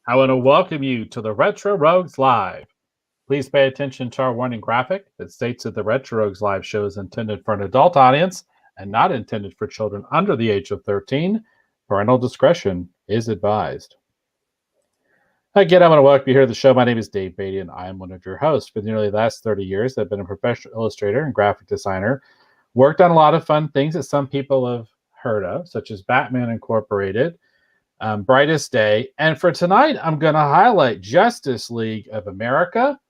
I want to welcome you to the Retro Rogues Live. Please pay attention to our warning graphic that states that the Retro Rogues Live show is intended for an adult audience and not intended for children under the age of 13. Parental discretion is advised. Again, I want to welcome you here to the show. My name is Dave Beatty, and I am one of your hosts. For nearly the last 30 years, I've been a professional illustrator and graphic designer, worked on a lot of fun things that some people have heard of, such as Batman Incorporated, Brightest Day. And for tonight, I'm going to highlight Justice League of America,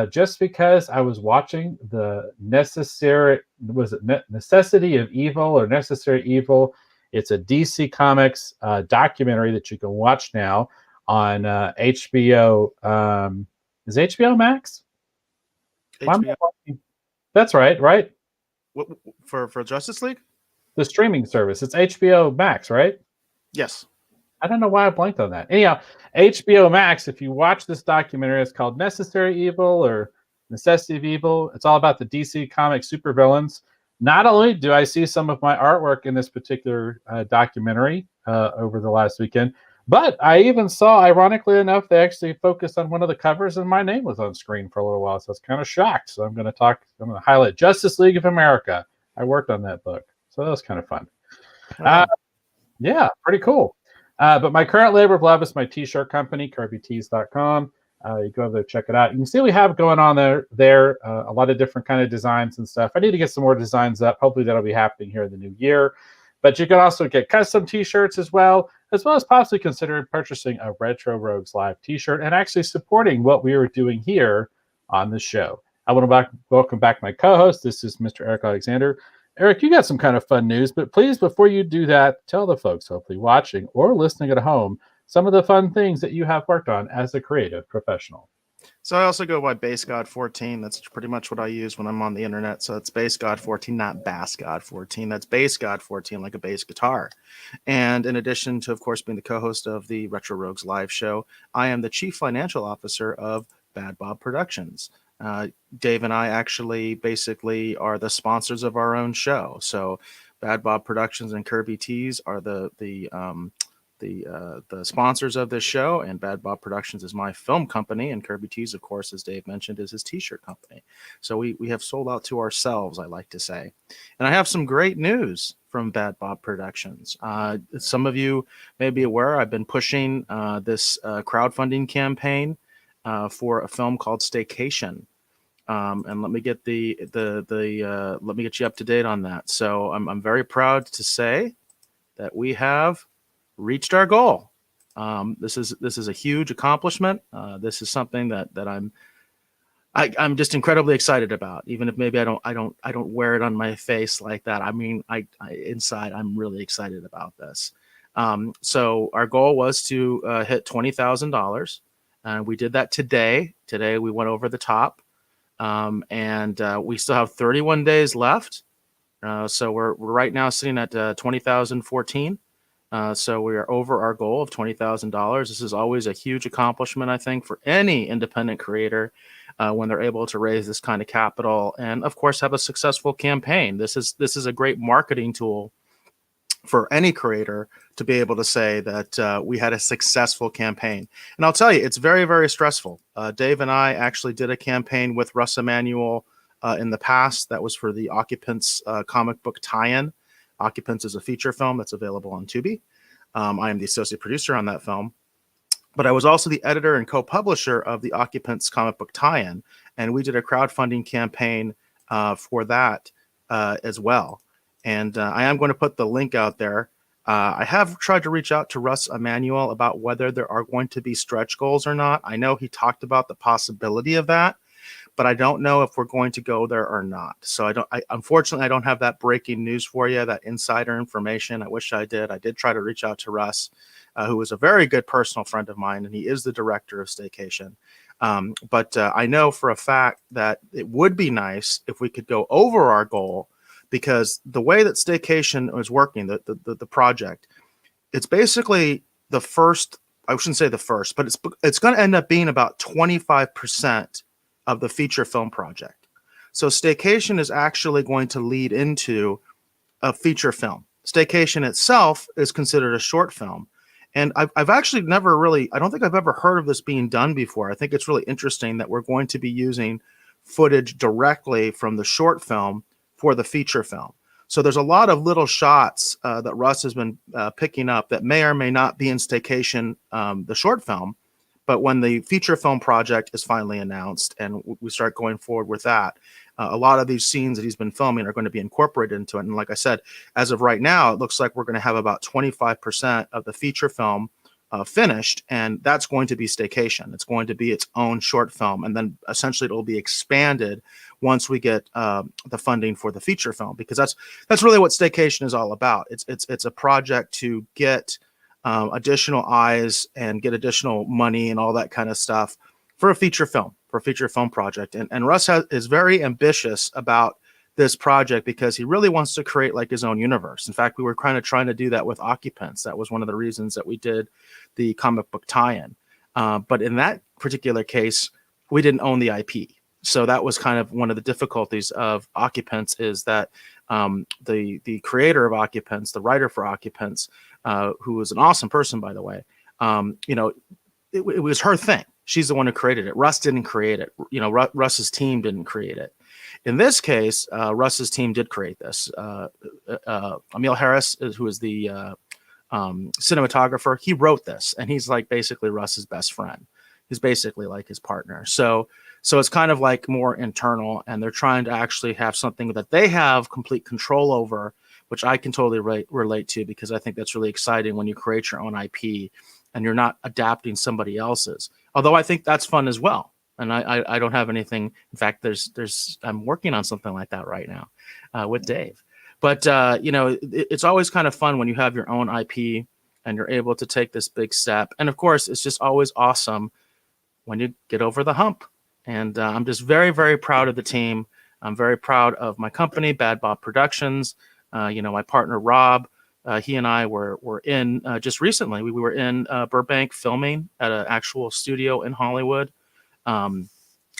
just because I was watching the Necessity of Evil or Necessary Evil. It's a DC Comics documentary that you can watch now on HBO. Is HBO Max? HBO. That's right, right? For Justice League? The streaming service. It's HBO Max, right? Yes. I don't know why I blanked on that. Anyhow, HBO Max, if you watch this documentary, it's called Necessary Evil or Necessity of Evil. It's all about the DC Comics supervillains. Not only do I see some of my artwork in this particular documentary over the last weekend, but I even saw, ironically enough, they actually focused on one of the covers and my name was on screen for a little while. So I was kind of shocked. So I'm going to highlight Justice League of America. I worked on that book. So that was kind of fun. Yeah, pretty cool. But my current labor of love is my t-shirt company, kirbytees.com. You go over there, check it out. You can see we have going on there a lot of different kind of designs and stuff. I need to get some more designs up. Hopefully that'll be happening here in the new year. But you can also get custom t-shirts as well as possibly consider purchasing a Retro Rogues Live t-shirt and actually supporting what we are doing here on the show. I want to welcome back my co-host. This is Mr. Eric Alexander. Eric, you got some kind of fun news, but please, before you do that, tell the folks hopefully watching or listening at home some of the fun things that you have worked on as a creative professional. So I also go by Base God 14. That's pretty much what I use when I'm on the internet. So it's Base God 14, not Bass God 14. That's Base God 14, like a bass guitar. And in addition to, of course, being the co-host of the Retro Rogues Live show, I am the chief financial officer of Bad Bob Productions. Dave and I actually basically are the sponsors of our own show. So Bad Bob Productions and Kirby Tees are the sponsors of this show, and Bad Bob Productions is my film company, and Kirby Tees, of course, as Dave mentioned, is his t-shirt company. So we have sold out to ourselves, I like to say. And I have some great news from Bad Bob Productions. Some of you may be aware I've been pushing this crowdfunding campaign for a film called Staycation. And let me get let me get you up to date on that. So I'm very proud to say that we have reached our goal. This is a huge accomplishment. This is something that I'm just incredibly excited about. Even if maybe I don't wear it on my face like that. I mean, I inside I'm really excited about this. So our goal was to hit $20,000. We did that today. Today we went over the top. And we still have 31 days left. So we're right now sitting at 20,014. So we are over our goal of $20,000. This is always a huge accomplishment, I think, for any independent creator when they're able to raise this kind of capital and, of course, have a successful campaign. This is a great marketing tool for any creator to be able to say that we had a successful campaign. And I'll tell you, it's very, very stressful. Dave and I actually did a campaign with Russ Emanuel in the past. That was for the Occupants comic book tie-in. Occupants is a feature film that's available on Tubi. I am the associate producer on that film. But I was also the editor and co-publisher of the Occupants comic book tie-in. And we did a crowdfunding campaign for that as well. And I am going to put the link out there. I have tried to reach out to Russ Emanuel about whether there are going to be stretch goals or not. I know he talked about the possibility of that, but I don't know if we're going to go there or not. So unfortunately, I don't have that breaking news for you, that insider information. I wish I did. I did try to reach out to Russ, who is a very good personal friend of mine, and he is the director of Staycation. But I know for a fact that it would be nice if we could go over our goal, because the way that Staycation is working, the project, it's basically the first, I shouldn't say the first, but it's going to end up being about 25% of the feature film project. So Staycation is actually going to lead into a feature film. Staycation itself is considered a short film. And I've actually never really, I don't think I've ever heard of this being done before. I think it's really interesting that we're going to be using footage directly from the short film for the feature film. So there's a lot of little shots that Russ has been picking up that may or may not be in Staycation, the short film. But when the feature film project is finally announced and we start going forward with that, a lot of these scenes that he's been filming are going to be incorporated into it. And like I said, as of right now, it looks like we're going to have about 25% of the feature film finished, and that's going to be Staycation. It's going to be its own short film, and then essentially it'll be expanded once we get the funding for the feature film, because that's really what Staycation is all about. It's a project to get additional eyes and get additional money and all that kind of stuff for a feature film project. And Russ is very ambitious about this project because he really wants to create like his own universe. In fact, we were kind of trying to do that with Occupants. That was one of the reasons that we did the comic book tie-in. But in that particular case, we didn't own the IP. So that was kind of one of the difficulties of Occupants, is that the creator of Occupants, the writer for Occupants, who was an awesome person, by the way, it was her thing. She's the one who created it. Russ didn't create it. Russ's team didn't create it. In this case, Russ's team did create this. Emil Harris, who is the cinematographer, he wrote this, and he's like basically Russ's best friend. He's basically like his partner. So it's kind of like more internal, and they're trying to actually have something that they have complete control over, which I can totally relate to, because I think that's really exciting when you create your own IP and you're not adapting somebody else's. Although I think that's fun as well. And I don't have anything. In fact, I'm working on something like that right now with Dave. But it's always kind of fun when you have your own IP and you're able to take this big step. And of course, it's just always awesome when you get over the hump. And I'm just very, very proud of the team. I'm very proud of my company, Bad Bob Productions. My partner Rob, he and I were in just recently. We were in Burbank filming at an actual studio in Hollywood.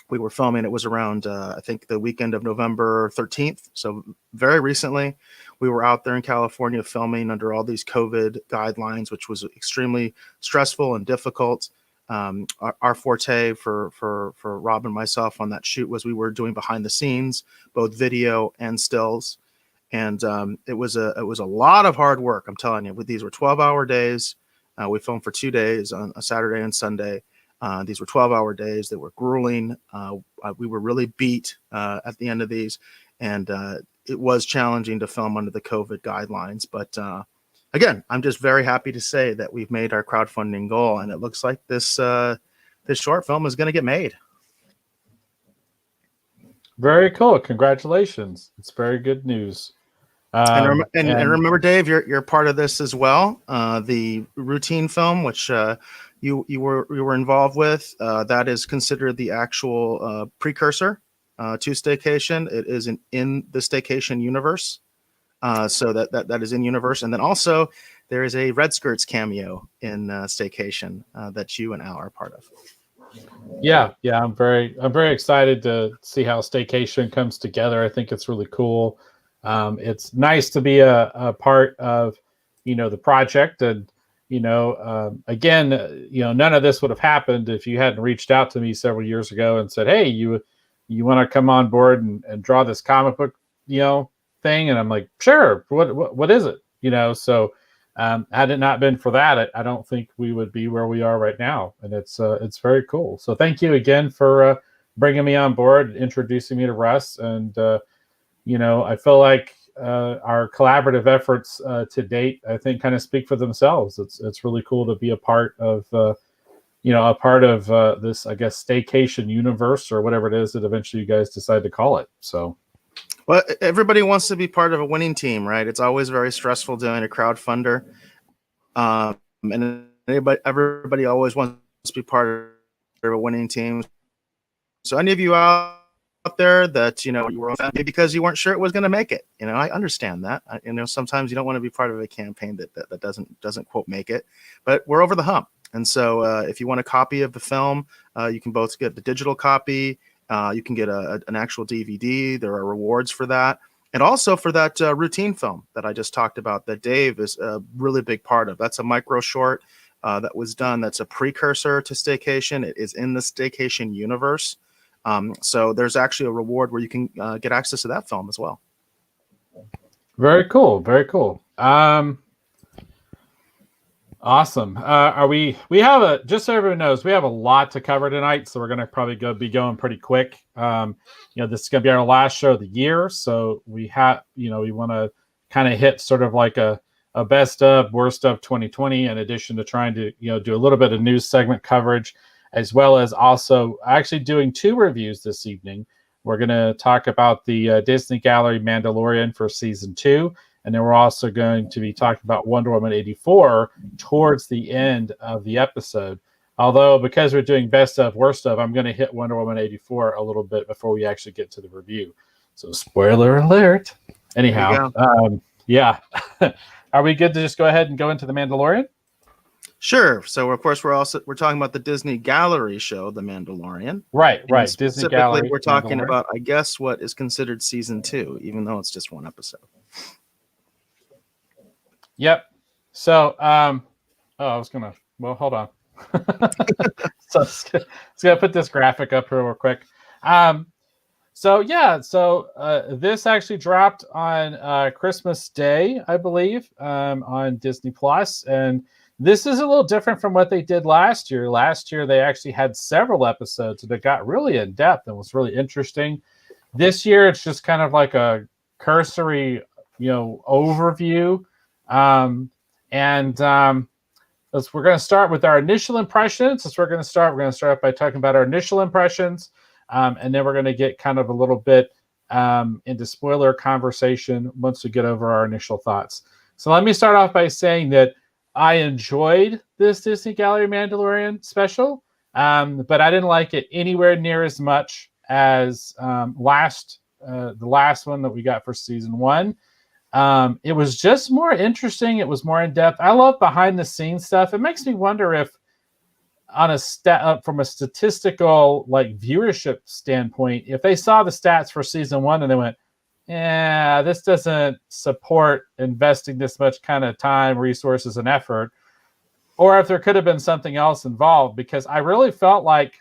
We were filming. It was around I think the weekend of November 13th. So very recently, we were out there in California filming under all these COVID guidelines, which was extremely stressful and difficult. Our forte for Rob and myself on that shoot was we were doing behind the scenes, both video and stills. And it was a lot of hard work. I'm telling you, these were 12-hour days. We filmed for 2 days, on a Saturday and Sunday. These were 12-hour days. They were grueling. We were really beat at the end of these, and it was challenging to film under the COVID guidelines. But again, I'm just very happy to say that we've made our crowdfunding goal, and it looks like this short film is going to get made. Very cool. Congratulations. It's very good news. And remember, Dave, you're part of this as well. The routine film, which you were involved with, that is considered the actual precursor to Staycation. It is in the Staycation universe, so that is in universe. And then also there is a Red Skirts cameo in Staycation that you and Al are part of. Yeah, I'm very excited to see how Staycation comes together. I think it's really cool. It's nice to be a part of, the project. And, again, none of this would have happened if you hadn't reached out to me several years ago and said, hey, you want to come on board and draw this comic book, thing. And I'm like, sure. What is it? So had it not been for that, I don't think we would be where we are right now. And it's very cool. So thank you again for bringing me on board, introducing me to Russ. And, I feel like our collaborative efforts to date, I think, kind of speak for themselves. It's really cool to be a part of, this, I guess, Staycation universe, or whatever it is that eventually you guys decide to call it. So, well, everybody wants to be part of a winning team, right? It's always very stressful doing a crowdfunder, and everybody always wants to be part of a winning team. So, any of you out there that you were because you weren't sure it was going to make it, I understand that. Sometimes you don't want to be part of a campaign that doesn't quote make it, but we're over the hump. And so if you want a copy of the film, you can both get the digital copy. You can get an actual DVD. There are rewards for that, and also for that routine film that I just talked about that Dave is a really big part of. That's a micro short. that was done. That's a precursor to Staycation. It is in the Staycation universe. So there's actually a reward where you can get access to that film as well. Very cool. Very cool. Awesome. We have just so everyone knows, we have a lot to cover tonight, so we're going to probably be going pretty quick. This is going to be our last show of the year, so we want to kind of hit sort of like a best of, worst of 2020, in addition to trying to, do a little bit of news segment coverage, as well as also actually doing 2 reviews this evening. We're going to talk about the Disney Gallery Mandalorian for season 2. And then we're also going to be talking about Wonder Woman 84 towards the end of the episode. Although, because we're doing best of, worst of, I'm going to hit Wonder Woman 84 a little bit before we actually get to the review. So, spoiler alert. Anyhow, yeah. Are we good to just go ahead and go into The Mandalorian? Sure. So, of course, we're talking about the Disney Gallery show, The Mandalorian. Right. Disney Gallery. We're talking about, I guess, what is considered season 2, even though it's just 1 episode. Yep. So, hold on. So let's gonna put this graphic up here real quick. This actually dropped on Christmas Day, I believe, on Disney Plus, and this is a little different from what they did last year. Last year, they actually had several episodes that got really in depth and was really interesting. This year, it's just kind of like a cursory, overview. We're going to start with our initial impressions. We're going to start by talking about our initial impressions, and then we're going to get kind of a little bit into spoiler conversation once we get over our initial thoughts. So let me start off by saying that I enjoyed this Disney Gallery Mandalorian special, but I didn't like it anywhere near as much as the last one that we got for season 1. It was just more interesting. It was more in depth. I love behind the scenes stuff. It makes me wonder if, on from a statistical viewership standpoint, if they saw the stats for season 1 and they went, "Yeah, this doesn't support investing this much kind of time, resources, and effort," or if there could have been something else involved. Because I really felt like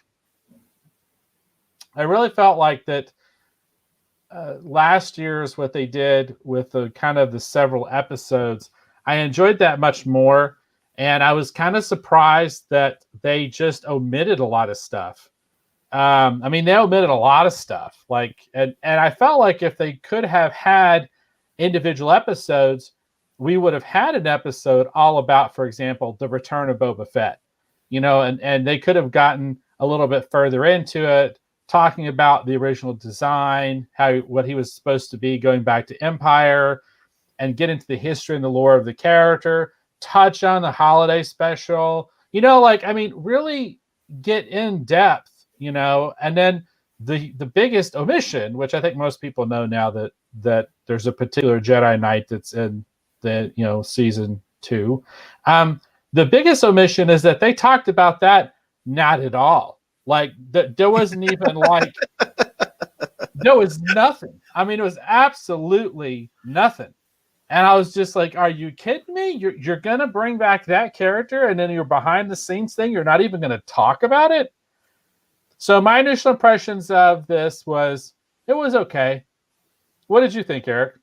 that. Last year's what they did with the kind of the several episodes, I enjoyed that much more, and I was kind of surprised that they just omitted a lot of stuff. They omitted a lot of stuff, and I felt like if they could have had individual episodes, we would have had an episode all about, for example, the return of Boba Fett, and they could have gotten a little bit further into it, talking about the original design, what he was supposed to be, going back to Empire, and get into the history and the lore of the character, touch on the holiday special, really get in depth, and then the biggest omission, which I think most people know now, that there's a particular Jedi Knight that's in the season 2. The biggest omission is that they talked about that not at all. There wasn't even there was nothing. It was absolutely nothing. And I was just like, are you kidding me? You're going to bring back that character, and then your behind the scenes thing, you're not even going to talk about it? So my initial impressions of this was, it was okay. What did you think, Eric?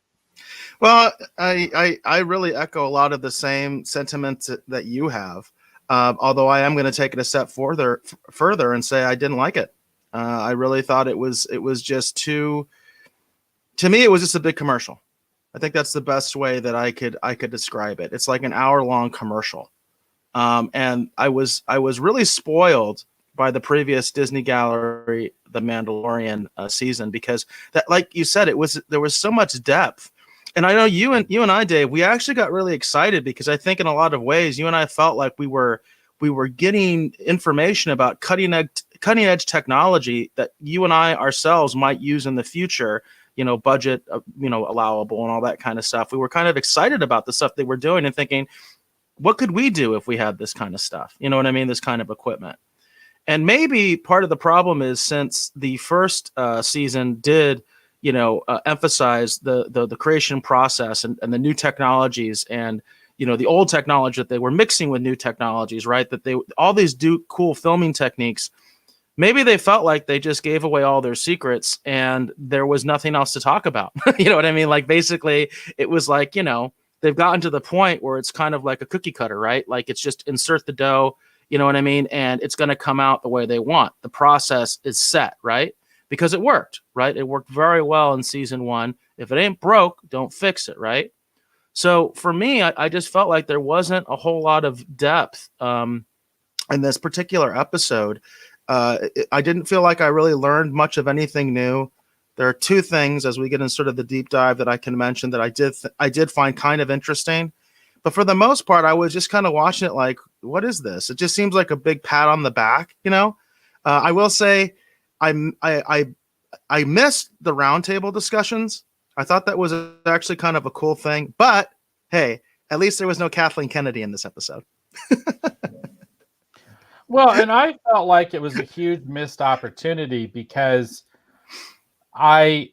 Well, I really echo a lot of the same sentiments that you have. Although I am going to take it a step further and say I didn't like it. I really thought it was just too. To me, it was just a big commercial. I think that's the best way that I could describe it. It's like an hour-long commercial, and I was really spoiled by the previous Disney Gallery, The Mandalorian season, because that, like you said, there was so much depth. And I know you and I, Dave, we actually got really excited because I think in a lot of ways you and I felt like we were getting information about cutting edge technology that you and I ourselves might use in the future, budget, allowable and all that kind of stuff. We were kind of excited about the stuff they were doing and thinking, what could we do if we had this kind of stuff? You know what I mean? This kind of equipment. And maybe part of the problem is, since the first season did emphasize the creation process and the new technologies and the old technology that they were mixing with new technologies, right? That they all these do cool filming techniques. Maybe they felt like they just gave away all their secrets and there was nothing else to talk about. You know what I mean? Like basically it was like, they've gotten to the point where it's kind of like a cookie cutter, right? Like it's just insert the dough, you know what I mean? And it's going to come out the way they want. The process is set, right? Because it worked, right? It worked very well in season 1. If it ain't broke, don't fix it, right? So for me, I just felt like there wasn't a whole lot of depth in this particular episode. I didn't feel like I really learned much of anything new. There are 2 things as we get in sort of the deep dive that I can mention that I did find kind of interesting. But for the most part, I was just kind of watching it like, what is this? It just seems like a big pat on the back, I will say I missed the roundtable discussions. I thought that was actually kind of a cool thing. But hey, at least there was no Kathleen Kennedy in this episode. Well, and I felt like it was a huge missed opportunity because that's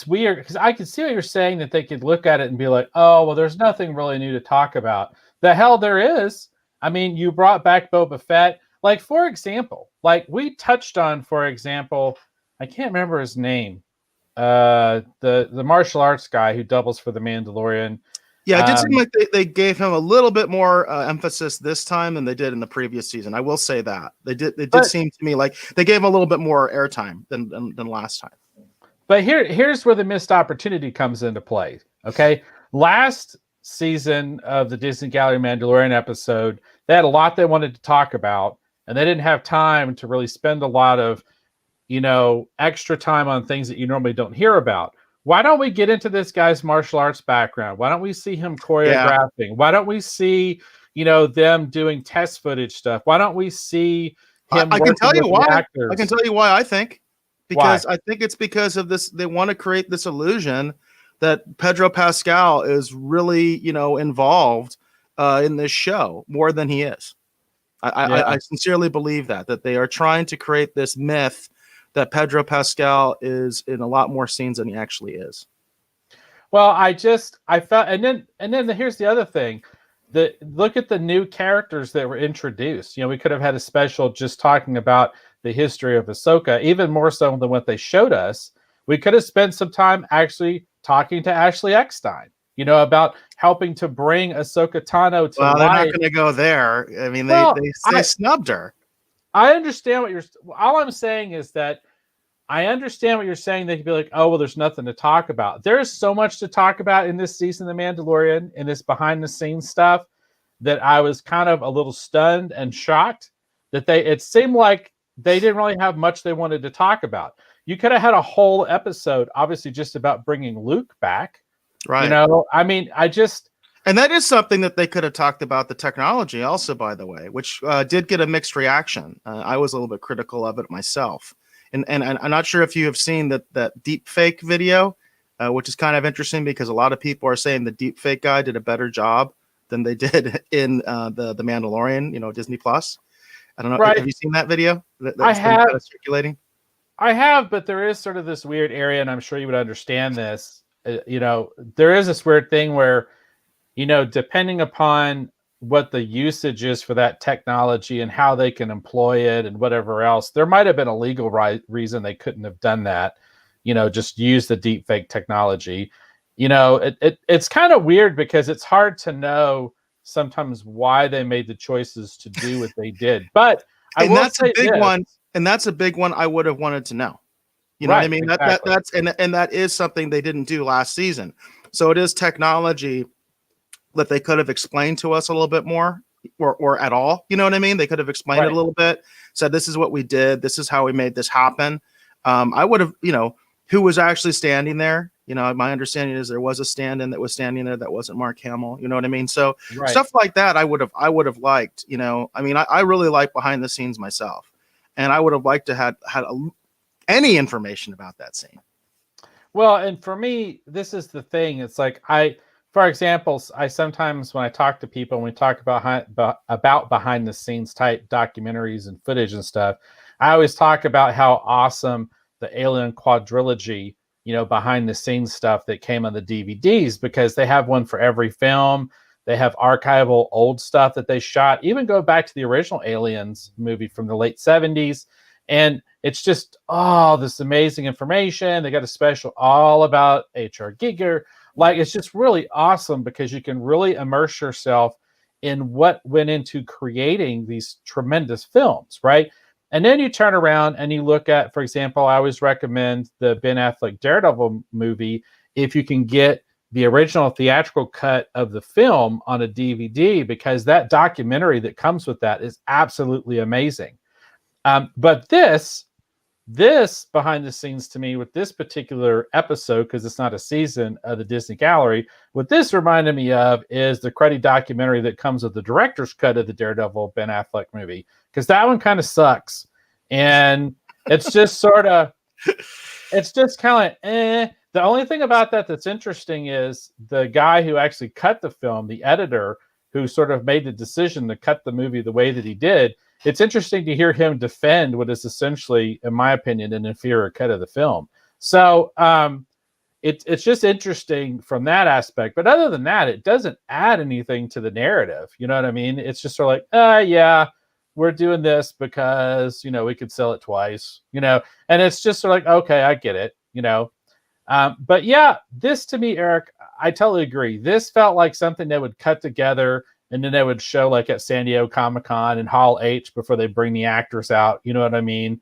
weird because I can see what you're saying, that they could look at it and be like, oh, well, there's nothing really new to talk about. The hell there is. I mean, you brought back Boba Fett. Like, for example, like we touched on, for example, I can't remember his name. The martial arts guy who doubles for the Mandalorian. Yeah, it did seem like they gave him a little bit more emphasis this time than they did in the previous season. I will say that it did seem to me like they gave him a little bit more airtime than last time. But here's where the missed opportunity comes into play. Okay, last season of the Disney Gallery Mandalorian episode, they had a lot they wanted to talk about, and they didn't have time to really spend a lot of, extra time on things that you normally don't hear about. Why don't we get into this guy's martial arts background? Why don't we see him choreographing? Yeah. Why don't we see, them doing test footage stuff? Why don't we see him? I can tell you why. I can tell you why I think. Because I think it's because of this. They want to create this illusion that Pedro Pascal is really, involved in this show more than he is. I sincerely believe that they are trying to create this myth that Pedro Pascal is in a lot more scenes than he actually is. Well, I felt, and then here's the other thing. Look at the new characters that were introduced. We could have had a special just talking about the history of Ahsoka, even more so than what they showed us. We could have spent some time actually talking to Ashley Eckstein, about helping to bring Ahsoka Tano to life. Well, they're not going to go there. I mean, they snubbed her. I understand all I'm saying is that I understand what you're saying. They could be like, oh, well, there's nothing to talk about. There's so much to talk about in this season of The Mandalorian, in this behind the scenes stuff, that I was kind of a little stunned and shocked that it seemed like they didn't really have much they wanted to talk about. You could have had a whole episode, obviously, just about bringing Luke back. Right. I mean, and that is something that they could have talked about, the technology also, by the way, which did get a mixed reaction. I was a little bit critical of it myself. And I'm not sure if you have seen that deep fake video, which is kind of interesting because a lot of people are saying the deep fake guy did a better job than they did in the Mandalorian, Disney Plus. I don't know. Right. Have you seen that video? I have. Kind of circulating. I have, but there is sort of this weird area, and I'm sure you would understand this. There is this weird thing where, depending upon what the usage is for that technology and how they can employ it and whatever else, there might have been a legal reason they couldn't have done that. Just use the deepfake technology. It's kind of weird because it's hard to know sometimes why they made the choices to do what they did. But that's a big one. And that's a big one I would have wanted to know. You know what I mean? Exactly. That is something they didn't do last season. So it is technology that they could have explained to us a little bit more or at all. You know what I mean? They could have explained it a little bit, said, this is what we did. This is how we made this happen. I would have, who was actually standing there. My understanding is there was a stand-in that was standing there that wasn't Mark Hamill. You know what I mean? So stuff like that, I would have liked, I really like behind the scenes myself. And I would have liked to had any information about that scene. Well, and for me, this is the thing. It's like for example, I sometimes when I talk to people and we talk about behind the scenes type documentaries and footage and stuff, I always talk about how awesome the Alien quadrilogy, behind the scenes stuff that came on the DVDs, because they have one for every film. They have archival old stuff that they shot, even go back to the original Aliens movie from the late 70s. And it's just, this amazing information. They got a special all about H.R. Giger. Like, it's just really awesome because you can really immerse yourself in what went into creating these tremendous films, right? And then you turn around and you look at, for example, I always recommend the Ben Affleck Daredevil movie if you can get the original theatrical cut of the film on a DVD, because that documentary that comes with that is absolutely amazing. But this behind the scenes to me with this particular episode, because it's not a season of the Disney Gallery, what this reminded me of is the cruddy documentary that comes with the director's cut of the Daredevil Ben Affleck movie, because that one kind of sucks. And it's just it's just kind of eh. The only thing about that that's interesting is the guy who actually cut the film, the editor who sort of made the decision to cut the movie the way that he did. It's interesting to hear him defend what is essentially, in my opinion, an inferior cut of the film. So it's just interesting from that aspect. But other than that, it doesn't add anything to the narrative. You know what I mean? It's just sort of like, yeah, we're doing this because, we could sell it twice, and it's just sort of like, okay, I get it, But yeah, this to me, Eric, I totally agree. This felt like something they would cut together and then they would show like at San Diego Comic-Con and Hall H before they bring the actors out. You know what I mean?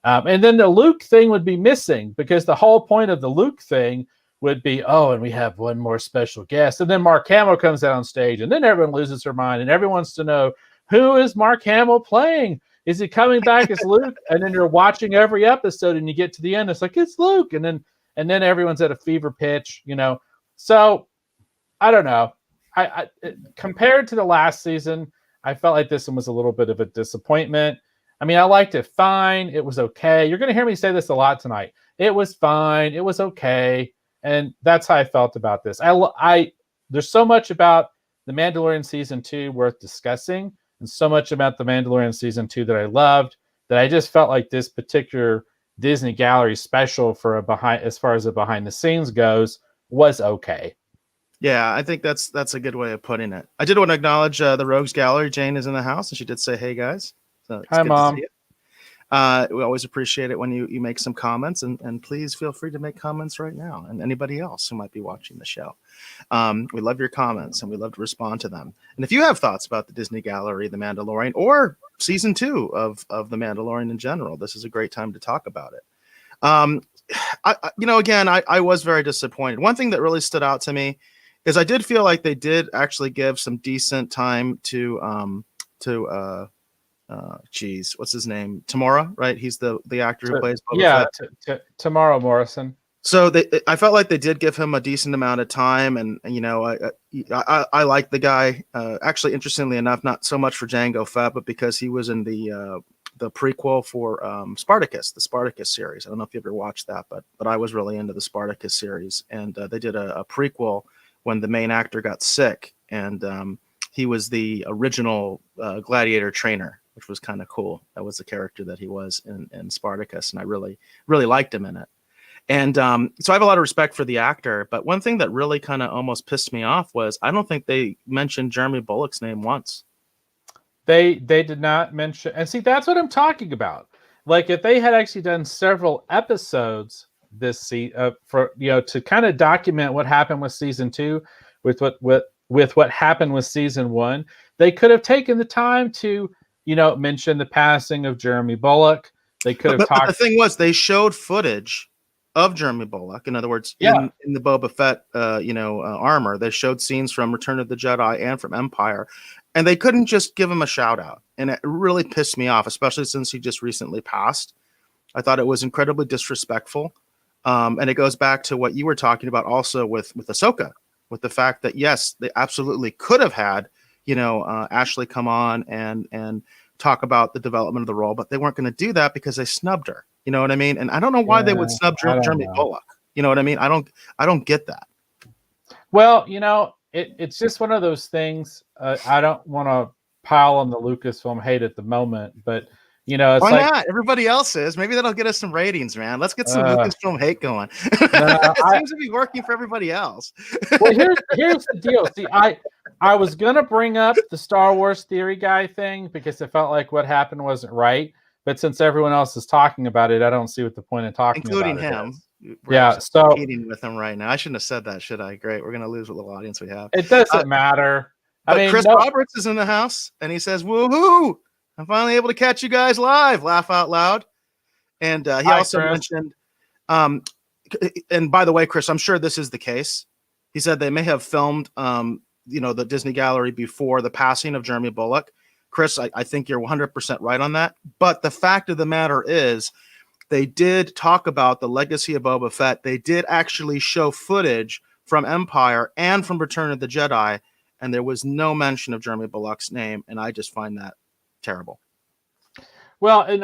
And then the Luke thing would be missing, because the whole point of the Luke thing would be, and we have one more special guest. And then Mark Hamill comes out on stage, and then everyone loses their mind, and everyone wants to know, who is Mark Hamill playing? Is he coming back as Luke? And then you're watching every episode and you get to the end, it's like, it's Luke. And then everyone's at a fever pitch, So I don't know. I compared to the last season, I felt like this one was a little bit of a disappointment. I mean, I liked it fine. It was okay. You're going to hear me say this a lot tonight. It was fine. It was okay. And that's how I felt about this. There's so much about The Mandalorian Season 2 worth discussing, and so much about The Mandalorian Season 2 that I loved, that I just felt like this particular Disney Gallery special as far as the behind the scenes goes was okay. Yeah, I think that's a good way of putting it. I did want to acknowledge the Rogues Gallery. Jane is in the house, and she did say, "Hey guys." So hi, Mom. We always appreciate it when you make some comments, and please feel free to make comments right now, and anybody else who might be watching the show. We love your comments, and we love to respond to them. And if you have thoughts about the Disney Gallery, The Mandalorian, or Season 2 of The Mandalorian in general, this is a great time to talk about it. I was very disappointed. One thing that really stood out to me is I did feel like they did actually give some decent time to what's his name? Tamora, right? He's the actor who plays Boba Fett. Tamara Morrison. So I felt like they did give him a decent amount of time, and I like the guy. Actually, interestingly enough, not so much for Jango Fett, but because he was in the prequel for Spartacus, the Spartacus series. I don't know if you ever watched that, but I was really into the Spartacus series, and they did a prequel when the main actor got sick, and he was the original gladiator trainer, which was kind of cool. That was the character that he was in Spartacus, and I really, really liked him in it. And so I have a lot of respect for the actor, but one thing that really kind of almost pissed me off was I don't think they mentioned Jeremy Bulloch's name once. They did not mention, and see, that's what I'm talking about. Like, if they had actually done several episodes this season to kind of document what happened with Season 2 with what happened with Season 1, they could have taken the time to mention the passing of Jeremy Bulloch. They could have talked. But the thing was, they showed footage of Jeremy Bulloch. In other words, in the Boba Fett armor, they showed scenes from Return of the Jedi and from Empire, and they couldn't just give him a shout out. And it really pissed me off, especially since he just recently passed. I thought it was incredibly disrespectful. And it goes back to what you were talking about also with Ahsoka, with the fact that, yes, they absolutely could have had, Ashley come on and talk about the development of the role, but they weren't going to do that because they snubbed her. You know what I mean? And I don't know why they would snub Jeremy Bulloch. You know what I mean? I don't get that. Well, it's just one of those things. I don't want to pile on the Lucasfilm hate at the moment, but It's Why like not? Everybody else is. Maybe that'll get us some ratings, man. Let's get some Lucasfilm hate going. No, It seems to be working for everybody else. well, here's the deal. See, I was gonna bring up the Star Wars theory guy thing because it felt like what happened wasn't right. But since everyone else is talking about it, I don't see what the point of talking Including about it him. is. We're Yeah, so competing with him right now. I shouldn't have said that, should I? Great. We're gonna lose what little audience we have. it doesn't matter. I But mean, Chris Roberts is in the house and he says, "Woohoo! I'm finally able to catch you guys live." Laugh out loud. And he Hi, also Chris. mentioned, and by the way, Chris, I'm sure this is the case. He said they may have filmed, the Disney Gallery before the passing of Jeremy Bulloch. Chris, I think you're 100% right on that. But the fact of the matter is, they did talk about the legacy of Boba Fett. They did actually show footage from Empire and from Return of the Jedi, and there was no mention of Jeremy Bulloch's name, and I just find that terrible. Well, and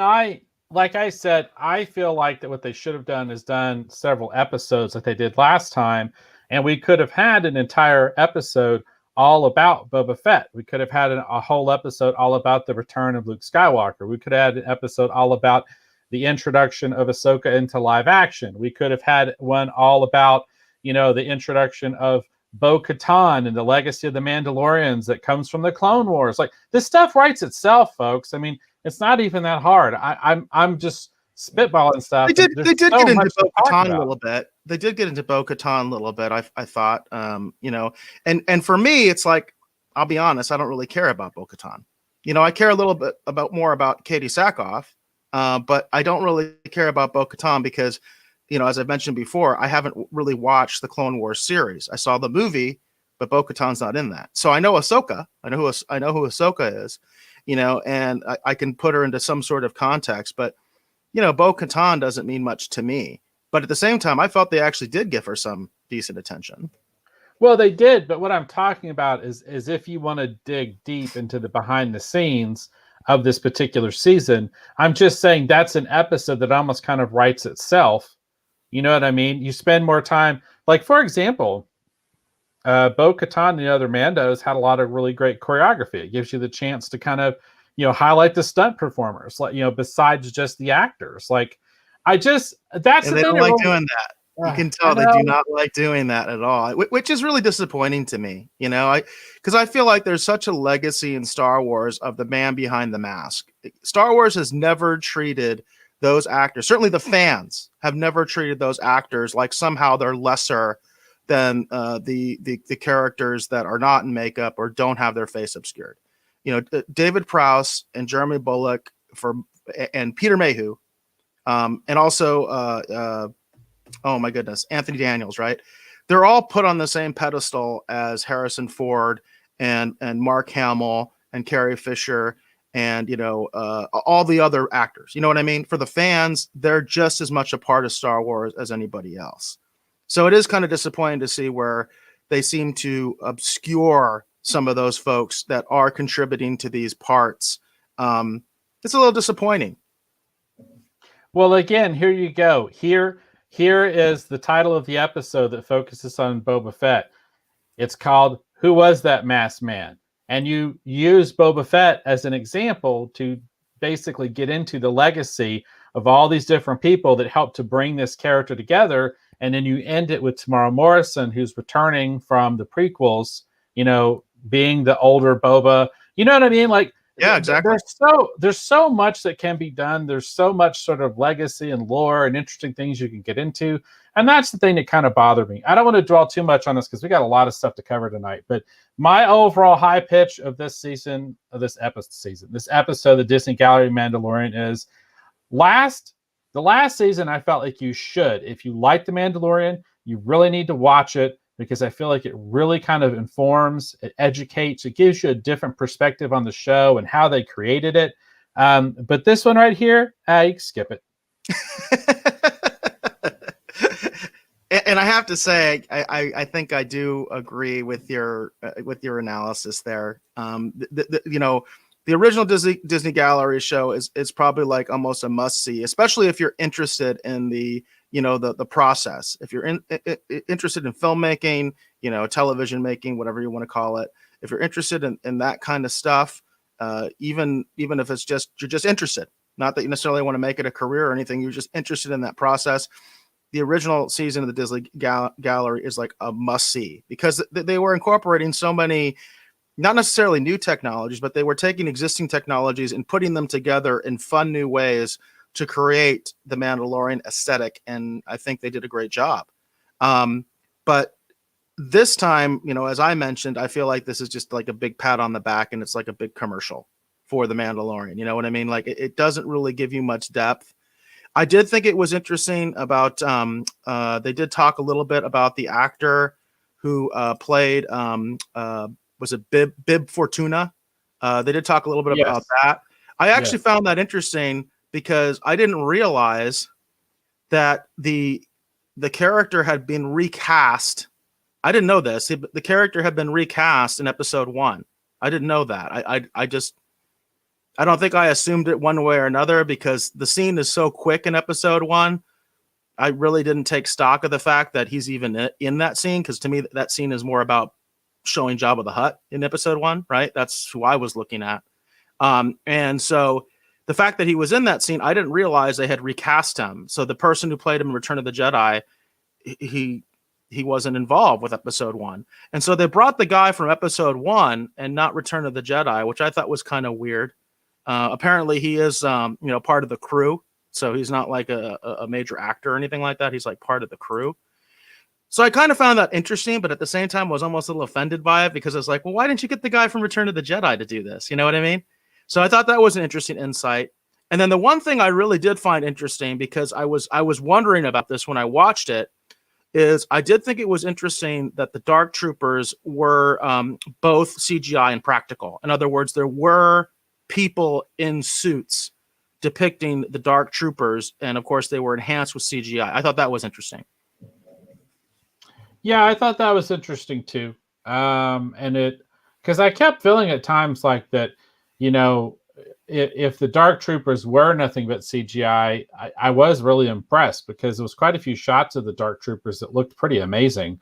like I said, I feel like that what they should have done is done several episodes like they did last time, and we could have had an entire episode all about Boba Fett. We could have had a whole episode all about the return of Luke Skywalker. We could have had an episode all about the introduction of Ahsoka into live action. We could have had one all about, the introduction of Bo-Katan and the legacy of the Mandalorians that comes from the Clone Wars. Like, this stuff writes itself, folks. I mean, it's not even that hard. I'm just spitballing stuff. They did get into Bo-Katan a little bit. They did get into Bo-Katan a little bit. I thought, and for me, it's like, I'll be honest, I don't really care about Bo-Katan. I care a little bit more about Katie Sackhoff, but I don't really care about Bo-Katan because, as I've mentioned before, I haven't really watched the Clone Wars series. I saw the movie, but Bo-Katan's not in that. So I know Ahsoka. I know who Ahsoka is, and I can put her into some sort of context, but Bo-Katan doesn't mean much to me. But at the same time, I felt they actually did give her some decent attention. Well, they did, but what I'm talking about is if you want to dig deep into the behind the scenes of this particular season, I'm just saying that's an episode that almost kind of writes itself. You know what I mean? You spend more time, like, for example, Bo-Katan and the other Mandos had a lot of really great choreography. It gives you the chance to kind of, highlight the stunt performers, like, besides just the actors. Like, that's and the they thing. don't like doing that. You can tell they do not like doing that at all, which is really disappointing to me, because I feel like there's such a legacy in Star Wars of the man behind the mask. Star Wars has never treated those actors, certainly the fans have never treated those actors like somehow they're lesser than the characters that are not in makeup or don't have their face obscured. David Prowse and Jeremy Bulloch and Peter Mayhew, and also oh my goodness, Anthony Daniels, right? They're all put on the same pedestal as Harrison Ford and Mark Hamill and Carrie Fisher and all the other actors. You know what I mean? For the fans, they're just as much a part of Star Wars as anybody else. So it is kind of disappointing to see where they seem to obscure some of those folks that are contributing to these parts. It's a little disappointing. Well, again, here you go. Here is the title of the episode that focuses on Boba Fett. It's called "Who Was That Masked Man?" And you use Boba Fett as an example to basically get into the legacy of all these different people that helped to bring this character together. And then you end it with Tamara Morrison, who's returning from the prequels, being the older Boba. You know what I mean? Like, yeah, exactly. There's so much that can be done. There's so much sort of legacy and lore and interesting things you can get into. And that's the thing that kind of bothered me. I don't want to dwell too much on this because we got a lot of stuff to cover tonight. But my overall high pitch of this season, this episode, the Disney Gallery Mandalorian is the last season. I felt like you should, if you like The Mandalorian, you really need to watch it, because I feel like it really kind of informs, it educates, it gives you a different perspective on the show and how they created it. But this one right here, you can skip it. And I have to say, I think I do agree with your analysis there. The original Disney Gallery show is probably like almost a must see, especially if you're interested in the process. If you're interested in filmmaking, television making, whatever you want to call it. If you're interested in that kind of stuff, even if it's you're just interested, Not that you necessarily want to make it a career or anything. You're just interested in that process. The original season of the Disney Gallery is like a must see because they were incorporating so many, not necessarily new technologies, but they were taking existing technologies and putting them together in fun new ways to create the Mandalorian aesthetic. And I think they did a great job. But this time, you know, as I mentioned, I feel like this is just like a big pat on the back and it's like a big commercial for the Mandalorian. You know what I mean? Like it doesn't really give you much depth. I did think it was interesting about, they did talk a little bit about the actor who played, was it Bib Fortuna? They did talk a little bit about that. I actually found that interesting because I didn't realize that the character had been recast. I didn't know this. The character had been recast in episode 1. I didn't know that. I don't think I assumed it one way or another because the scene is so quick in episode 1. I really didn't take stock of the fact that he's even in that scene because to me that scene is more about showing Jabba the Hutt in episode 1, right? That's who I was looking at. And so the fact that he was in that scene, I didn't realize they had recast him. So the person who played him in Return of the Jedi, he wasn't involved with episode 1. And so they brought the guy from episode 1 and not Return of the Jedi, which I thought was kind of weird. Apparently he is, you know, part of the crew. So he's not like a major actor or anything like that. He's like part of the crew. So I kind of found that interesting, but at the same time, I was almost a little offended by it because I was like, well, why didn't you get the guy from Return of the Jedi to do this? You know what I mean? So I thought that was an interesting insight. And then the one thing I really did find interesting because I was wondering about this when I watched it is I did think it was interesting that the Dark Troopers were both CGI and practical. In other words, there were people in suits depicting the Dark Troopers, and of course they were enhanced with CGI. I thought that was interesting. Yeah, I thought that was interesting too. And it, because I kept feeling at times like that, you know, if the Dark Troopers were nothing but CGI, I was really impressed because there was quite a few shots of the Dark Troopers that looked pretty amazing.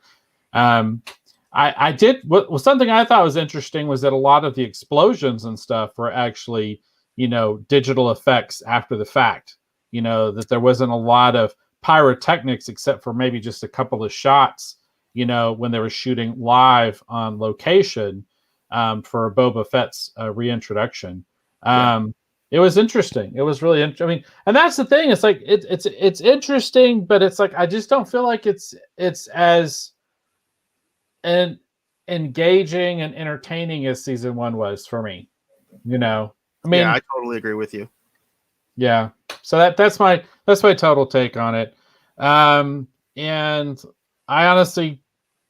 I did, what something I thought was interesting was that a lot of the explosions and stuff were actually, you know, digital effects after the fact. You know, that there wasn't a lot of pyrotechnics except for maybe just a couple of shots, you know, when they were shooting live on location for Boba Fett's reintroduction. It was interesting. It was really interesting. I mean, and that's the thing. It's like it's interesting, but it's like I just don't feel like it's as engaging and entertaining as season 1 was for me. You know, I mean, yeah, I totally agree with you. Yeah, so that's my total take on it. And I honestly,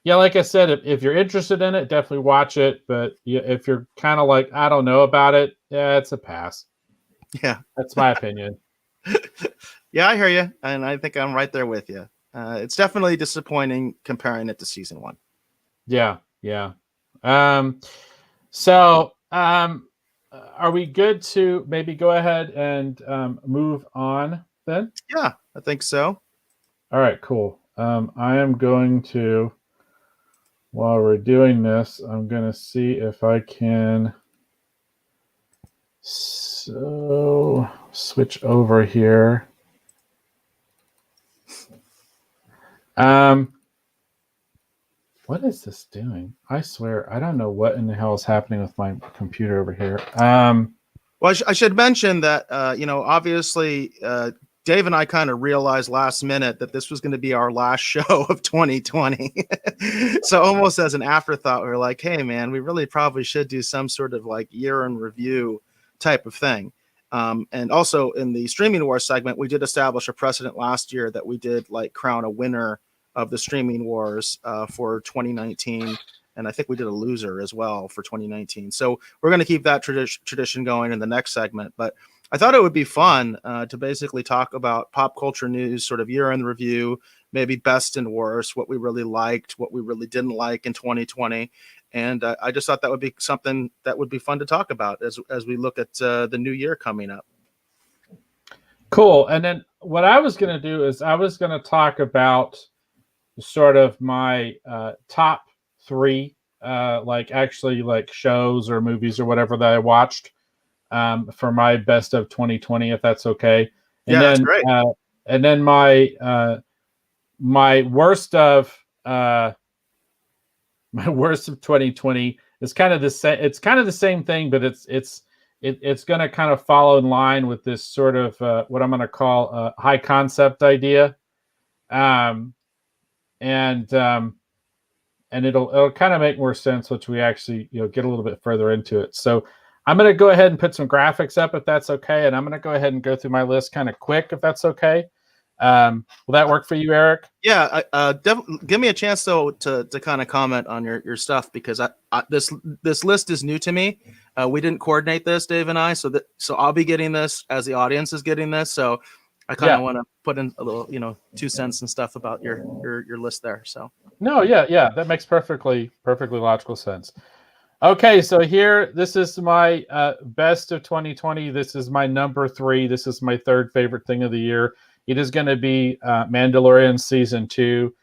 yeah, like I said, if you're interested in it, definitely watch it. But if you're kind of like, I don't know about it, yeah, it's a pass. Yeah, that's my opinion. Yeah, I hear you, and I think I'm right there with you. It's definitely disappointing comparing it to season 1. Yeah. So, are we good to maybe go ahead and move on then? Yeah, I think so. All right, cool. I am going to, while we're doing this, I'm going to see if I can switch over here. What is this doing? I swear, I don't know what in the hell is happening with my computer over here. Well, I should mention that, you know, obviously, Dave and I kind of realized last minute that this was going to be our last show of 2020. So almost as an afterthought, we were like, hey, man, we really probably should do some sort of like year in review type of thing. And also in the Streaming Wars segment, we did establish a precedent last year that we did like crown a winner of the Streaming Wars for 2019. And I think we did a loser as well for 2019. So we're going to keep that tradition going in the next segment. But I thought it would be fun to basically talk about pop culture news, sort of year in review, maybe best and worst, what we really liked, what we really didn't like in 2020. And I just thought that would be something that would be fun to talk about as we look at the new year coming up. Cool. And then what I was going to do is I was going to talk about sort of my top 3 like actually like shows or movies or whatever that I watched for my best of 2020, if that's okay. And Yeah, that's then great. My worst of my worst of 2020 is kind of the same. It's kind of the same thing, but it's going to kind of follow in line with this sort of what I'm going to call a high concept idea, um, and it'll kind of make more sense once we actually get a little bit further into it. So I'm going to go ahead and put some graphics up if that's okay, and I'm going to go ahead and go through my list kind of quick if that's okay. Will that work for you, Eric? Yeah, give me a chance though to kind of comment on your stuff, because this list is new to me. We didn't coordinate this, Dave and I, so I'll be getting this as the audience is getting this. So I kind of want to put in a little 2 cents and stuff about your list there. So no, yeah, that makes perfectly logical sense. Okay, so here, this is my best of 2020. This is my number 3. This is my third favorite thing of the year. It is going to be Mandalorian Season 2.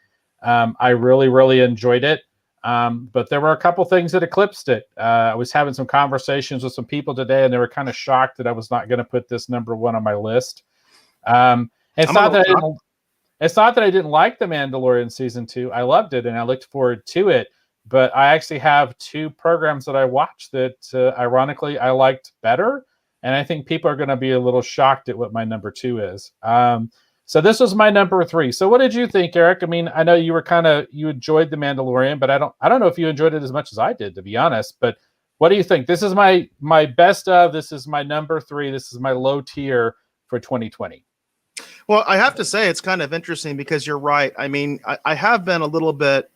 I really enjoyed it, but there were a couple things that eclipsed it. I was having some conversations with some people today, and they were kind of shocked that I was not going to put this number 1 on my list. It's not that I didn't like The Mandalorian Season 2. I loved it, and I looked forward to it. But I actually have 2 programs that I watched that, ironically, I liked better. And I think people are going to be a little shocked at what my number 2 is. So this was my number 3. So what did you think, Eric? I mean, I know you enjoyed The Mandalorian, but I don't know if you enjoyed it as much as I did, to be honest. But what do you think? This is my best of. This is my number 3. This is my low tier for 2020. Well, I have to say it's kind of interesting because you're right. I mean, I have been a little bit.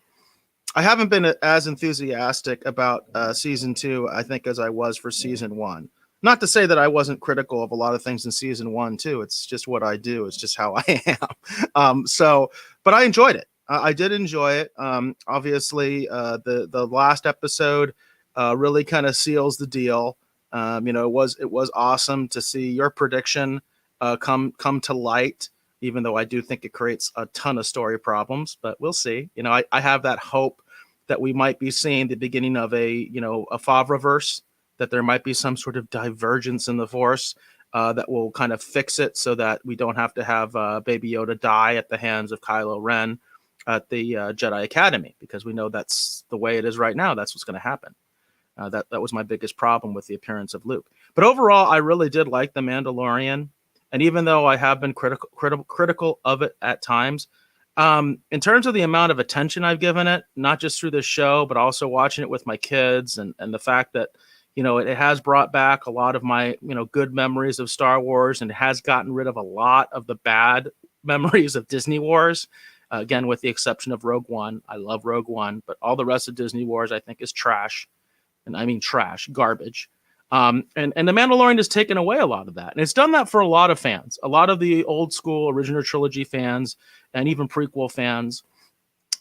I haven't been as enthusiastic about season 2, I think, as I was for season 1. Not to say that I wasn't critical of a lot of things in season 1 too. It's just what I do. It's just how I am. But I enjoyed it. I did enjoy it. Obviously, the last episode really kind of seals the deal. It was awesome to see your prediction come to light, even though I do think it creates a ton of story problems. But we'll see. I have that hope that we might be seeing the beginning of a Favreverse, that there might be some sort of divergence in the Force that will kind of fix it so that we don't have to have Baby Yoda die at the hands of Kylo Ren at the Jedi Academy, because we know that's the way it is right now. That's what's going to happen. That was my biggest problem with the appearance of Luke. But overall, I really did like The Mandalorian. And even though I have been critical of it at times, in terms of the amount of attention I've given it, not just through this show, but also watching it with my kids, and the fact that it has brought back a lot of my, good memories of Star Wars, and it has gotten rid of a lot of the bad memories of Disney Wars. Again, with the exception of Rogue One. I love Rogue One, but all the rest of Disney Wars I think is trash. And I mean trash, garbage. And The Mandalorian has taken away a lot of that. And it's done that for a lot of fans. A lot of the old school original trilogy fans and even prequel fans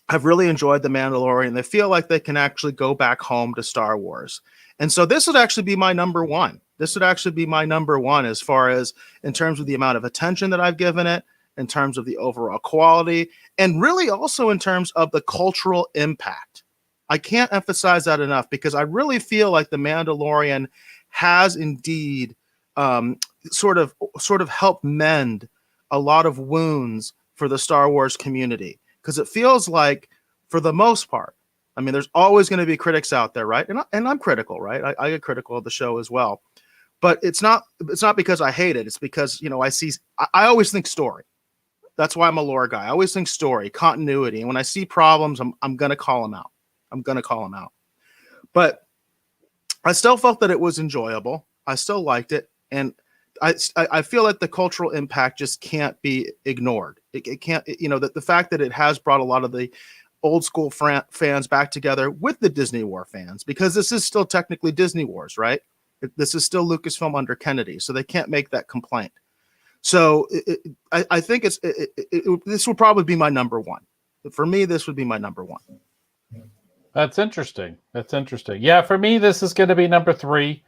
have really enjoyed The Mandalorian. They feel like they can actually go back home to Star Wars. And so this would actually be my number 1. This would actually be my number 1 as far as in terms of the amount of attention that I've given it, in terms of the overall quality, and really also in terms of the cultural impact. I can't emphasize that enough, because I really feel like The Mandalorian has indeed sort of helped mend a lot of wounds for the Star Wars community. Because it feels like, for the most part, I mean, there's always going to be critics out there, right? And I'm critical, right? I get critical of the show as well. But it's not because I hate it. It's because, I always think story. That's why I'm a lore guy. I always think story, continuity. And when I see problems, I'm going to call them out. But I still felt that it was enjoyable. I still liked it. And I feel like the cultural impact just can't be ignored. It can't, that the fact that it has brought a lot of the old school fans back together with the Disney War fans, because this is still technically Disney Wars, right? This is still Lucasfilm under Kennedy, so they can't make that complaint. So I think this will probably be my number 1. For me, this would be my number 1. That's interesting. Yeah, for me, this is going to be number 3.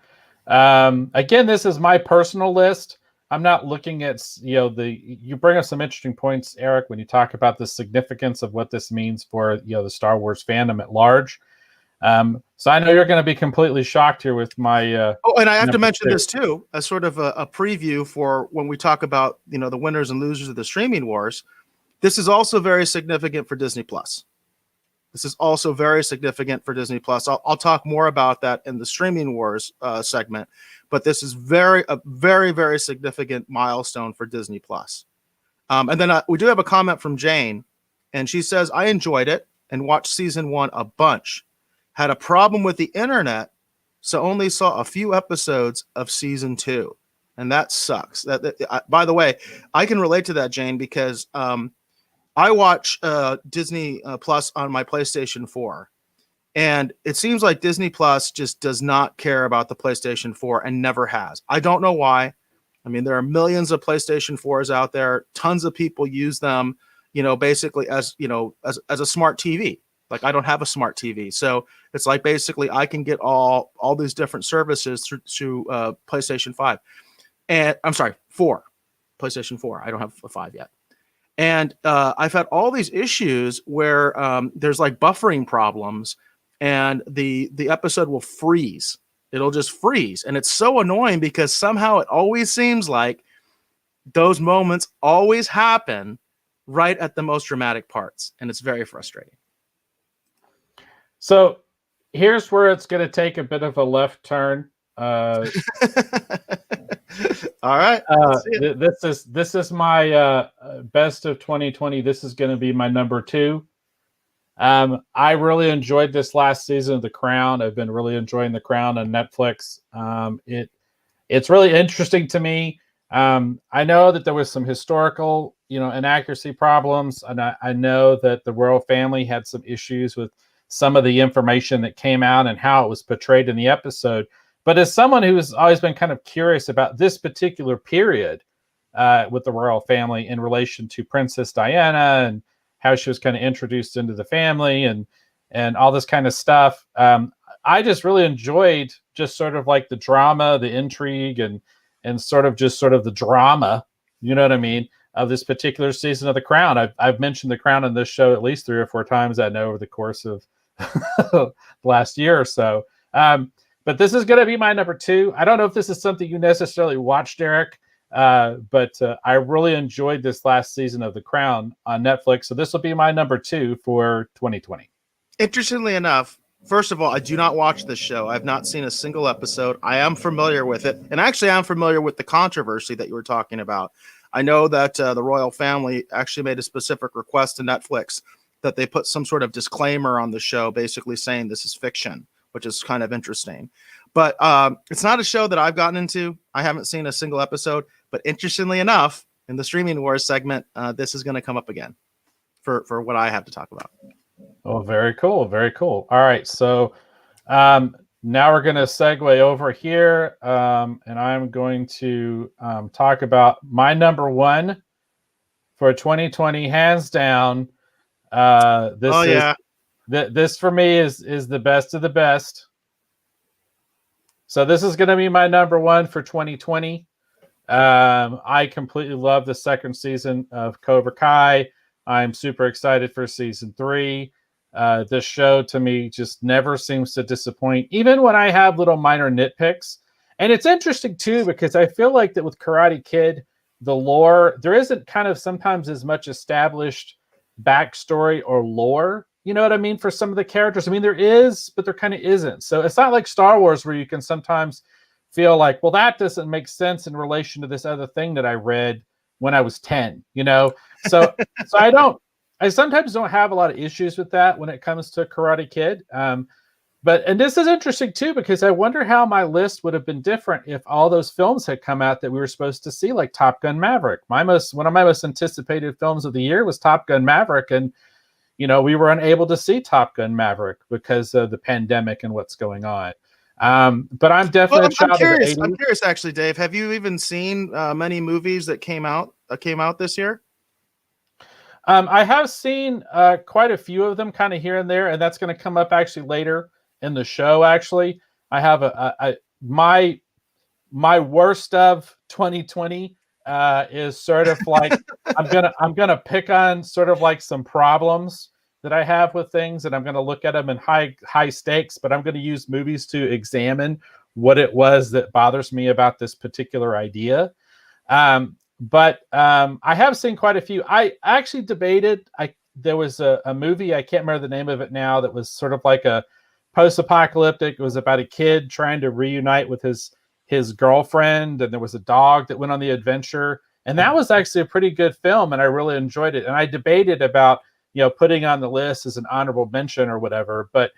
Again, this is my personal list. I'm not looking at, you bring up some interesting points, Eric, when you talk about the significance of what this means for, the Star Wars fandom at large. So I know you're going to be completely shocked here with my. Oh, and I have to mention 2. this too, as sort of a preview for when we talk about the winners and losers of the streaming wars. This is also very significant for Disney Plus. This is also very significant for Disney Plus. I'll talk more about that in the streaming wars segment, but this is a very, very significant milestone for Disney Plus. And then we do have a comment from Jane, and she says, I enjoyed it and watched season 1 a bunch. Had a problem with the internet, so only saw a few episodes of season 2. And that sucks. By the way, I can relate to that, Jane, because I watch Disney Plus on my PlayStation 4. And it seems like Disney Plus just does not care about the PlayStation 4 and never has. I don't know why. I mean, there are millions of PlayStation 4s out there. Tons of people use them, basically as a smart TV. Like, I don't have a smart TV. So it's like basically I can get all these different services through PlayStation 5. And I'm sorry, 4. PlayStation 4. I don't have a 5 yet. And I've had all these issues where there's like buffering problems and the episode will freeze. It'll just freeze. And it's so annoying because somehow it always seems like those moments always happen right at the most dramatic parts. And it's very frustrating. So here's where it's going to take a bit of a left turn. All right. This is my best of 2020. This is going to be my number 2. I really enjoyed this last season of The Crown. I've been really enjoying The Crown on Netflix. It's really interesting to me. I know that there was some historical, inaccuracy problems, and I know that the royal family had some issues with some of the information that came out and how it was portrayed in the episode. But as someone who's always been kind of curious about this particular period with the royal family in relation to Princess Diana and how she was kind of introduced into the family and all this kind of stuff, I just really enjoyed just sort of like the drama, the intrigue, and sort of the drama, you know what I mean, of this particular season of The Crown. I've mentioned The Crown in this show at least 3 or 4 times, I know, over the course of the last year or so. But this is going to be my number 2. I don't know if this is something you necessarily watched, Eric, but I really enjoyed this last season of The Crown on Netflix. So this will be my number 2 for 2020. Interestingly enough, first of all, I do not watch this show. I've not seen a single episode. I am familiar with it. And actually, I'm familiar with the controversy that you were talking about. I know that the royal family actually made a specific request to Netflix that they put some sort of disclaimer on the show, basically saying this is fiction, which is kind of interesting. But it's not a show that I've gotten into. I haven't seen a single episode. But interestingly enough, in the streaming wars segment, this is going to come up again for what I have to talk about. Oh, very cool. Very cool. All right. So now we're going to segue over here, and I'm going to talk about my number 1 for 2020, hands down. This for me is the best of the best. So this is going to be my number 1 for 2020. I completely love the 2nd season of Cobra Kai. I'm super excited for season 3. This show to me just never seems to disappoint, even when I have little minor nitpicks. And it's interesting too, because I feel like that with Karate Kid, the lore, there isn't kind of sometimes as much established backstory or lore, you know what I mean, for some of the characters. I mean, there is, but there kind of isn't. So it's not like Star Wars where you can sometimes feel like, well, that doesn't make sense in relation to this other thing that I read when I was 10, So I sometimes don't have a lot of issues with that when it comes to Karate Kid. And this is interesting too, because I wonder how my list would have been different if all those films had come out that we were supposed to see, like Top Gun Maverick. One of my most anticipated films of the year was Top Gun Maverick. And, we were unable to see Top Gun Maverick because of the pandemic and what's going on. But I'm definitely I'm curious. I'm curious, actually, Dave. Have you even seen many movies that came out this year? I have seen quite a few of them, kind of here and there, and that's going to come up actually later in the show. Actually, I have my worst of 2020 is sort of like I'm gonna pick on sort of like some problems that I have with things, and I'm going to look at them in high stakes, but I'm going to use movies to examine what it was that bothers me about this particular idea. But I have seen quite a few. I actually debated. There was a movie, I can't remember the name of it now, that was sort of like a post-apocalyptic. It was about a kid trying to reunite with his girlfriend, and there was a dog that went on the adventure. And that was actually a pretty good film, and I really enjoyed it. And I debated about, putting on the list as an honorable mention or whatever. But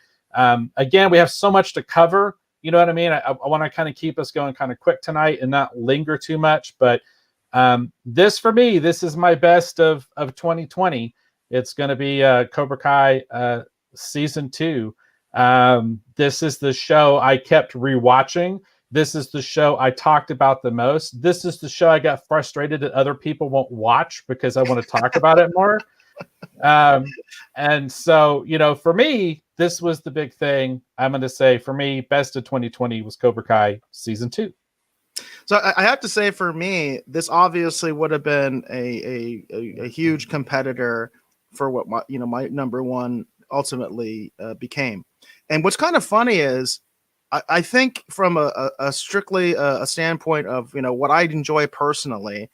again, we have so much to cover. You know what I mean? I want to kind of keep us going kind of quick tonight and not linger too much. But this, for me, this is my best of 2020. It's going to be Cobra Kai season 2. This is the show I kept rewatching. This is the show I talked about the most. This is the show I got frustrated that other people won't watch because I want to talk about it more. And so, for me, this was the big thing. I'm going to say, for me, best of 2020 was Cobra Kai season 2. So I have to say, for me, this obviously would have been a huge competitor for what my number one ultimately became. And what's kind of funny is I think from a strictly a standpoint of what I enjoy personally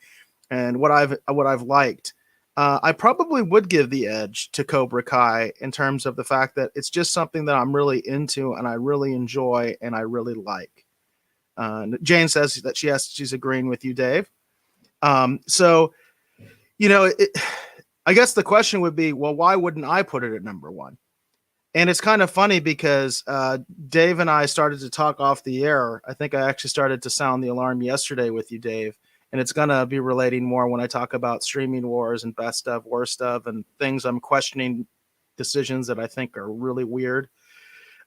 and what I've liked, I probably would give the edge to Cobra Kai in terms of the fact that it's just something that I'm really into and I really enjoy and I really like. Jane says that she's agreeing with you, Dave. So I guess the question would be, well, why wouldn't I put it at number one? And it's kind of funny because Dave and I started to talk off the air. I think I actually started to sound the alarm yesterday with you, Dave. And it's going to be relating more when I talk about streaming wars and best of, worst of, and things I'm questioning, decisions that I think are really weird.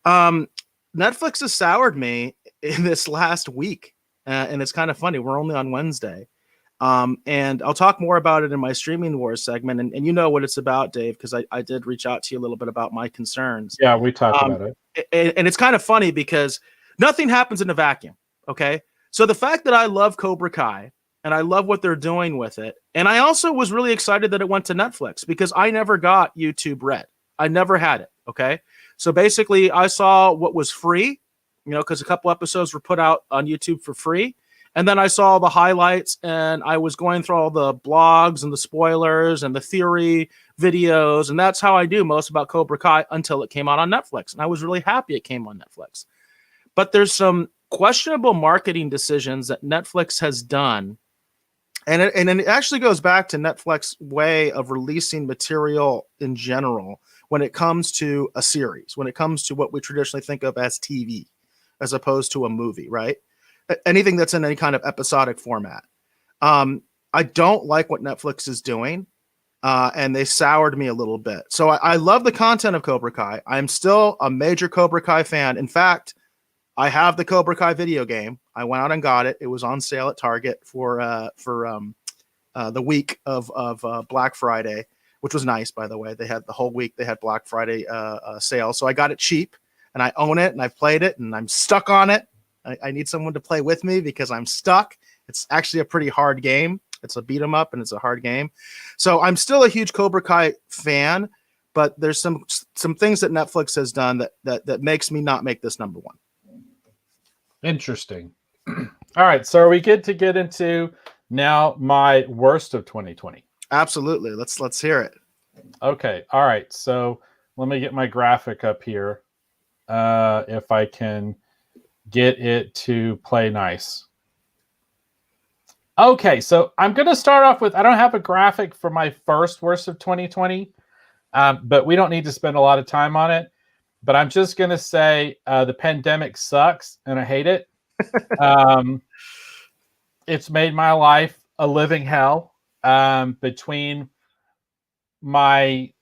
Netflix has soured me in this last week. And it's kind of funny. We're only on Wednesday. And I'll talk more about it in my streaming wars segment. And you know what it's about, Dave, because I did reach out to you a little bit about my concerns. Yeah, we talked about it. And it's kind of funny because nothing happens in a vacuum. Okay. So the fact that I love Cobra Kai and I love what they're doing with it. And I also was really excited that it went to Netflix because I never got YouTube Red. I never had it. Okay. So basically I saw what was free, because a couple episodes were put out on YouTube for free. And then I saw the highlights and I was going through all the blogs and the spoilers and the theory videos. And that's how I do most about Cobra Kai until it came out on Netflix. And I was really happy it came on Netflix. But there's some questionable marketing decisions that Netflix has done. And it actually goes back to Netflix's way of releasing material in general when it comes to a series, when it comes to what we traditionally think of as TV, as opposed to a movie, right? Anything that's in any kind of episodic format. I don't like what Netflix is doing, and they soured me a little bit. So I love the content of Cobra Kai. I'm still a major Cobra Kai fan. In fact, I have the Cobra Kai video game. I went out and got it. It was on sale at Target for the week of Black Friday, which was nice, by the way. They had the whole week. They had Black Friday sale. So I got it cheap, and I own it, and I've played it, and I'm stuck on it. I need someone to play with me because I'm stuck. It's actually a pretty hard game. It's a beat 'em up and it's a hard game. So I'm still a huge Cobra Kai fan, but there's some things that Netflix has done that makes me not make this number one. Interesting. All right. So are we good to get into now my worst of 2020? Absolutely. Let's hear it. Okay. All right. So let me get my graphic up here. If I can get it to play nice. Okay, so I'm going to start off with, I don't have a graphic for my first worst of 2020, but we don't need to spend a lot of time on it. But I'm just going to say the pandemic sucks and I hate it. It's made my life a living hell between my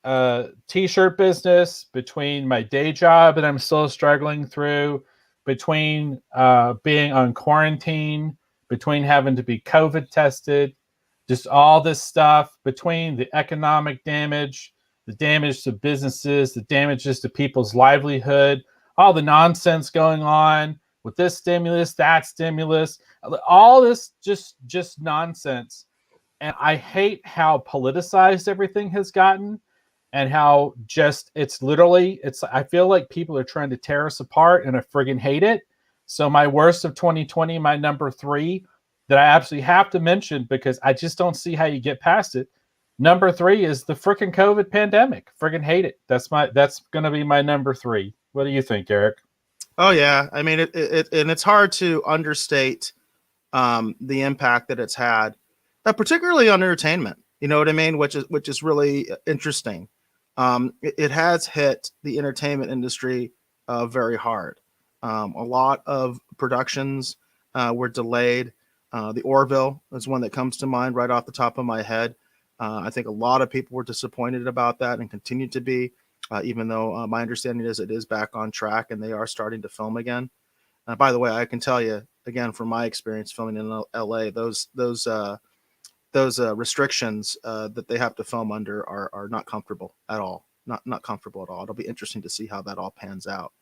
t-shirt business, between my day job that I'm still struggling through, between being on quarantine, between having to be COVID tested, just all this stuff, between the economic damage, the damage to businesses, the damages to people's livelihood, all the nonsense going on with this stimulus, that stimulus, all this just nonsense. And I hate how politicized everything has gotten. and how just it's literally I feel like people are trying to tear us apart and I friggin' hate it. So my worst of 2020, my number 3 that I absolutely have to mention because I just don't see how you get past it. Number 3 is the freaking COVID pandemic. Friggin' hate it. That's gonna be my number 3. What do you think, Eric? Oh yeah, I mean it and it's hard to understate the impact that it's had, particularly on entertainment. You know what I mean? Which is really interesting. It has hit the entertainment industry very hard. A lot of productions were delayed. The Orville is one that comes to mind right off the top of my head. I think a lot of people were disappointed about that and continue to be, even though my understanding is it is back on track and they are starting to film again. By the way, I can tell you again from my experience filming in LA, those restrictions that they have to film under are not comfortable at all. Not comfortable at all. It'll be interesting to see how that all pans out.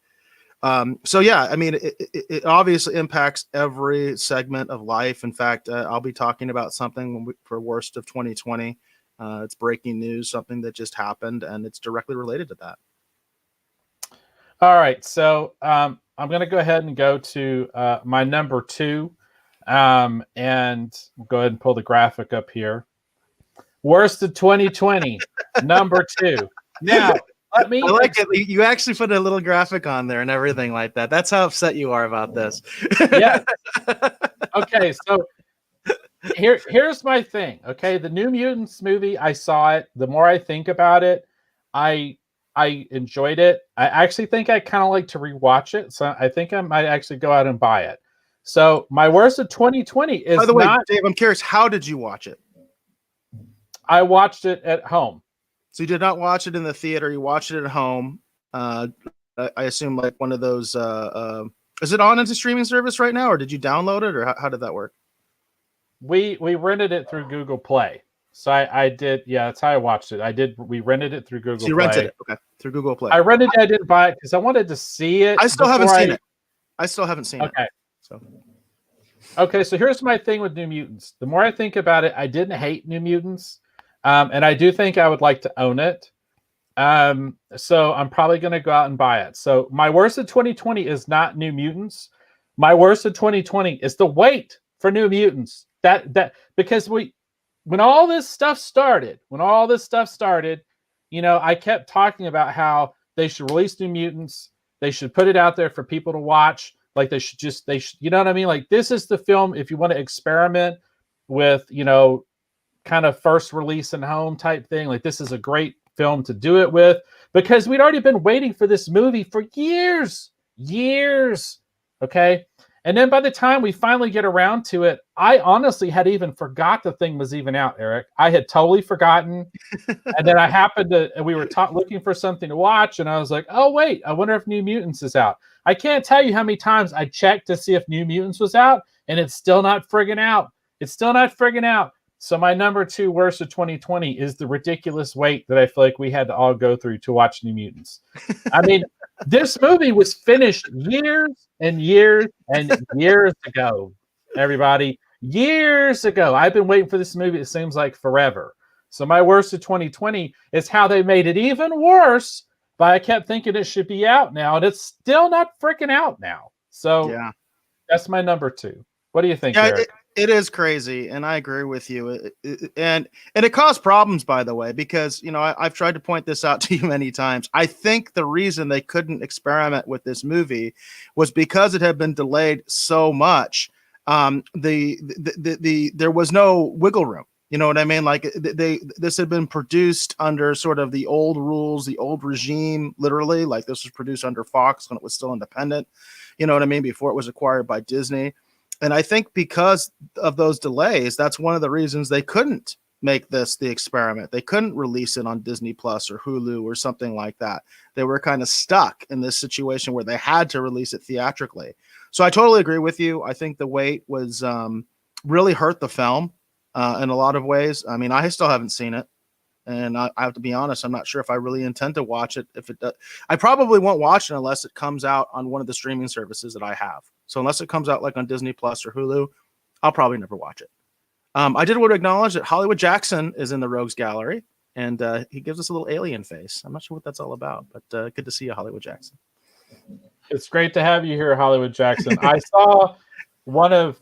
So yeah, I mean, it obviously impacts every segment of life. In fact, I'll be talking about something for worst of 2020. It's breaking news, something that just happened, and it's directly related to that. All right, so I'm going to go ahead and go to my number 2, and we'll go ahead and pull the graphic up here. Worst of 2020, number 2. Now, let me. I like it. You actually put a little graphic on there and everything like that. That's how upset you are about this. Yeah. Okay, so here's my thing. Okay, the New Mutants movie, I saw it. The more I think about it, I enjoyed it. I actually think I kind of like to rewatch it. So I think I might actually go out and buy it. So my worst of 2020 is By the way, Dave, I'm curious, how did you watch it? I watched it at home. So you did not watch it in the theater. You watched it at home. I assume like one of those. Is it on as a streaming service right now, or did you download it, or how did that work? We rented it through Google Play. So I did. Yeah, that's how I watched it. We rented it through Google Play. You rented it, okay, through Google Play. I rented it. I didn't buy it because I wanted to see it. I still haven't seen it. I still haven't seen it. Okay. Okay, so here's my thing with New Mutants. The more I think about it, I didn't hate New Mutants. And I do think I would like to own it. So I'm probably going to go out and buy it. So my worst of 2020 is not New Mutants. My worst of 2020 is the wait for New Mutants. Because when all this stuff started, you know, I kept talking about how they should release New Mutants. They should put it out there for people to watch. Like they should, you know what I mean? Like this is the film if you want to experiment with, you know, kind of first release and home type thing. Like this is a great film to do it with because we'd already been waiting for this movie for years. Okay. And then by the time we finally get around to it, I honestly had even forgot the thing was even out, Eric. I had totally forgotten. And then I happened to, and we were looking for something to watch. And I was like, oh, wait, I wonder if New Mutants is out. I can't tell you how many times I checked to see if New Mutants was out, and it's still not friggin' out. So my number 2 worst of 2020 is the ridiculous wait that I feel like we had to all go through to watch New Mutants. I mean, this movie was finished years and years and years ago, everybody. Years ago. I've been waiting for this movie, it seems like forever. So my worst of 2020 is how they made it even worse, but I kept thinking it should be out now, and it's still not freaking out now. So yeah, that's my number 2. What do you think, Eric? It is crazy, and I agree with you. And it caused problems, by the way, because you know I've tried to point this out to you many times. I think the reason they couldn't experiment with this movie was because it had been delayed so much. There was no wiggle room. You know what I mean? Like this had been produced under sort of the old rules, the old regime, literally. Like this was produced under Fox when it was still independent. You know what I mean? Before it was acquired by Disney. And I think because of those delays, that's one of the reasons they couldn't make this the experiment. They couldn't release it on Disney Plus or Hulu or something like that. They were kind of stuck in this situation where they had to release it theatrically. So I totally agree with you. I think the wait was really hurt the film in a lot of ways. I mean, I still haven't seen it. And I have to be honest, I'm not sure if I really intend to watch it. If it does, I probably won't watch it unless it comes out on one of the streaming services that I have. So unless it comes out like on Disney Plus or Hulu, I'll probably never watch it. I did want to acknowledge that Hollywood Jackson is in the Rogues Gallery. and he gives us a little alien face. I'm not sure what that's all about, but good to see you, Hollywood Jackson. It's great to have you here, Hollywood Jackson. I saw one of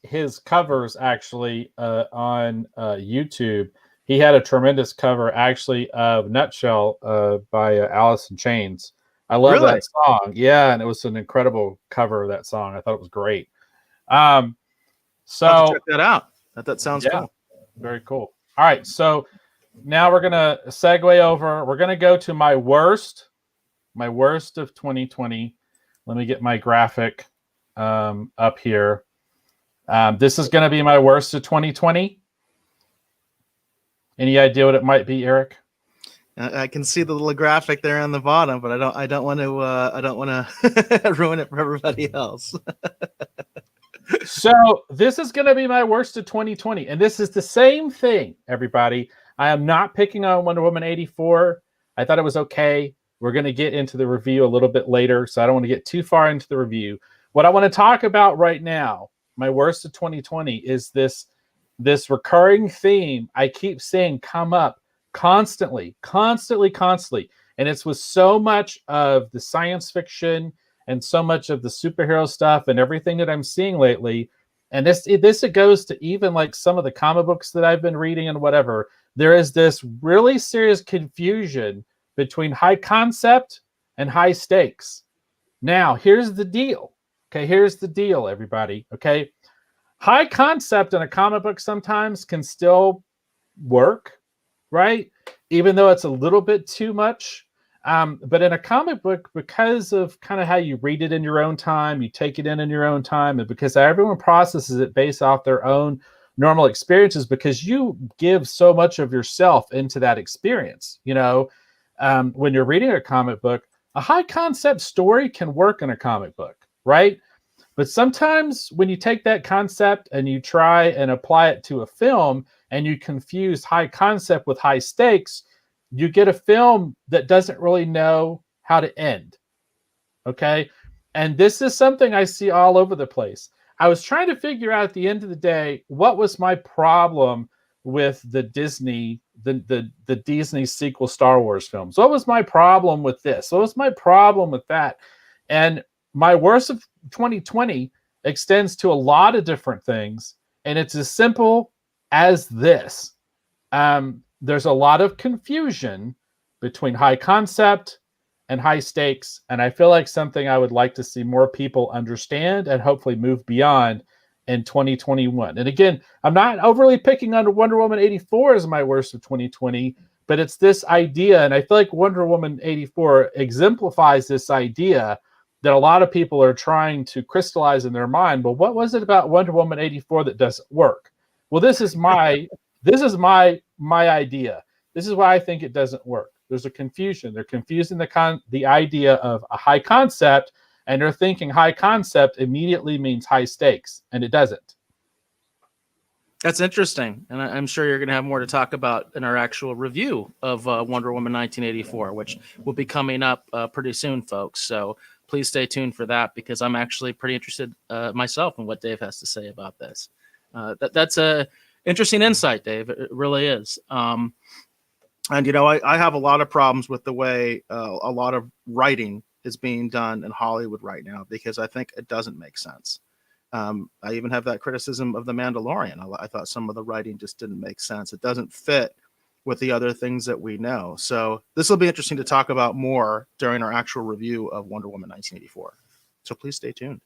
his covers actually on YouTube. He had a tremendous cover actually of Nutshell by Alice in Chains. I love Really? that song. Yeah, and it was an incredible cover of that song. I thought it was great. So I'll have to check that out. That sounds cool. Very cool. All right, so now we're gonna segue over. We're gonna go to my worst of 2020. Let me get my graphic up here. This is going to be my worst of 2020. Any idea what it might be, Eric? I can see the little graphic there on the bottom, but I don't want to ruin it for everybody else. So this is going to be my worst of 2020, and this is the same thing, everybody. I am not picking on Wonder Woman 84. I thought it was okay. We're going to get into the review a little bit later, so I don't want to get too far into the review. What I want to talk about right now, my worst of 2020, is this recurring theme I keep seeing come up constantly. And it's with so much of the science fiction and so much of the superhero stuff and everything that I'm seeing lately. And it goes to even like some of the comic books that I've been reading and whatever. There is this really serious confusion between high concept and high stakes. Now, here's the deal. Okay, here's the deal, everybody. Okay, high concept in a comic book sometimes can still work, right? Even though it's a little bit too much. But in a comic book, because of kind of how you read it in your own time, you take it in your own time, and because everyone processes it based off their own normal experiences, because you give so much of yourself into that experience, you know, when you're reading a comic book, a high concept story can work in a comic book, right? But sometimes when you take that concept and you try and apply it to a film and you confuse high concept with high stakes, you get a film that doesn't really know how to end. Okay. And this is something I see all over the place. I was trying to figure out at the end of the day, what was my problem with the Disney sequel Star Wars films? What was my problem with this? What was my problem with that? And my worst of 2020 extends to a lot of different things. And it's as simple as this. There's a lot of confusion between high concept and high stakes. And I feel like something I would like to see more people understand and hopefully move beyond in 2021. And again, I'm not overly picking on Wonder Woman 84 as my worst of 2020, but it's this idea. And I feel like Wonder Woman 84 exemplifies this idea that a lot of people are trying to crystallize in their mind. But what was it about Wonder Woman 84 that doesn't work? Well, this is my idea. This is why I think it doesn't work. There's a confusion. They're confusing the idea of a high concept, and they're thinking high concept immediately means high stakes, and it doesn't. That's interesting, and I'm sure you're going to have more to talk about in our actual review of Wonder Woman 1984, which will be coming up pretty soon, folks. So please stay tuned for that, because I'm actually pretty interested myself in what Dave has to say about this. That's a interesting insight, Dave. It really is. And, you know, I have a lot of problems with the way a lot of writing is being done in Hollywood right now, because I think it doesn't make sense. I even have that criticism of The Mandalorian. I thought some of the writing just didn't make sense. It doesn't fit with the other things that we know. So this will be interesting to talk about more during our actual review of Wonder Woman 1984. So please stay tuned.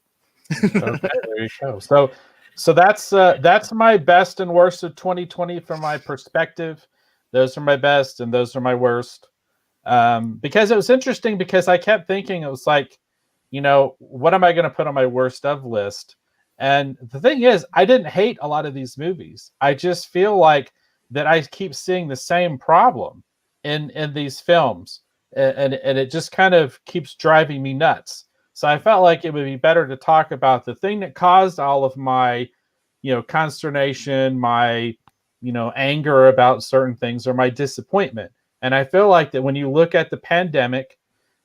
Okay, there you go. So that's my best and worst of 2020 from my perspective. Those are my best and those are my worst. Because it was interesting, because I kept thinking, it was like, you know, what am I going to put on my worst of list? And the thing is, I didn't hate a lot of these movies. I just feel like that I keep seeing the same problem in these films. And it just kind of keeps driving me nuts. So I felt like it would be better to talk about the thing that caused all of my, you know, consternation, my, you know, anger about certain things, or my disappointment. And I feel like that when you look at the pandemic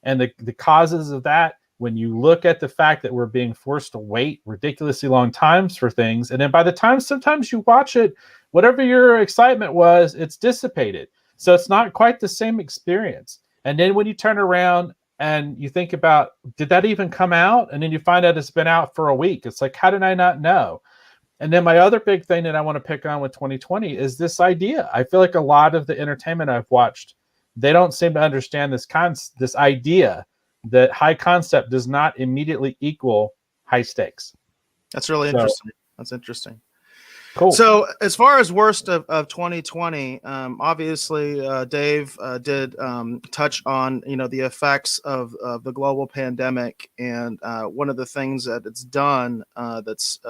and the causes of that, when you look at the fact that we're being forced to wait ridiculously long times for things, and then by the time sometimes you watch it, whatever your excitement was, it's dissipated. So it's not quite the same experience. And then when you turn around and you think about, did that even come out? And then you find out it's been out for a week. It's like, how did I not know? And then my other big thing that I want to pick on with 2020 is this idea. I feel like a lot of the entertainment I've watched, they don't seem to understand this idea that high concept does not immediately equal high stakes. That's really interesting. That's interesting. Cool. So as far as worst of 2020, obviously Dave did touch on, the effects of the global pandemic. And one of the things that it's done that's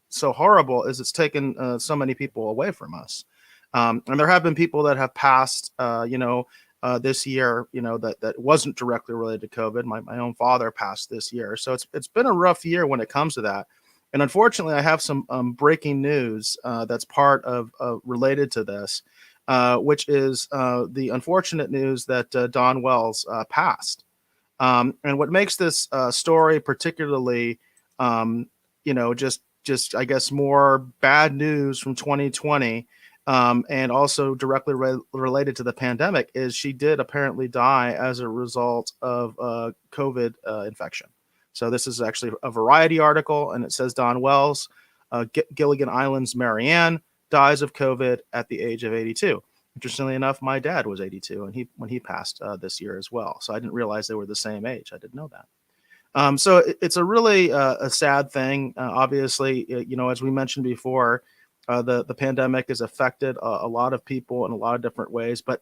so horrible is it's taken so many people away from us. And there have been people that have passed, this year, that wasn't directly related to COVID. My own father passed this year. So it's been a rough year when it comes to that. And unfortunately, I have some breaking news that's part of related to this, which is the unfortunate news that Don Wells passed. And what makes this story particularly, just I guess more bad news from 2020, and also directly related to the pandemic, is she did apparently die as a result of COVID infection. So this is actually a Variety article, and it says Don Wells, Gilligan Island's Marianne, dies of COVID at the age of 82. Interestingly enough, my dad was 82, and when he passed this year as well. So I didn't realize they were the same age. I didn't know that. So it's a really a sad thing. Obviously, as we mentioned before, the pandemic has affected a lot of people in a lot of different ways, but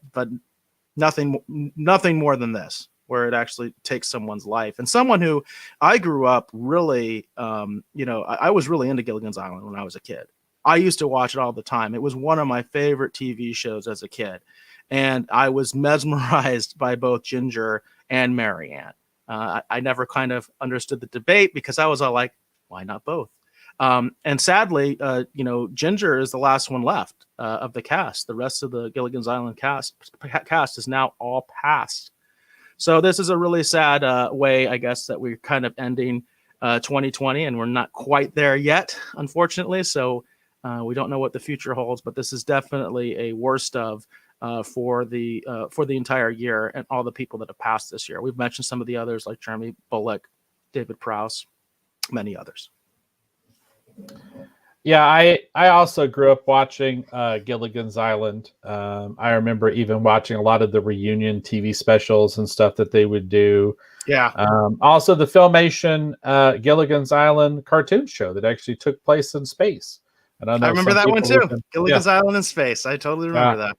nothing more than this, where it actually takes someone's life. And someone who I grew up really, I was really into Gilligan's Island when I was a kid. I used to watch it all the time. It was one of my favorite TV shows as a kid. And I was mesmerized by both Ginger and Marianne. I never kind of understood the debate because I was all like, why not both? And sadly, Ginger is the last one left of the cast. The rest of the Gilligan's Island cast is now all passed. So this is a really sad way, I guess, that we're kind of ending 2020, and we're not quite there yet, unfortunately. So we don't know what the future holds, but this is definitely a worst of for the entire year and all the people that have passed this year. We've mentioned some of the others like Jeremy Bullock, David Prowse, many others. Yeah, I also grew up watching Gilligan's Island. I remember even watching a lot of the reunion TV specials and stuff that they would do. Yeah. Also, the Filmation Gilligan's Island cartoon show that actually took place in space. And I remember that one too. Gilligan's Island in space. I totally remember that.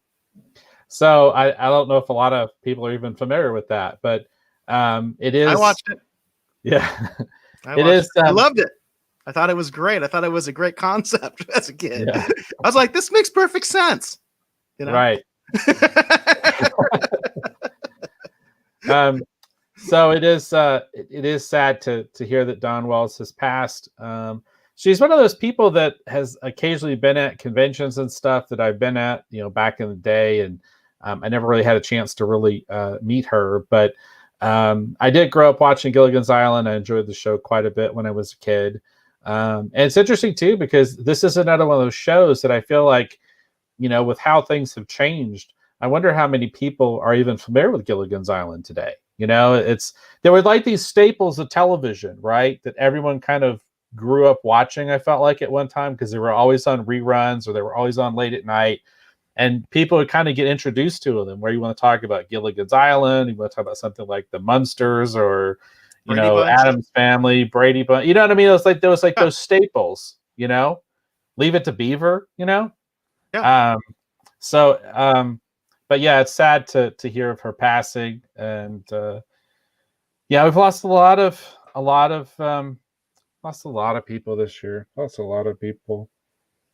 So I don't know if a lot of people are even familiar with that, but it is. I watched it. Yeah, it is. I loved it. I thought it was great. I thought it was a great concept as a kid. Yeah. I was like, this makes perfect sense. Right. So it is sad to hear that Dawn Wells has passed. She's one of those people that has occasionally been at conventions and stuff that I've been at, back in the day. And I never really had a chance to really meet her, but I did grow up watching Gilligan's Island. I enjoyed the show quite a bit when I was a kid. And it's interesting too, because this is another one of those shows that I feel like, with how things have changed, I wonder how many people are even familiar with Gilligan's Island today. There were like these staples of television, right? That everyone kind of grew up watching, I felt like at one time, because they were always on reruns or they were always on late at night. And people would kind of get introduced to them, where you want to talk about Gilligan's Island, you want to talk about something like the Munsters or Addams Family, Brady Bunch. You know what I mean? It was like those staples. Leave It to Beaver. Yeah. But yeah, it's sad to hear of her passing, and we've lost a lot of people this year. Lost a lot of people,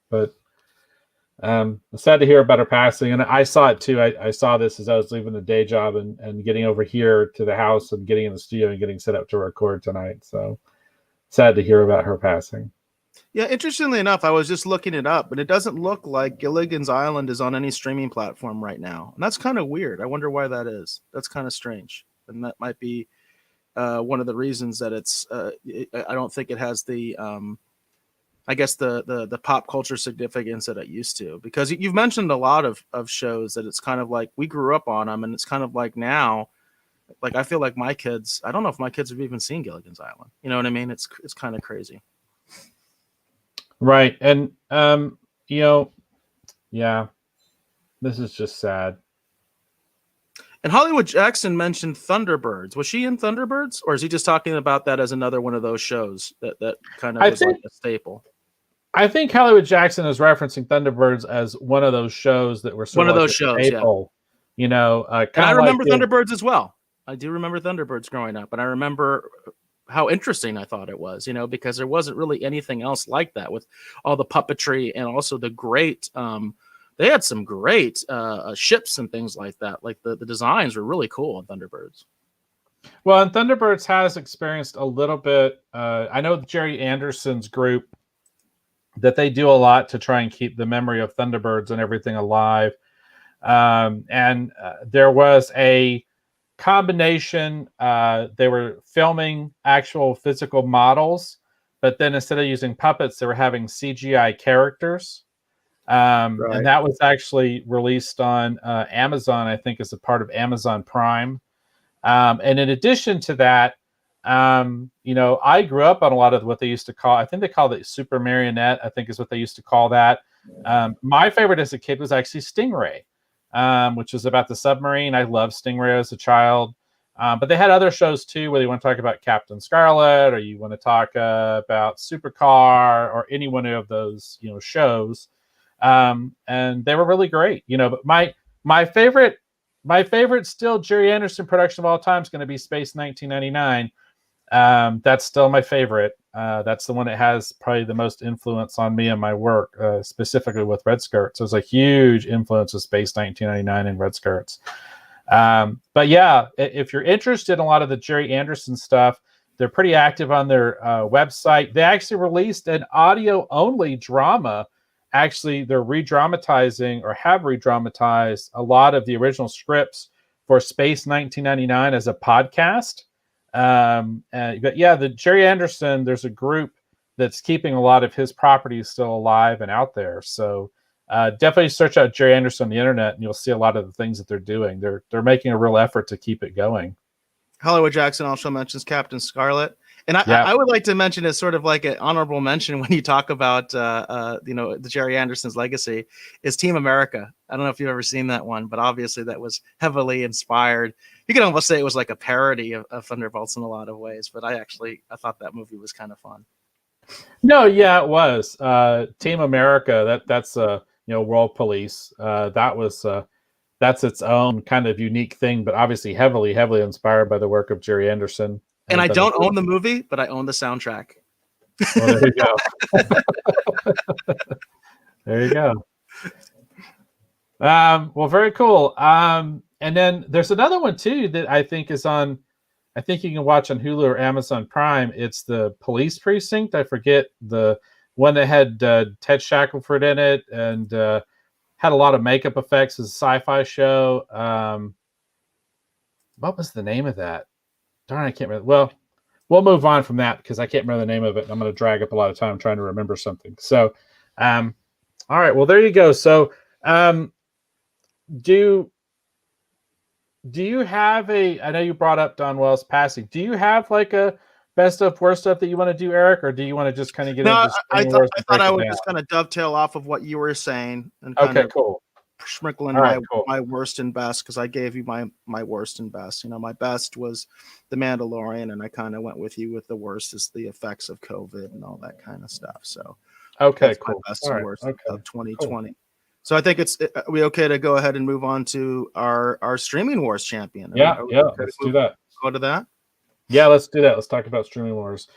but it's sad to hear about her passing. And I saw it too. I saw this as I was leaving the day job and getting over here to the house and getting in the studio and getting set up to record tonight. So sad to hear about her passing. Yeah, interestingly enough, I was just looking it up, but it doesn't look like Gilligan's Island is on any streaming platform right now. And that's kind of weird. I wonder why that is. That's kind of strange. And that might be one of the reasons that it's I don't think it has the I guess the pop culture significance that it used to, because you've mentioned a lot of shows that it's kind of like we grew up on them, and it's kind of like now, like I feel like my kids, I don't know if my kids have even seen Gilligan's Island. You know what I mean? It's kind of crazy. Right. And you know, yeah, this is just sad. And Hollywood Jackson mentioned Thunderbirds. Was she in Thunderbirds, or is he just talking about that as another one of those shows that kind of was like a staple? I think Hollywood Jackson is referencing Thunderbirds as one of those shows that were sort one of of like those shows, staple, yeah. You know, and I remember Thunderbirds as well. I do remember Thunderbirds growing up, and I remember how interesting I thought it was, you know, because there wasn't really anything else like that with all the puppetry and also the great. They had some great ships and things like that. Like the designs were really cool in Thunderbirds. Well, and Thunderbirds has experienced a little bit. I know Jerry Anderson's group, that they do a lot to try and keep the memory of Thunderbirds and everything alive. And there was a combination. They were filming actual physical models, but then instead of using puppets, they were having CGI characters. Right. And that was actually released on Amazon, I think, as a part of Amazon Prime. And in addition to that, you know, I grew up on a lot of what they used to call, I think they called it Super Marionette, I think is what they used to call that. My favorite as a kid was actually Stingray, which was about the submarine. I loved Stingray as a child. But they had other shows too, whether you want to talk about Captain Scarlet or you want to talk about Supercar or any one of those, you know, shows. And they were really great, you know, but my favorite still Jerry Anderson production of all time is going to be Space 1999. That's still my favorite. That's the one that has probably the most influence on me and my work, specifically with Red Skirts. There's a huge influence of Space 1999 and Red Skirts. But yeah, if you're interested in a lot of the Jerry Anderson stuff, they're pretty active on their website. They actually released an audio-only drama. Actually, they're re-dramatizing or have re-dramatized a lot of the original scripts for Space 1999 as a podcast. But yeah, the Jerry Anderson, there's a group that's keeping a lot of his properties still alive and out there. So definitely search out Jerry Anderson on the internet and you'll see a lot of the things that they're doing. They're making a real effort to keep it going. Hollywood Jackson also mentions Captain Scarlet. And I would like to mention as sort of like an honorable mention when you talk about, you know, the Jerry Anderson's legacy is Team America. I don't know if you've ever seen that one, but obviously that was heavily inspired. You can almost say it was like a parody of Thunderbolts in a lot of ways, but I thought that movie was kind of fun. No, yeah, it was. Team America, that's you know, World Police. That's its own kind of unique thing, but obviously heavily inspired by the work of Jerry Anderson. And I don't own the movie, but I own the soundtrack. Well, there you go. There you go. Well, very cool. And then there's another one too that I think is on, I think you can watch on Hulu or Amazon Prime. It's the Police Precinct. I forget the one that had Ted Shackelford in it and had a lot of makeup effects. It's a sci-fi show. What was the name of that? Darn, I can't remember. Well, we'll move on from that because I can't remember the name of it. And I'm going to drag up a lot of time trying to remember something. So, all right. Well, there you go. So, do you have I know you brought up Don Wells passing. Do you have like a best of worst stuff that you want to do, Eric, or do you want to just kind of get into I thought I would just kind of dovetail off of what you were saying and kind of cool. Sprinkle in my worst and best, because I gave you my worst and best. You know, my best was The Mandalorian, and I kind of went with you with the worst is the effects of COVID and all that kind of stuff. So that's cool. My best and worst of 2020. Cool. So I think are we okay to go ahead and move on to our streaming wars champion? Yeah, let's do that. Go to that. Yeah, let's do that. Let's talk about streaming wars.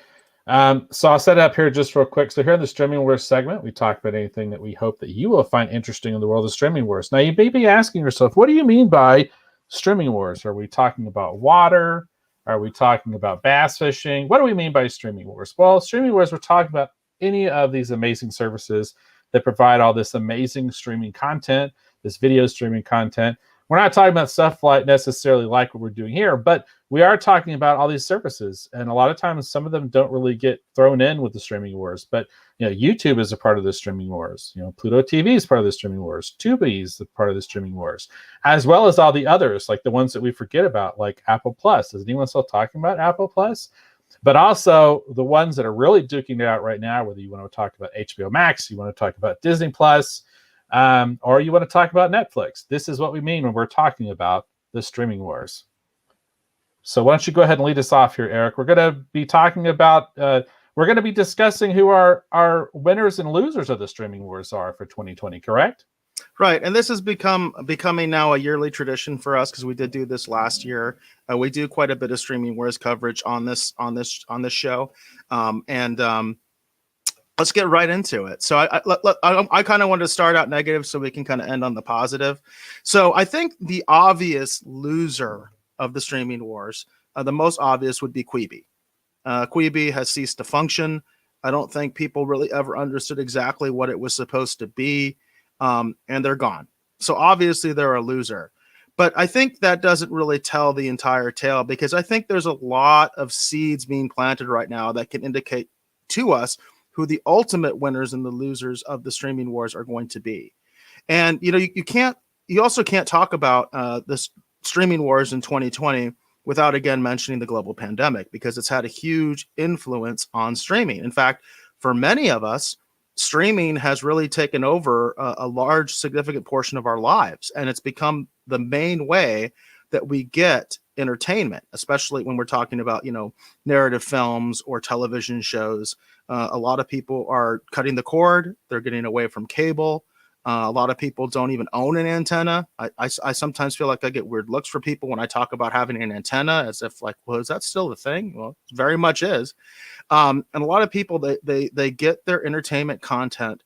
So I'll set it up here just real quick. So here in the Streaming Wars segment, we talk about anything that we hope that you will find interesting in the world of streaming wars. Now, you may be asking yourself, what do you mean by streaming wars? Are we talking about water? Are we talking about bass fishing? What do we mean by streaming wars? Well, streaming wars, we're talking about any of these amazing services that provide all this amazing streaming content, this video streaming content, we're not talking about stuff like necessarily like what we're doing here, but we are talking about all these services, and a lot of times some of them don't really get thrown in with the streaming wars. But YouTube is a part of the streaming wars. Pluto TV is part of the streaming wars. Tubi is a part of the streaming wars, as well as all the others, like the ones that we forget about, like Apple Plus. Is anyone still talking about Apple Plus? But also the ones that are really duking it out right now, whether you want to talk about HBO Max, you want to talk about Disney Plus, or you want to talk about Netflix. This is what we mean when we're talking about the streaming wars. So why don't you go ahead and lead us off here, Eric? We're going to be talking about, we're going to be discussing who our winners and losers of the streaming wars are for 2020, correct? Right, and this has becoming now a yearly tradition for us because we did do this last year. We do quite a bit of streaming wars coverage on this show, and let's get right into it. So I kind of wanted to start out negative so we can kind of end on the positive. So I think the obvious loser of the streaming wars, the most obvious would be Quibi. Quibi has ceased to function. I don't think people really ever understood exactly what it was supposed to be, and they're gone. So obviously they're a loser. But I think that doesn't really tell the entire tale, because I think there's a lot of seeds being planted right now that can indicate to us who the ultimate winners and the losers of the streaming wars are going to be. And you also can't talk about this streaming wars in 2020 without again mentioning the global pandemic, because it's had a huge influence on streaming. In fact, for many of us, streaming has really taken over a large, significant portion of our lives, and it's become the main way that we get entertainment, especially when we're talking about, narrative films or television shows. A lot of people are cutting the cord. They're getting away from cable. A lot of people don't even own an antenna. I sometimes feel like I get weird looks for people when I talk about having an antenna, as if like, well, is that still the thing? Well, it very much is. And a lot of people, they get their entertainment content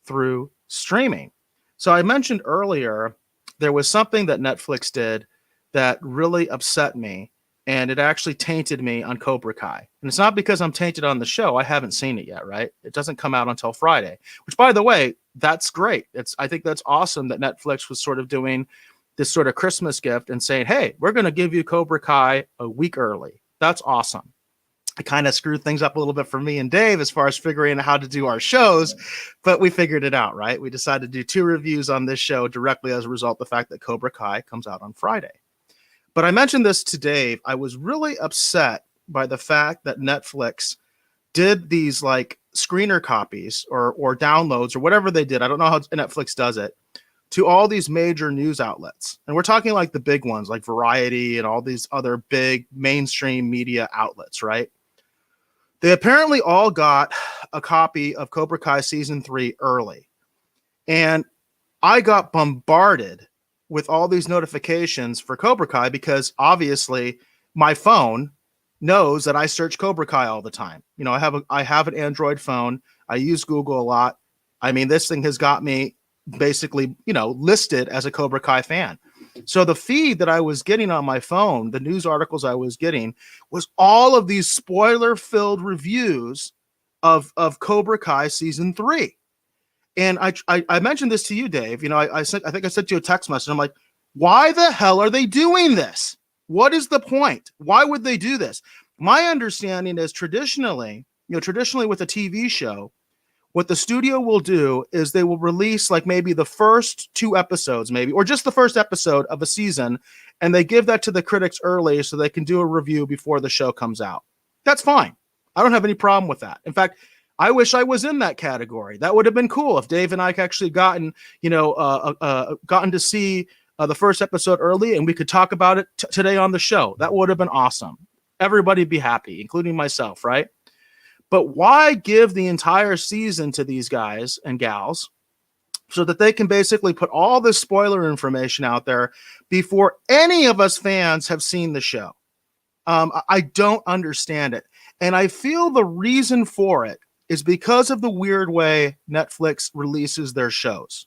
through streaming. So I mentioned earlier, there was something that Netflix did that really upset me, and it actually tainted me on Cobra Kai. And it's not because I'm tainted on the show. I haven't seen it yet, right? It doesn't come out until Friday, which, by the way, that's great. I think that's awesome that Netflix was sort of doing this sort of Christmas gift and saying, hey, we're going to give you Cobra Kai a week early. That's awesome. It kind of screwed things up a little bit for me and Dave as far as figuring out how to do our shows, but we figured it out, right? We decided to do 2 reviews on this show directly as a result of the fact that Cobra Kai comes out on Friday. But I mentioned this to Dave. I was really upset by the fact that Netflix did these like screener copies or downloads or whatever they did. I don't know how Netflix does it, to all these major news outlets. And we're talking like the big ones like Variety and all these other big mainstream media outlets, right? They apparently all got a copy of Cobra Kai season 3 early. And I got bombarded with all these notifications for Cobra Kai because obviously my phone knows that I search Cobra Kai all the time. I have an Android phone. I use Google a lot. I mean, this thing has got me basically, listed as a Cobra Kai fan. So the feed that I was getting on my phone, the news articles I was getting, was all of these spoiler-filled reviews of Cobra Kai season 3. And I mentioned this to you, Dave. I think I sent you a text message. I'm like, why the hell are they doing this? What is the point? Why would they do this? My understanding is traditionally with a TV show, what the studio will do is they will release like maybe the first 2 episodes, maybe, or just the first episode of a season, and they give that to the critics early so they can do a review before the show comes out. That's fine. I don't have any problem with that. In fact, I wish I was in that category. That would have been cool if Dave and I actually gotten to see the first episode early, and we could talk about it today on the show. That would have been awesome. Everybody'd be happy, including myself, right? But why give the entire season to these guys and gals so that they can basically put all this spoiler information out there before any of us fans have seen the show? I don't understand it. And I feel the reason for it is because of the weird way Netflix releases their shows.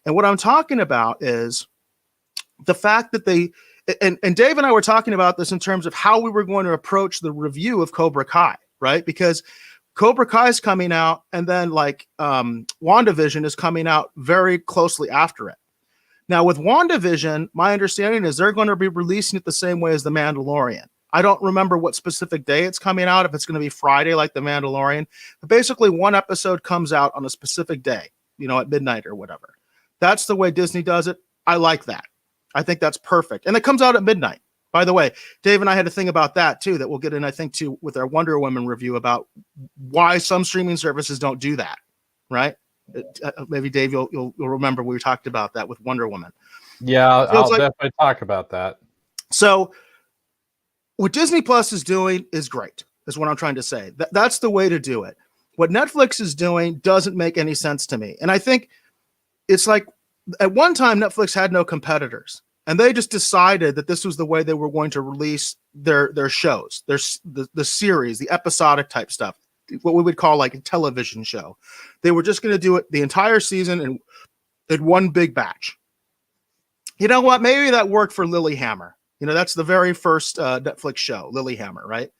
And what I'm talking about is the fact that and Dave and I were talking about this in terms of how we were going to approach the review of Cobra Kai, right? Because Cobra Kai is coming out, and then WandaVision is coming out very closely after it. Now, with WandaVision, my understanding is they're going to be releasing it the same way as The Mandalorian. I don't remember what specific day it's coming out, if it's going to be Friday like The Mandalorian. But basically, one episode comes out on a specific day, at midnight or whatever. That's the way Disney does it. I like that. I think that's perfect. And it comes out at midnight. By the way, Dave and I had a thing about that, too, that we'll get in, I think, too, with our Wonder Woman review about why some streaming services don't do that, right? Maybe, Dave, you'll remember we talked about that with Wonder Woman. Yeah, I'll definitely talk about that. So what Disney Plus is doing is great, is what I'm trying to say. That's the way to do it. What Netflix is doing doesn't make any sense to me. And I think it's like at one time, Netflix had no competitors. And they just decided that this was the way they were going to release their shows, the series, the episodic type stuff, what we would call like a television show. They were just going to do it the entire season in one big batch. You know what? Maybe that worked for Lilyhammer. That's the very first Netflix show, Lilyhammer, right?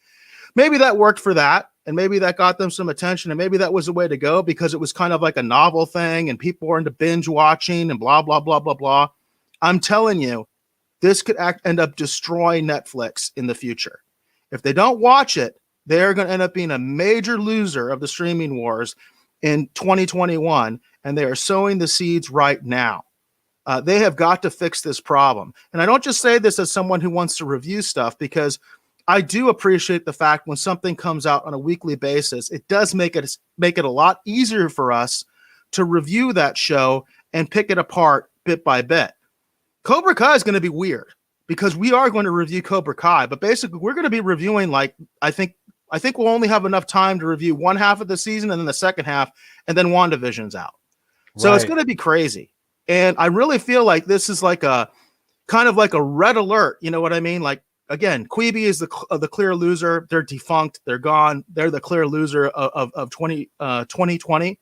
Maybe that worked for that. And maybe that got them some attention. And maybe that was the way to go because it was kind of like a novel thing and people were into binge watching and blah, blah, blah, blah, blah. I'm telling you, this could end up destroying Netflix in the future. If they don't watch it, they're going to end up being a major loser of the streaming wars in 2021, and they are sowing the seeds right now. They have got to fix this problem. And I don't just say this as someone who wants to review stuff, because I do appreciate the fact when something comes out on a weekly basis, it does make it a lot easier for us to review that show and pick it apart bit by bit. Cobra Kai is going to be weird because we are going to review Cobra Kai, but basically we're going to be reviewing I think we'll only have enough time to review one half of the season and then the second half, and then WandaVision's out. So It's going to be crazy. And I really feel like this is like a kind of like a red alert. You know what I mean? Like, again, Quibi is the clear loser. They're defunct. They're gone. They're the clear loser of 2020.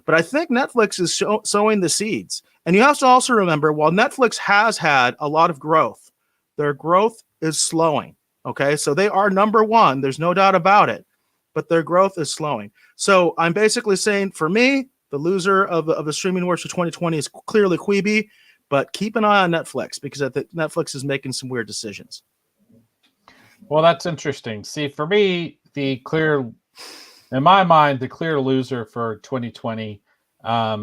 But I think Netflix is sowing the seeds. And you have to also remember, while Netflix has had a lot of growth, their growth is slowing. Okay, so they are number one. There's no doubt about it. But their growth is slowing. So I'm basically saying, for me, the loser of the streaming wars for 2020 is clearly Quibi. But keep an eye on Netflix, because I think Netflix is making some weird decisions. Well, that's interesting. See, for me, in my mind, the clear loser for 2020,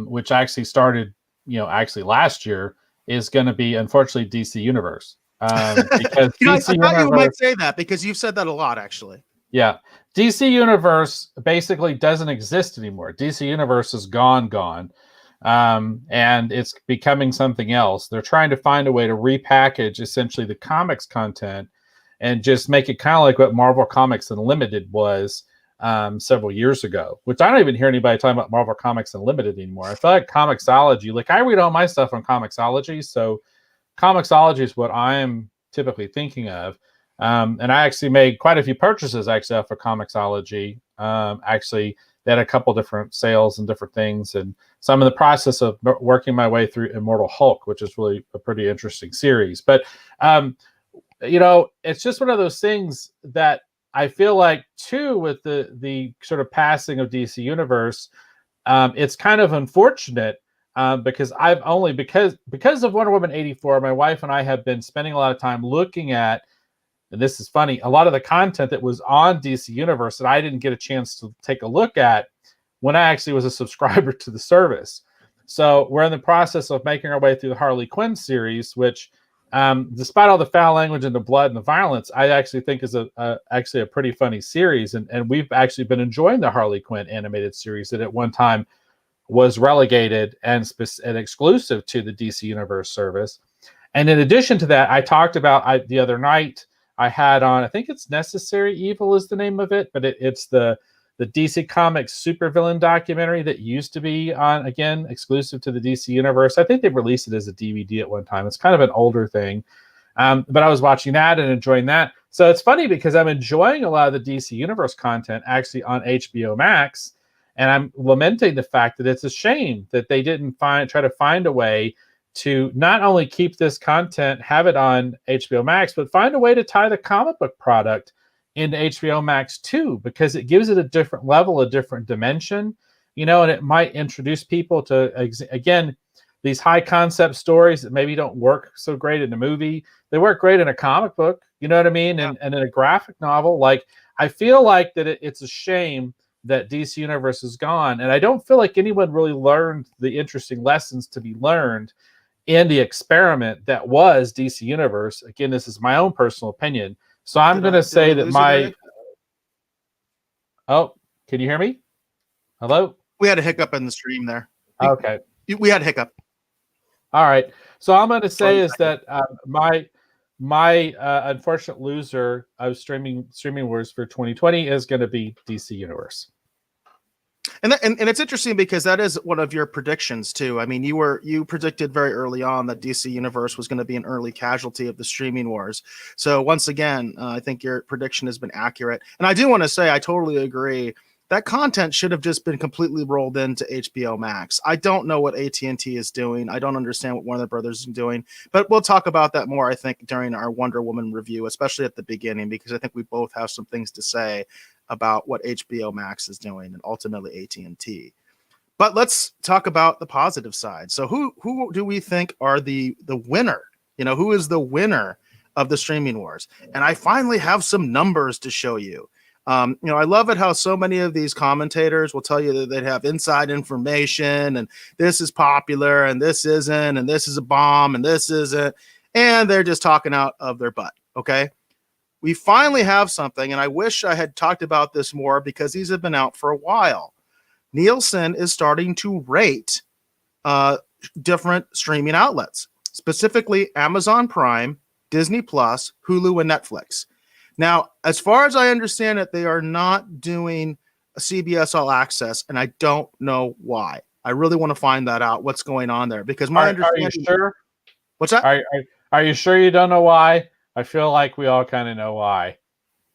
which actually started, last year, is going to be, unfortunately, DC Universe. Because I thought you might say that because you've said that a lot, actually. Yeah. DC Universe basically doesn't exist anymore. DC Universe is gone. And it's becoming something else. They're trying to find a way to repackage essentially the comics content and just make it kind of like what Marvel Comics Unlimited was several years ago, which I don't even hear anybody talking about Marvel Comics Unlimited anymore. I feel like Comixology, I read all my stuff on Comixology, so Comixology is what I'm typically thinking of. And I actually made quite a few purchases actually off of Comixology. Actually, they had a couple different sales and different things, and so I'm in the process of working my way through Immortal Hulk, which is really a pretty interesting series. But it's just one of those things that I feel like too, with the sort of passing of DC Universe, it's kind of unfortunate because because of Wonder Woman 84, my wife and I have been spending a lot of time looking at, and this is funny, a lot of the content that was on DC Universe that I didn't get a chance to take a look at when I actually was a subscriber to the service. So we're in the process of making our way through the Harley Quinn series, which despite all the foul language and the blood and the violence, I actually think is actually a pretty funny series. And we've actually been enjoying the Harley Quinn animated series that at one time was relegated and exclusive to the DC Universe service. And in addition to that, I talked about the other night, I had on, I think it's Necessary Evil is the name of it, but it's the DC Comics supervillain documentary that used to be on, again, exclusive to the DC Universe. I think they released it as a DVD at one time. It's kind of an older thing. But I was watching that and enjoying that. So it's funny because I'm enjoying a lot of the DC Universe content actually on HBO Max. And I'm lamenting the fact that it's a shame that they didn't try to find a way to not only keep this content, have it on HBO Max, but find a way to tie the comic book product into HBO Max too, because it gives it a different level, a different dimension, and it might introduce people to, again, these high concept stories that maybe don't work so great in a movie, they work great in a comic book. You know what I mean? Yeah. And in a graphic novel, like I feel like that it's a shame that DC Universe is gone, and I don't feel like anyone really learned the interesting lessons to be learned in the experiment that was DC Universe. Again, this is my own personal opinion. So I'm going to say that oh, can you hear me? Hello? We had a hiccup in the stream there. Okay. We had a hiccup. All right. So I'm going to say is that my unfortunate loser of streaming wars for 2020 is going to be DC Universe. And it's interesting because that is one of your predictions too. I mean, you predicted very early on that DC Universe was going to be an early casualty of the streaming wars. So once again, I think your prediction has been accurate. And I do want to say I totally agree. That content should have just been completely rolled into HBO Max. I don't know what AT&T is doing. I don't understand what Warner Brothers is doing, but we'll talk about that more, I think, during our Wonder Woman review, especially at the beginning, because I think we both have some things to say about what HBO Max is doing and ultimately AT&T. But let's talk about the positive side. So who do we think are the winner? You know, who is the winner of the streaming wars? And I finally have some numbers to show you. You know, I love it how so many of these commentators will tell you that they have inside information and this is popular and this isn't, and this is a bomb and this isn't, and they're just talking out of their butt. Okay. We finally have something, and I wish I had talked about this more because these have been out for a while. Nielsen is starting to rate different streaming outlets, specifically Amazon Prime, Disney Plus, Hulu, and Netflix. Now, as far as I understand it, they are not doing a CBS All Access, and I don't know why. I really want to find that out, what's going on there, because my understanding... Are you sure? What's that? Are you sure you don't know why? I feel like we all kind of know why.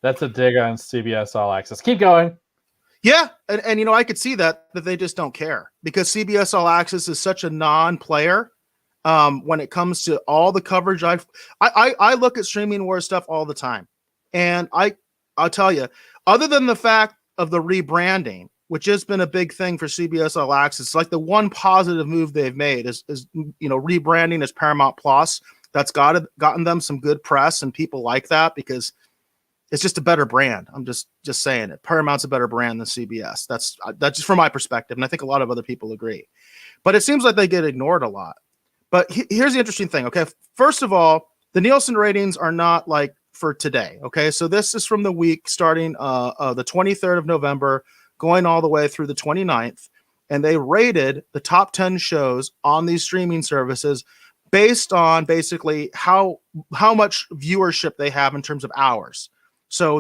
That's a dig on CBS All Access. Keep going. Yeah, and you know, I could see that they just don't care because CBS All Access is such a non-player when it comes to all the coverage. I look at streaming wars stuff all the time. And I'll tell you, other than the fact of the rebranding, which has been a big thing for CBS All Access, it's like the one positive move they've made is you know, rebranding as Paramount Plus. That's gotten them some good press, and people like that because it's just a better brand. I'm just saying it. Paramount's a better brand than CBS. That's just from my perspective, and I think a lot of other people agree. But it seems like they get ignored a lot. But here's the interesting thing. Okay, first of all, the Nielsen ratings are not like for today. Okay, so this is from the week starting the 23rd of November, going all the way through the 29th, and they rated the top 10 shows on these streaming services based on basically how much viewership they have in terms of hours. So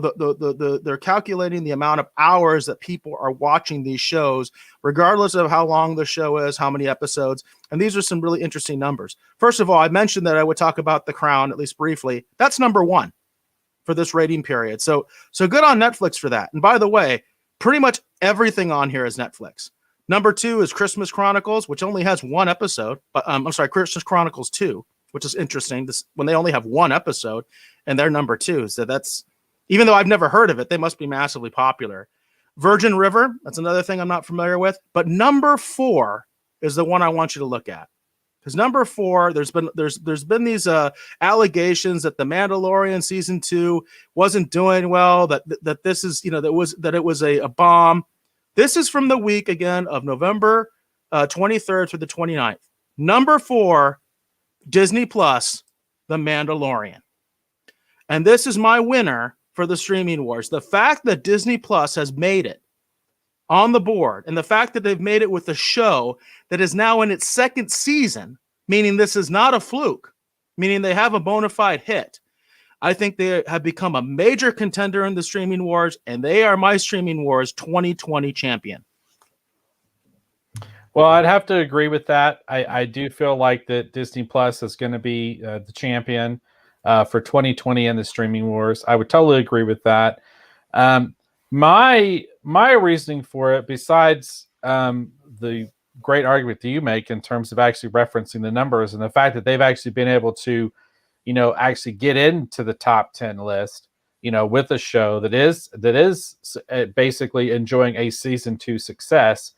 they're calculating the amount of hours that people are watching these shows, regardless of how long the show is, how many episodes. And these are some really interesting numbers. First of all, I mentioned that I would talk about The Crown, at least briefly. That's number one for this rating period. So good on Netflix for that. And by the way, pretty much everything on here is Netflix. Number two is Christmas Chronicles, which only has one episode. But I'm sorry, Christmas Chronicles 2, which is interesting. When they only have one episode and they're number two. So that's, even though I've never heard of it, they must be massively popular. Virgin River, that's another thing I'm not familiar with. But number 4 is the one I want you to look at. Because number 4, there's been these allegations that The Mandalorian season 2 wasn't doing well, that this is, you know, that it was a bomb. This is from the week again of November 23rd through the 29th. Number 4, Disney Plus, The Mandalorian. And this is my winner for the streaming wars. The fact that Disney Plus has made it on the board, and the fact that they've made it with a show that is now in its second season, meaning this is not a fluke, meaning they have a bona fide hit. I think they have become a major contender in the streaming wars, and they are my streaming wars 2020 champion. Well, I'd have to agree with that. I do feel like that Disney Plus is going to be the champion for 2020 in the streaming wars. I would totally agree with that. My reasoning for it, besides the great argument that you make in terms of actually referencing the numbers and the fact that they've actually been able to, you know, actually get into the top 10 list, you know, with a show that is basically enjoying a season 2 success.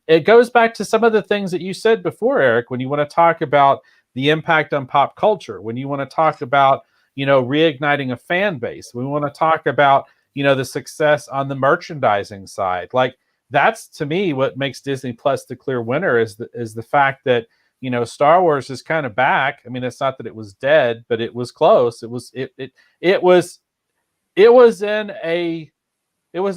It goes back to some of the things that you said before, Eric, when you want to talk about the impact on pop culture, when you want to talk about, reigniting a fan base, we want to talk about, the success on the merchandising side. Like, that's, to me, what makes Disney Plus the clear winner is the fact that, Star Wars is kind of back. I mean, it's not that it was dead, but it was close. It was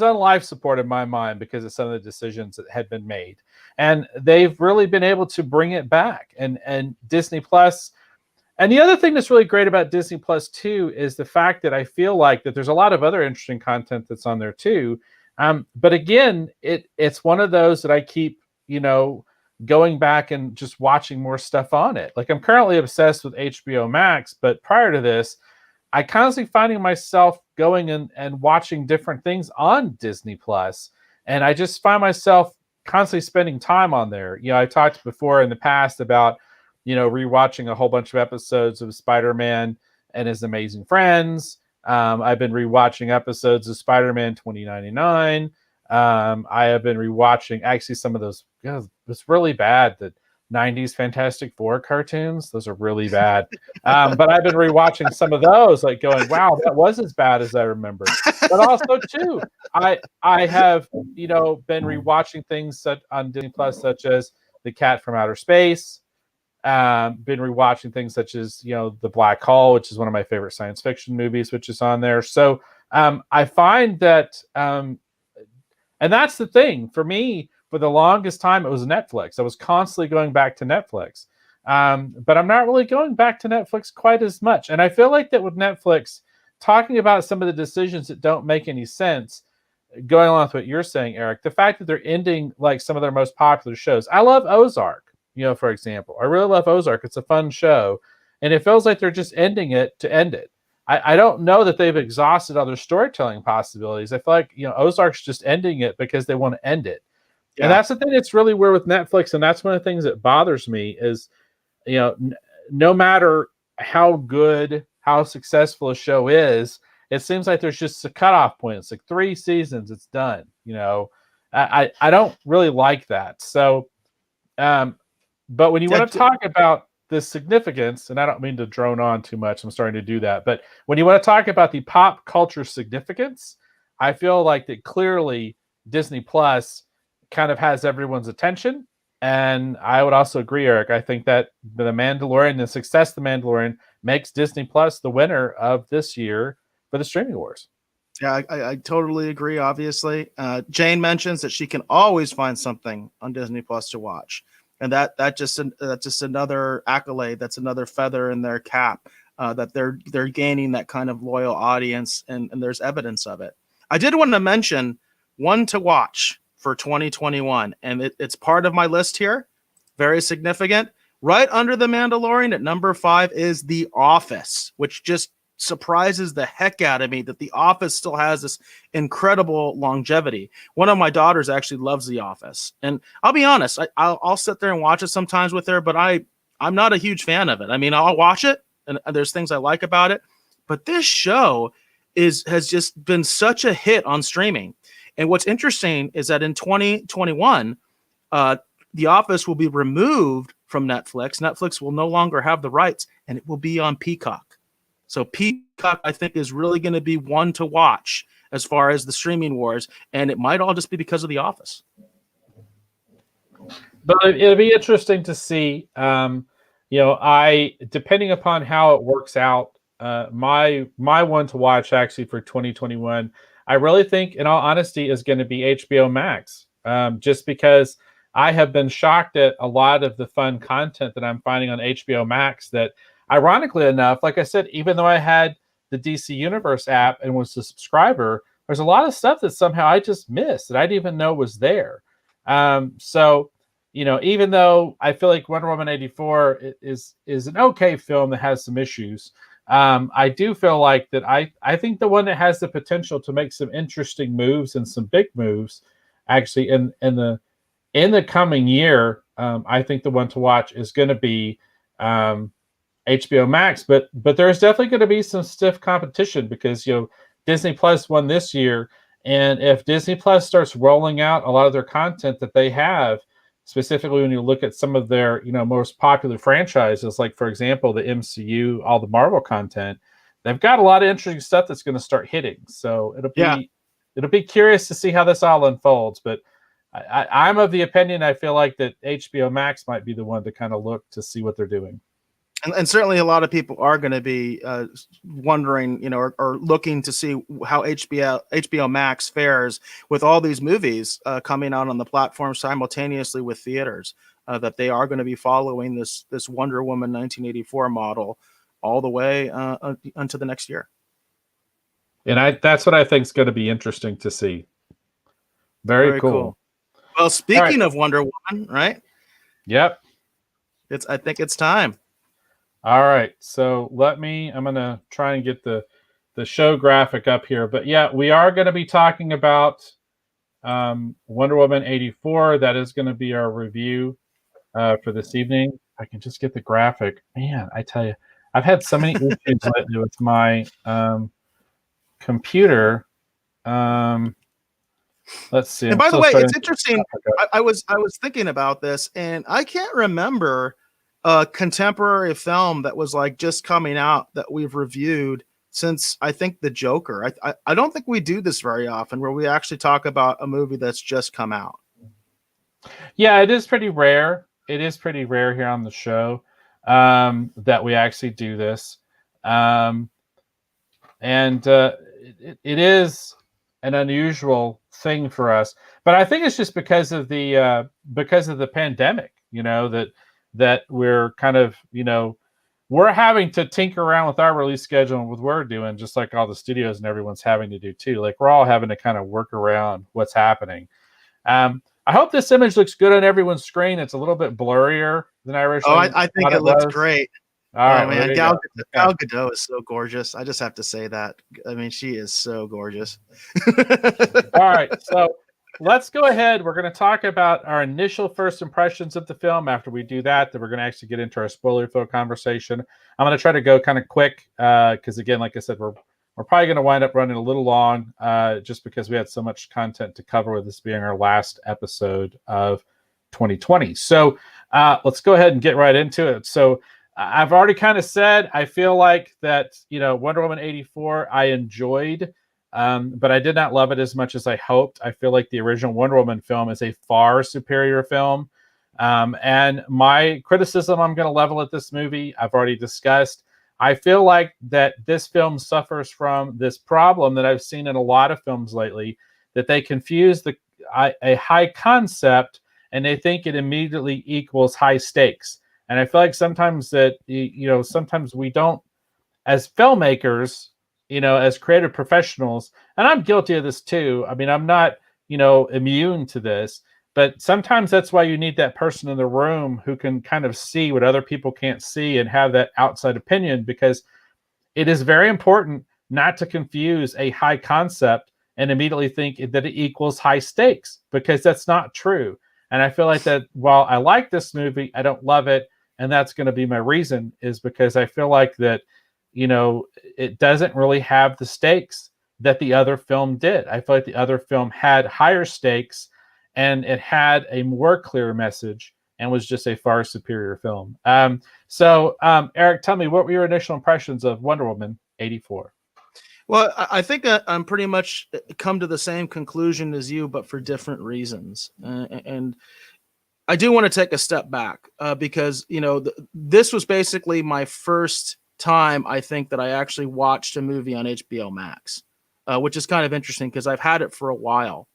on life support in my mind because of some of the decisions that had been made. And they've really been able to bring it back. And Disney Plus. And the other thing that's really great about Disney Plus too is the fact that I feel like that there's a lot of other interesting content that's on there too. But again, it's one of those that I keep, going back and just watching more stuff on it. Like, I'm currently obsessed with HBO Max, but prior to this, I constantly finding myself going and watching different things on Disney Plus. And I just find myself constantly spending time on there. I talked before in the past about, rewatching a whole bunch of episodes of Spider-Man and His Amazing Friends. I've been rewatching episodes of Spider-Man 2099. I have been rewatching actually some of those. It's really bad. The 90s Fantastic Four cartoons, those are really bad. But I've been rewatching some of those, like going, wow, that was as bad as I remember. But also too, I have been rewatching things on Disney Plus, such as The Cat from Outer Space. Been rewatching things such as The Black Hole, which is one of my favorite science fiction movies, which is on there. So I find that, and that's the thing for me. For the longest time, it was Netflix. I was constantly going back to Netflix. But I'm not really going back to Netflix quite as much. And I feel like that with Netflix, talking about some of the decisions that don't make any sense, going along with what you're saying, Eric, the fact that they're ending like some of their most popular shows. I love Ozark, for example. I really love Ozark. It's a fun show. And it feels like they're just ending it to end it. I don't know that they've exhausted other storytelling possibilities. I feel like, Ozark's just ending it because they want to end it. Yeah. And that's the thing that's really weird with Netflix. And that's one of the things that bothers me is, no matter how good, how successful a show is, it seems like there's just a cutoff point. It's like 3 seasons, it's done. I don't really like that. So, but when you want to talk about the significance, and I don't mean to drone on too much, I'm starting to do that. But when you want to talk about the pop culture significance, I feel like that clearly Disney Plus kind of has everyone's attention. And I would also agree, Eric. I think that The Mandalorian, the success of The Mandalorian, makes Disney Plus the winner of this year for the streaming wars. Yeah, I totally agree. Obviously, Jane mentions that she can always find something on Disney Plus to watch, and that's just another accolade. That's another feather in their cap that they're gaining that kind of loyal audience, and there's evidence of it. I did want to mention one to watch for 2021, and it's part of my list here. Very significant. Right under The Mandalorian at number 5 is The Office, which just surprises the heck out of me that The Office still has this incredible longevity. One of my daughters actually loves The Office, and I'll be honest, I'll sit there and watch it sometimes with her, but I'm not a huge fan of it. I mean, I'll watch it, and there's things I like about it, but this show has just been such a hit on streaming. And what's interesting is that in 2021, The Office will be removed from Netflix. Netflix will no longer have the rights, and it will be on Peacock. So Peacock, I think, is really going to be one to watch as far as the streaming wars, and it might all just be because of The Office. But it'll be interesting to see. Depending upon how it works out, my one to watch actually for 2021, I really think, in all honesty, is going to be HBO Max. Just because I have been shocked at a lot of the fun content that I'm finding on HBO Max that, ironically enough, like I said, even though I had the DC Universe app and was a subscriber, there's a lot of stuff that somehow I just missed that I didn't even know was there. So, even though I feel like Wonder Woman 84 is an okay film that has some issues, I do feel like that I think the one that has the potential to make some interesting moves and some big moves actually in the coming year, I think the one to watch is going to be HBO Max, but there's definitely going to be some stiff competition because Disney Plus won this year, And if Disney Plus starts rolling out a lot of their content that they have, specifically when you look at some of their, most popular franchises, like for example, the MCU, all the Marvel content, they've got a lot of interesting stuff that's going to start hitting. So Yeah. it'll be curious to see how this all unfolds. But I'm of the opinion, I feel like that HBO Max might be the one to kind of look to see what they're doing. And certainly a lot of people are going to be wondering, or looking to see how HBO Max fares with all these movies coming out on the platform simultaneously with theaters. That they are going to be following this Wonder Woman 1984 model all the way until the next year. And that's what I think is going to be interesting to see. Very cool. Well, speaking of Wonder Woman, right? Yep. I think it's time. All right, so I'm going to try and get the show graphic up here. But yeah, we are going to be talking about Wonder Woman 84. That is going to be our review for this evening. If I can just get the graphic. Man, I tell you, I've had so many issues lately with my computer. Let's see. And by the way, it's interesting. I was thinking about this, and I can't remember a contemporary film that was like just coming out that we've reviewed since, I think, The Joker. I don't think we do this very often, where we actually talk about a movie that's just come out. Yeah, it is pretty rare. It is pretty rare here on the show that we actually do this. And it is an unusual thing for us, but I think it's just because of the pandemic, that we're kind of, we're having to tinker around with our release schedule and what we're doing, just like all the studios and everyone's having to do too. Like we're all having to kind of work around what's happening. I hope this image looks good on everyone's screen. It's a little bit blurrier than I originally. I think it looks great. All right, man, Gal Gadot is so gorgeous. I just have to say that. I mean, she is so gorgeous. All right, so let's go ahead. We're going to talk about our initial first impressions of the film. After we do that, then we're going to actually get into our spoiler-filled conversation. I'm going to try to go kind of quick because, again, like I said, we're probably going to wind up running a little long just because we had so much content to cover with this being our last episode of 2020. So let's go ahead and get right into it. So I've already kind of said, I feel like that, Wonder Woman 84, I enjoyed, but I did not love it as much as I hoped. I feel like the original Wonder Woman film is a far superior film. And my criticism I'm going to level at this movie, I've already discussed. I feel like that this film suffers from this problem that I've seen in a lot of films lately, that they confuse a high concept and they think it immediately equals high stakes. And I feel like sometimes that, sometimes we don't, as filmmakers, as creative professionals, and I'm guilty of this too. I mean, I'm not, immune to this, but sometimes that's why you need that person in the room who can kind of see what other people can't see and have that outside opinion, because it is very important not to confuse a high concept and immediately think that it equals high stakes, because that's not true. And I feel like that while I like this movie, I don't love it. And that's going to be my reason, is because I feel like that, it doesn't really have the stakes that the other film did. I feel like the other film had higher stakes and it had a more clear message and was just a far superior film. So Eric, tell me, what were your initial impressions of Wonder Woman 84? Well, I think I'm pretty much come to the same conclusion as you, but for different reasons. And I do want to take a step back because, this was basically my first time, I think, that I actually watched a movie on HBO Max, which is kind of interesting because I've had it for a while.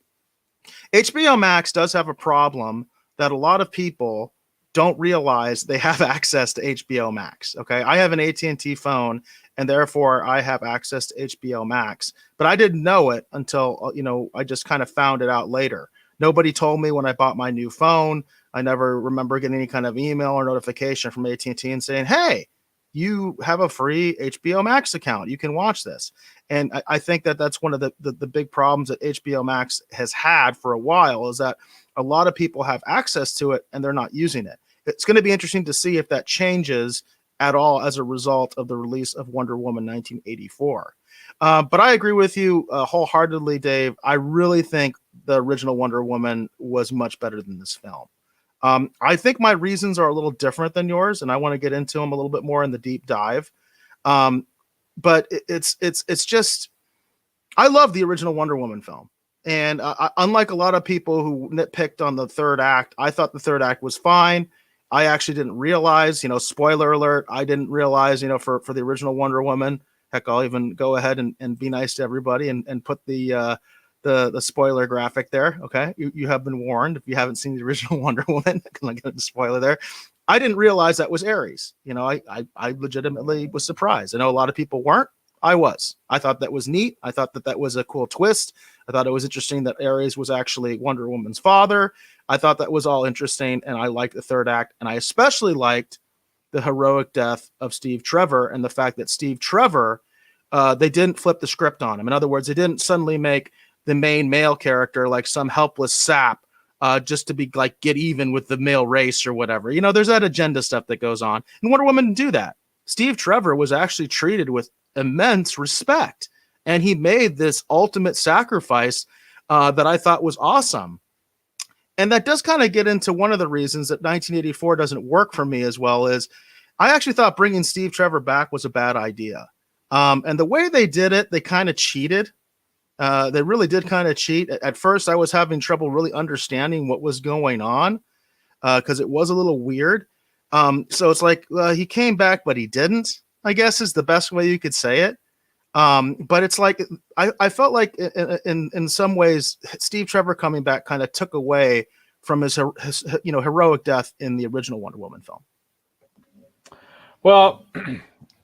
HBO Max does have a problem that a lot of people don't realize they have access to HBO Max. Okay. I have an AT&T phone and therefore I have access to HBO Max, but I didn't know it until, I just kind of found it out later. Nobody told me when I bought my new phone. I never remember getting any kind of email or notification from AT&T and saying, hey, you have a free HBO Max account. You can watch this. And I think that that's one of the big problems that HBO Max has had for a while, is that a lot of people have access to it and they're not using it. It's going to be interesting to see if that changes at all as a result of the release of Wonder Woman 1984. But I agree with you wholeheartedly, Dave. I really think the original Wonder Woman was much better than this film. I think my reasons are a little different than yours, and I want to get into them a little bit more in the deep dive. But it's just, I love the original Wonder Woman film. And unlike a lot of people who nitpicked on the third act, I thought the third act was fine. I actually didn't realize, spoiler alert, I didn't realize, for the original Wonder Woman. Heck, I'll even go ahead and be nice to everybody and put the spoiler graphic there. Okay, you have been warned if you haven't seen the original Wonder Woman. I'm get the spoiler there. I didn't realize that was Ares. I legitimately was surprised. I know a lot of people weren't. I was. I thought that was neat. I thought that was a cool twist. I thought it was interesting that Ares was actually Wonder Woman's father. I thought that was all interesting, and I liked the third act, and I especially liked the heroic death of Steve Trevor and the fact that Steve Trevor, they didn't flip the script on him. In other words, they didn't suddenly make the main male character like some helpless sap just to be like get even with the male race or whatever. There's that agenda stuff that goes on, and Wonder Woman didn't do that. Steve Trevor was actually treated with immense respect, and he made this ultimate sacrifice that I thought was awesome. And that does kind of get into one of the reasons that 1984 doesn't work for me as well. Is I actually thought bringing Steve Trevor back was a bad idea. And the way they did it, they kind of cheated. They really did kind of cheat. At first, I was having trouble really understanding what was going on because it was a little weird. So it's like he came back, but he didn't, I guess is the best way you could say it. But it's like I felt like in some ways Steve Trevor coming back kind of took away from his heroic death in the original Wonder Woman film. Well,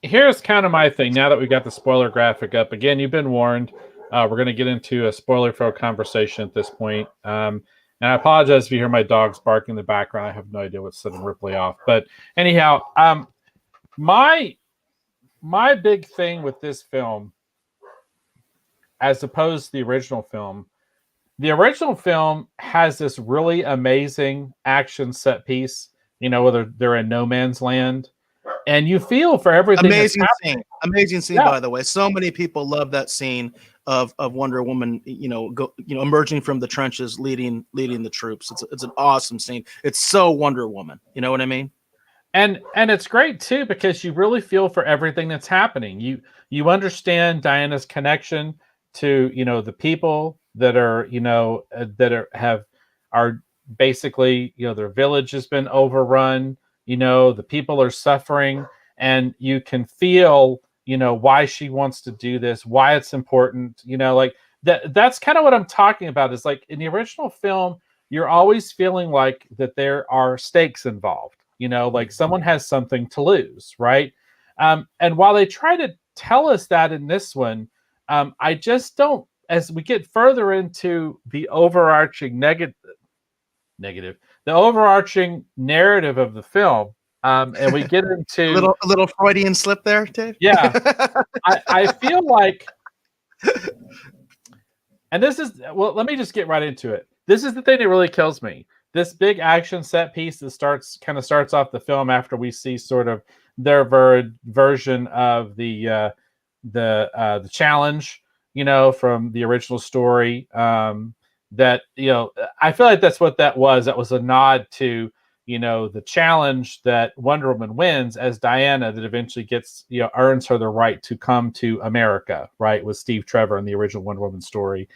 here's kind of my thing. Now that we got the spoiler graphic up again, you've been warned. We're going to get into a spoiler-filled conversation at this point. And I apologize if you hear my dogs barking in the background. I have no idea what's setting Ripley off. But anyhow, my big thing with this film, as opposed to the original film has this really amazing action set piece, whether they're in no man's land, and you feel for everything. Amazing scene, by the way. So many people love that scene of Wonder Woman, emerging from the trenches, leading the troops. It's an awesome scene. It's so Wonder Woman. You know what I mean? And it's great too because you really feel for everything that's happening. You understand Diana's connection to the people that are are basically their village has been overrun. The people are suffering, and you can feel why she wants to do this, why it's important. Like that's kind of what I'm talking about. Is like in the original film, you're always feeling like that there are stakes involved. Like someone has something to lose, right? And while they try to tell us that in this one, I just don't. As we get further into the overarching the overarching narrative of the film, and we get into a little Freudian slip there, Dave. Yeah, I feel like, and this is let me just get right into it. This is the thing that really kills me. This big action set piece that starts off the film after we see sort of their version of the challenge, from the original story. That I feel like that's what that was. That was a nod to the challenge that Wonder Woman wins as Diana, that eventually gets earns her the right to come to America, right, with Steve Trevor in the original Wonder Woman story.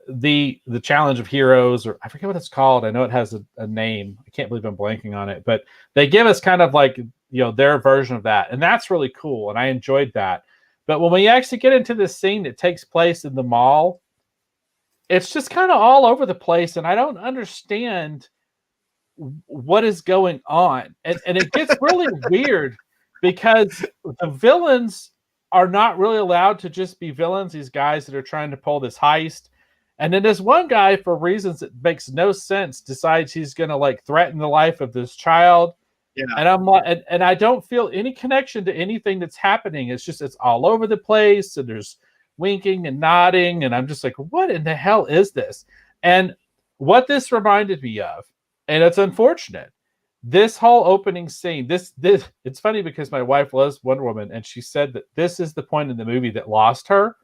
The challenge of heroes, or I forget what it's called. I know it has a name. I can't believe I'm blanking on it, but they give us kind of like, their version of that. And that's really cool. And I enjoyed that. But when we actually get into this scene that takes place in the mall, it's just kind of all over the place. And I don't understand what is going on. And it gets really weird because the villains are not really allowed to just be villains. These guys that are trying to pull this heist. And then there's one guy, for reasons that makes no sense, decides he's going to like threaten the life of this child. Yeah. And I'm like, and I don't feel any connection to anything that's happening. It's all over the place. And there's winking and nodding. And I'm just like, what in the hell is this? And what this reminded me of, and it's unfortunate, this whole opening scene, this it's funny because my wife loves Wonder Woman, and she said that this is the point in the movie that lost her,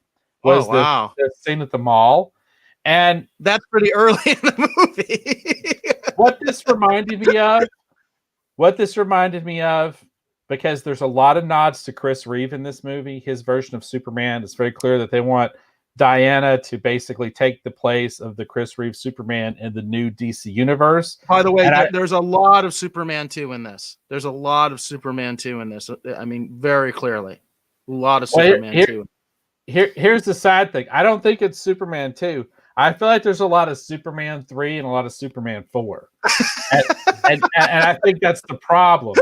Oh, was wow. the scene at the mall. And that's pretty early in the movie. what this reminded me of, because there's a lot of nods to Chris Reeve in this movie, his version of Superman. It's very clear that they want Diana to basically take the place of the Chris Reeve Superman in the new DC universe. By the way, there's a lot of Superman 2 in this. There's a lot of Superman 2 in this. I mean, very clearly. A lot of Superman 2. Here's the sad thing. I don't think it's Superman 2. I feel like there's a lot of Superman 3 and a lot of Superman 4. and I think that's the problem.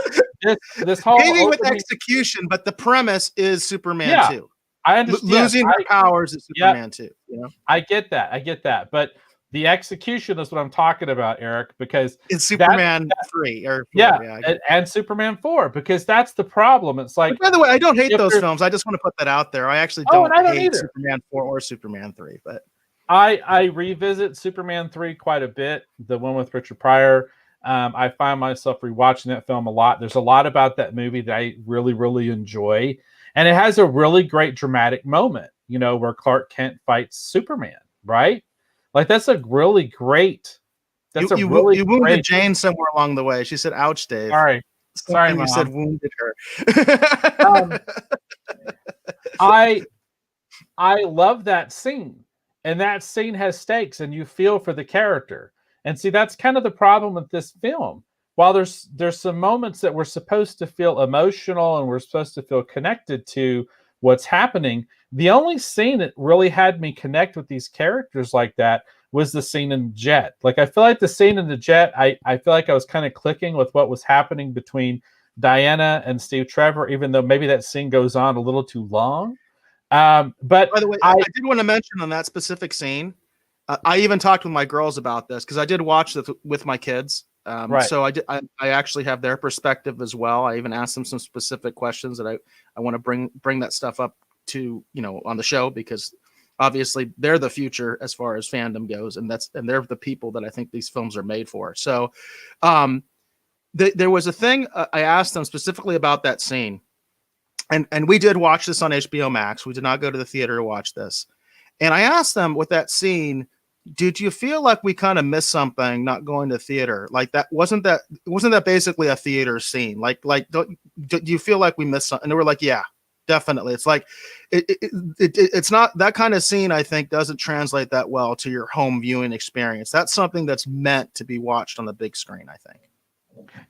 This whole maybe with execution, but the premise is Superman 2. I understand. Losing her powers is Superman 2. You know? I get that. But the execution is what I'm talking about, Eric, because it's Superman 3 or 4, and Superman 4, because that's the problem. It's like, but by the way, I don't hate those films. I just want to put that out there. I actually don't hate either. Superman 4 or Superman 3, but I revisit Superman 3 quite a bit, the one with Richard Pryor. I find myself rewatching that film a lot. There's a lot about that movie that I really, really enjoy. And it has a really great dramatic moment, you know, where Clark Kent fights Superman, right? Like, that's a really great. You wounded Jane somewhere along the way. She said, "Ouch, Dave." Sorry, Mom. You said wounded her. I love that scene, and that scene has stakes, and you feel for the character. And see, that's kind of the problem with this film. While there's some moments that we're supposed to feel emotional and we're supposed to feel connected to what's happening, the only scene that really had me connect with these characters like that was the scene in the jet. Like, I feel like the scene in the jet, I feel like I was kind of clicking with what was happening between Diana and Steve Trevor, even though maybe that scene goes on a little too long. But by the way, I did want to mention on that specific scene, I even talked with my girls about this because I did watch this with my kids. Right. So I actually have their perspective as well. I even asked them some specific questions that I want to bring that stuff up to, you know, on the show, because obviously they're the future as far as fandom goes, and they're the people that I think these films are made for. So there was a thing I asked them specifically about that scene, and we did watch this on HBO Max. We did not go to the theater to watch this, and I asked them with that scene, did you feel like we kind of missed something not going to theater? Like, that wasn't that basically a theater scene? Like do you feel like we missed something? And they were like, yeah, definitely. It's like it's not that kind of scene. I think doesn't translate that well to your home viewing experience. That's something that's meant to be watched on the big screen, I think.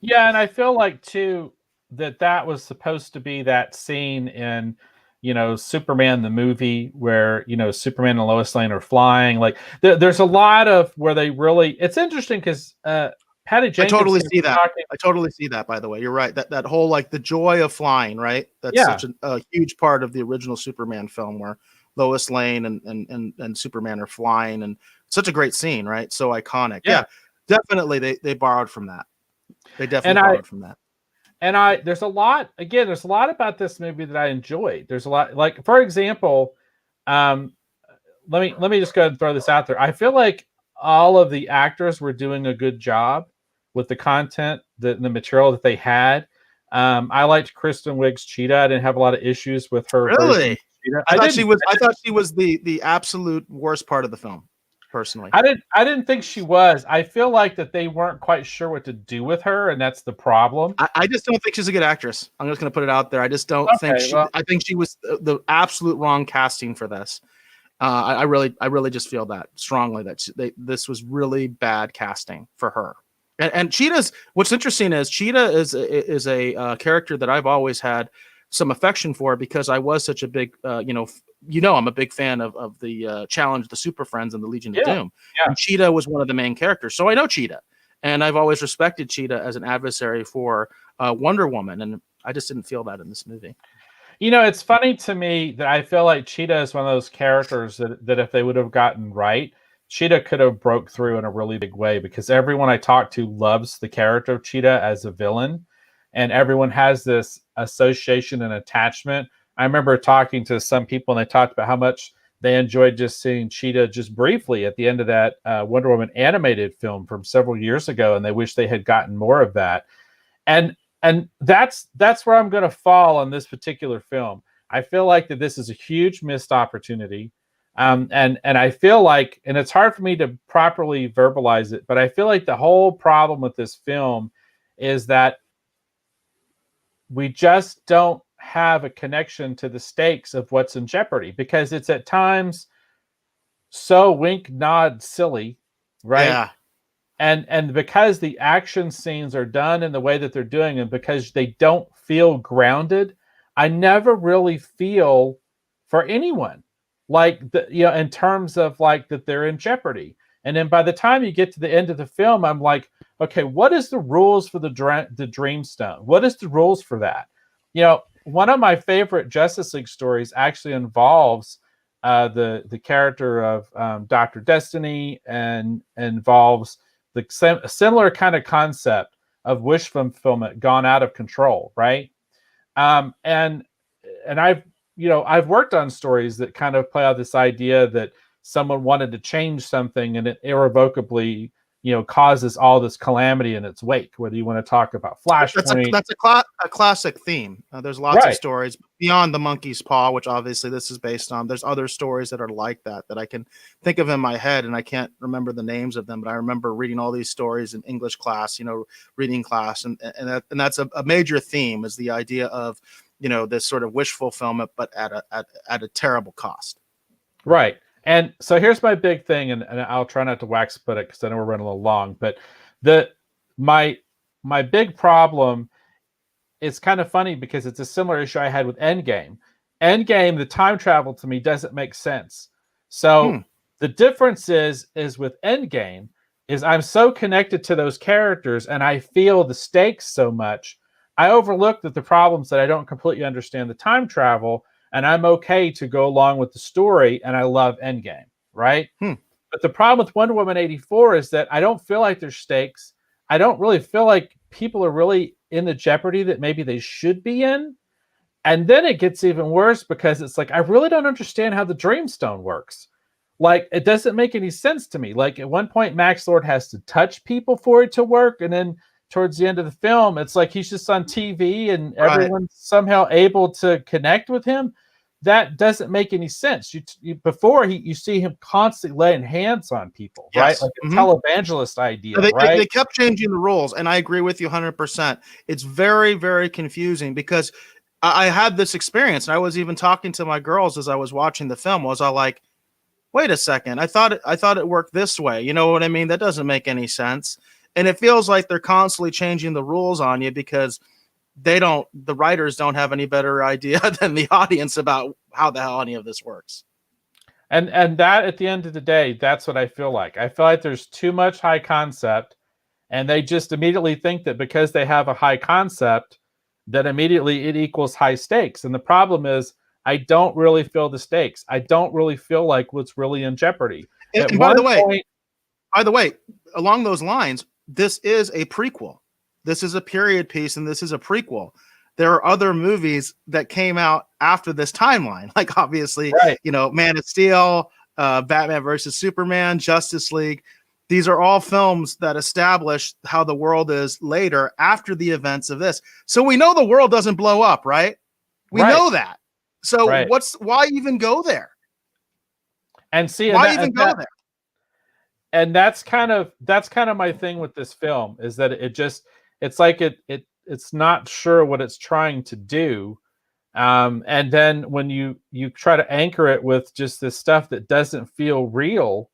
Yeah, and I feel like too that was supposed to be that scene in, you know, Superman the movie where, you know, Superman and Lois Lane are flying. Like, there's a lot of where they really. It's interesting because Patty Jenkins. I totally see that. By the way, you're right. That whole, like, the joy of flying, right? That's such a huge part of the original Superman film, where Lois Lane and Superman are flying, and such a great scene, right? So iconic. Yeah, definitely they borrowed from that. They definitely borrowed from that. And there's a lot about this movie that I enjoyed. There's a lot, like, for example, let me just go ahead and throw this out there. I feel like all of the actors were doing a good job with the content, the material that they had. I liked Kristen Wiig's Cheetah. I didn't have a lot of issues with her. Really? I thought she was the absolute worst part of the film. Personally, I didn't think she was. I feel like that they weren't quite sure what to do with her, and that's the problem. I just don't think she's a good actress. I'm just going to put it out there. I just don't think I think she was the absolute wrong casting for this. I really just feel that strongly that this was really bad casting for her. And Cheetah's. What's interesting is Cheetah is a character that I've always had some affection for, because I was such a big I'm a big fan of the Challenge, the Super Friends, and the Legion of Doom. Yeah. And Cheetah was one of the main characters, so I know Cheetah, and I've always respected Cheetah as an adversary for Wonder Woman, and I just didn't feel that in this movie. You know, it's funny to me that I feel like Cheetah is one of those characters that if they would have gotten right, Cheetah could have broke through in a really big way, because everyone I talk to loves the character of Cheetah as a villain, and everyone has this association and attachment. I remember talking to some people, and they talked about how much They enjoyed just seeing Cheetah just briefly at the end of that Wonder Woman animated film from several years ago, and they wish they had gotten more of that. And that's where I'm going to fall on this particular film. I feel like that this is a huge missed opportunity. And I feel like, and it's hard for me to properly verbalize it, but I feel like the whole problem with this film is that we just don't have a connection to the stakes of what's in jeopardy, because it's at times so wink, nod, silly, right? Yeah. And because the action scenes are done in the way that they're doing, and because they don't feel grounded, I never really feel for anyone like in terms of like that they're in jeopardy. And then by the time you get to the end of the film, I'm like, okay, what is the rules for the Dreamstone? What is the rules for that? One of my favorite Justice League stories actually involves the character of Dr. Destiny, and involves the similar kind of concept of wish fulfillment gone out of control, right? And I've worked on stories that kind of play out this idea that someone wanted to change something and it irrevocably, causes all this calamity in its wake. Whether you want to talk about Flashpoint, that's a classic theme. There's lots Right. of stories beyond the monkey's paw, which obviously this is based on. There's other stories that are like that I can think of in my head, and I can't remember the names of them. But I remember reading all these stories in English class, reading class, and that's a major theme, is the idea of this sort of wish fulfillment, but at a terrible cost. Right. And so here's my big thing, and I'll try not to wax put it because I know we're running a little long, but my big problem is kind of funny because it's a similar issue I had with Endgame. Endgame, the time travel to me doesn't make sense. So the difference is with Endgame is I'm so connected to those characters and I feel the stakes so much. I overlook the problems that I don't completely understand the time travel, and I'm okay to go along with the story, and I love Endgame, right? But the problem with Wonder Woman 84 is that I don't feel like there's stakes. I don't really feel like people are really in the jeopardy that maybe they should be in. And then it gets even worse because it's like, I really don't understand how the Dreamstone works. Like, it doesn't make any sense to me. Like, at one point, Max Lord has to touch people for it to work, and then towards the end of the film, it's like he's just on TV and everyone's somehow able to connect with him. That doesn't make any sense. You see him constantly laying hands on people, right? Like a televangelist idea, right? They kept changing the rules, and I agree with you 100%. It's very, very confusing because I had this experience, and I was even talking to my girls as I was watching the film. Was I like, wait a second, I thought it worked this way. You know what I mean? That doesn't make any sense. And it feels like they're constantly changing the rules on you because the writers don't have any better idea than the audience about how the hell any of this works. And that, at the end of the day, that's what I feel like. I feel like there's too much high concept, and they just immediately think that because they have a high concept, that immediately it equals high stakes. And the problem is, I don't really feel the stakes. I don't really feel like what's really in jeopardy. And by the way, along those lines, this is a prequel. This is a period piece, and this is a prequel. There are other movies that came out after this timeline, like obviously, Man of Steel, Batman versus Superman, Justice League. These are all films that establish how the world is later after the events of this. So we know the world doesn't blow up, right? We know that. So why even go there? And see, why even go there? And that's kind of my thing with this film, is that it's like it's not sure what it's trying to do. And then when you try to anchor it with just this stuff that doesn't feel real,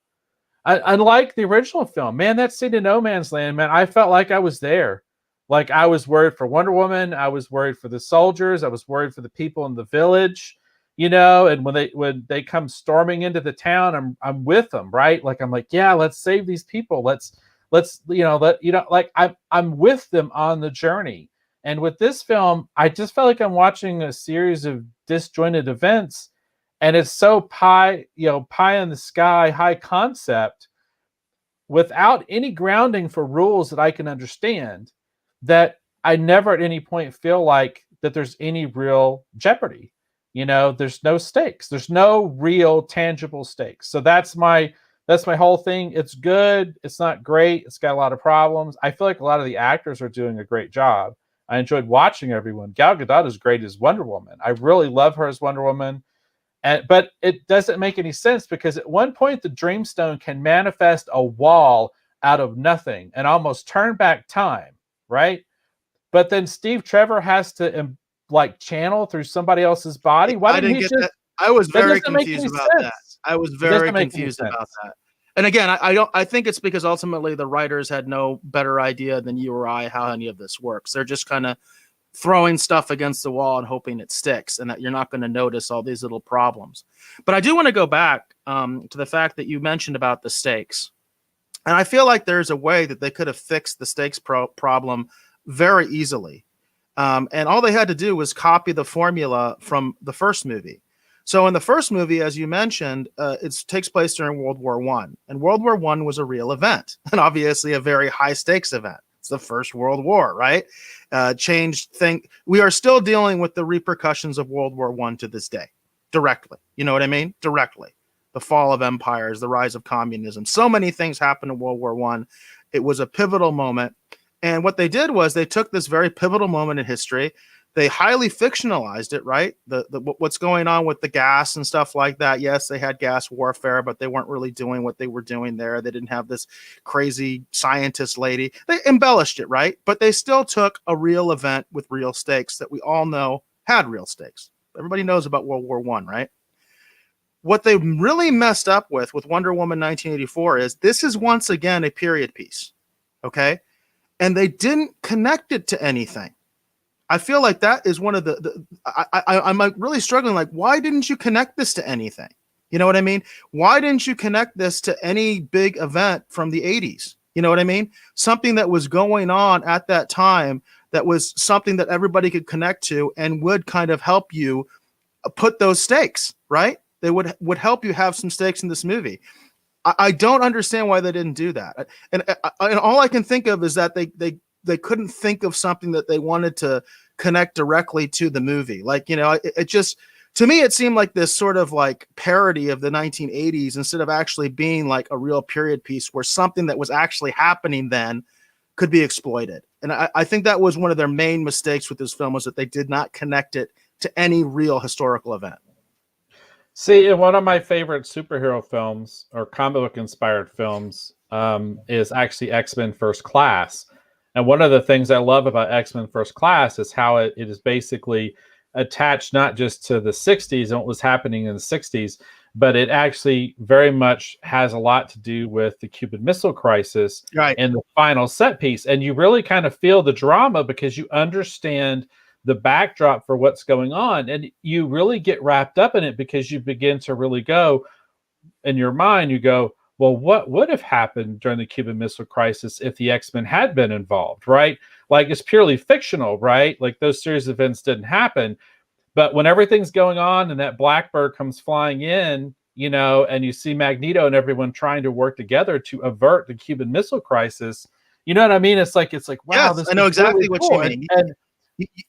unlike the original film, man, that scene in No Man's Land, man, I felt like I was there. Like, I was worried for Wonder Woman. I was worried for the soldiers. I was worried for the people in the village, and when they come storming into the town, I'm with them, right? Like, I'm like, yeah, let's save these people. Let's I'm with them on the journey. And with this film, I just felt like I'm watching a series of disjointed events, and it's so pie in the sky, high concept, without any grounding for rules that I can understand, that I never at any point feel like that there's any real jeopardy. there's no stakes. There's no real tangible stakes. So that's my whole thing. It's good. It's not great. It's got a lot of problems. I feel like a lot of the actors are doing a great job. I enjoyed watching everyone. Gal Gadot is great as Wonder Woman. I really love her as Wonder Woman. But it doesn't make any sense because at one point the Dreamstone can manifest a wall out of nothing and almost turn back time, right? But then Steve Trevor has to channel through somebody else's body. Why didn't he just? That. I was very doesn't make confused any about sense. that. I was It very doesn't make any confused sense. about that. And again, I think it's because ultimately the writers had no better idea than you or I how any of this works. They're just kind of throwing stuff against the wall and hoping it sticks and that you're not going to notice all these little problems. But I do want to go back to the fact that you mentioned about the stakes. And I feel like there's a way that they could have fixed the stakes problem very easily. And all they had to do was copy the formula from the first movie. So in the first movie, as you mentioned, it takes place during World War I. And World War I was a real event and obviously a very high stakes event. It's the First World War, right? Changed thing. We are still dealing with the repercussions of World War I to this day, directly. You know what I mean? Directly. The fall of empires, the rise of communism. So many things happened in World War I. It was a pivotal moment. And what they did was they took this very pivotal moment in history. They highly fictionalized it, right? What's going on with the gas and stuff like that. Yes, they had gas warfare, but they weren't really doing what they were doing there. They didn't have this crazy scientist lady. They embellished it, right? But they still took a real event with real stakes that we all know had real stakes. Everybody knows about World War I, right? What they really messed up with Wonder Woman 1984 is this is once again a period piece, okay? And they didn't connect it to anything. I feel like that is one of I'm like really struggling. Like, why didn't you connect this to anything? You know what I mean? Why didn't you connect this to any big event from the 80s? You know what I mean? Something that was going on at that time that was something that everybody could connect to and would kind of help you put those stakes, right? They would help you have some stakes in this movie. I don't understand why they didn't do that. And all I can think of is that they couldn't think of something that they wanted to connect directly to the movie. Like, it just, to me, it seemed like this sort of like parody of the 1980s instead of actually being like a real period piece where something that was actually happening then could be exploited. And I think that was one of their main mistakes with this film was that they did not connect it to any real historical event. See, in one of my favorite superhero films or comic book inspired films is actually X-Men First Class. And one of the things I love about X-Men First Class is how it is basically attached not just to the 60s and what was happening in the 60s, but it actually very much has a lot to do with the Cuban Missile Crisis and the final set piece. And you really kind of feel the drama because you understand the backdrop for what's going on. And you really get wrapped up in it because you begin to really go, in your mind, you go, well, what would have happened during the Cuban Missile Crisis if the X-Men had been involved, right? Like, it's purely fictional, right? Like, those series of events didn't happen. But when everything's going on and that Blackbird comes flying in, and you see Magneto and everyone trying to work together to avert the Cuban Missile Crisis, you know what I mean? It's like, wow, yes, this I know exactly really what cool. you mean. And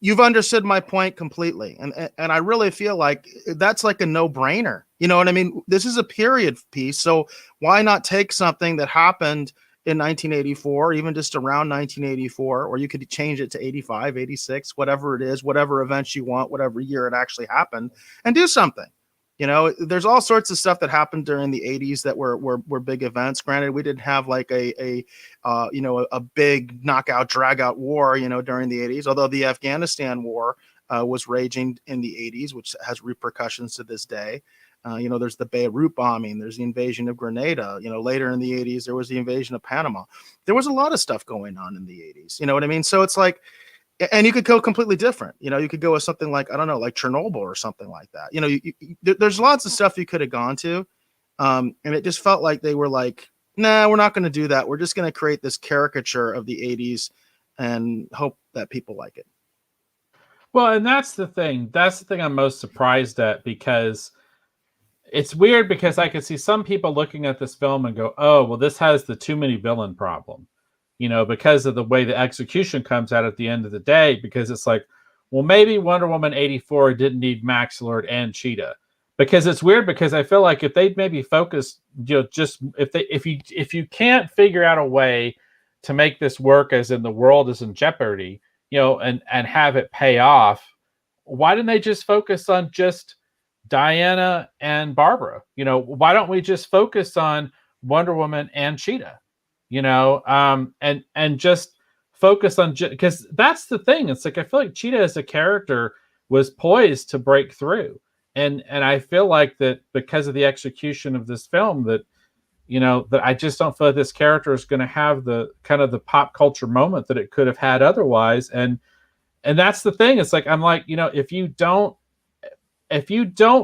you've understood my point completely. And I really feel like that's like a no-brainer. You know what I mean? This is a period piece. So why not take something that happened in 1984, even just around 1984, or you could change it to 85, 86, whatever it is, whatever events you want, whatever year it actually happened, and do something. There's all sorts of stuff that happened during the 80s that were big events. Granted, we didn't have like a big knockout, drag out war, during the 80s, although the Afghanistan war was raging in the 80s, which has repercussions to this day. There's the Beirut bombing, there's the invasion of Grenada, later in the 80s, there was the invasion of Panama. There was a lot of stuff going on in the 80s. You know what I mean? So it's like, and you could go completely different. You could go with something like, I don't know, like Chernobyl or something like that. There's lots of stuff you could have gone to. And it just felt like they were like, nah, we're not going to do that. We're just going to create this caricature of the 80s and hope that people like it. Well, and that's the thing. That's the thing I'm most surprised at, because it's weird, because I could see some people looking at this film and go, oh, well, this has the too many villain problem, because of the way the execution comes out at the end of the day, because it's like, well, maybe Wonder Woman 84 didn't need Max Lord and Cheetah. Because it's weird, because I feel like if they'd maybe focus, just if you can't figure out a way to make this work, as in the world is in jeopardy, and have it pay off, why didn't they just focus on just Diana and Barbara? Why don't we just focus on Wonder Woman and Cheetah? And just focus on, because that's the thing. It's like I feel like Cheetah as a character was poised to break through. And I feel like that because of the execution of this film, that that I just don't feel like this character is going to have the kind of the pop culture moment that it could have had otherwise. And that's the thing. It's like I'm like, if you don't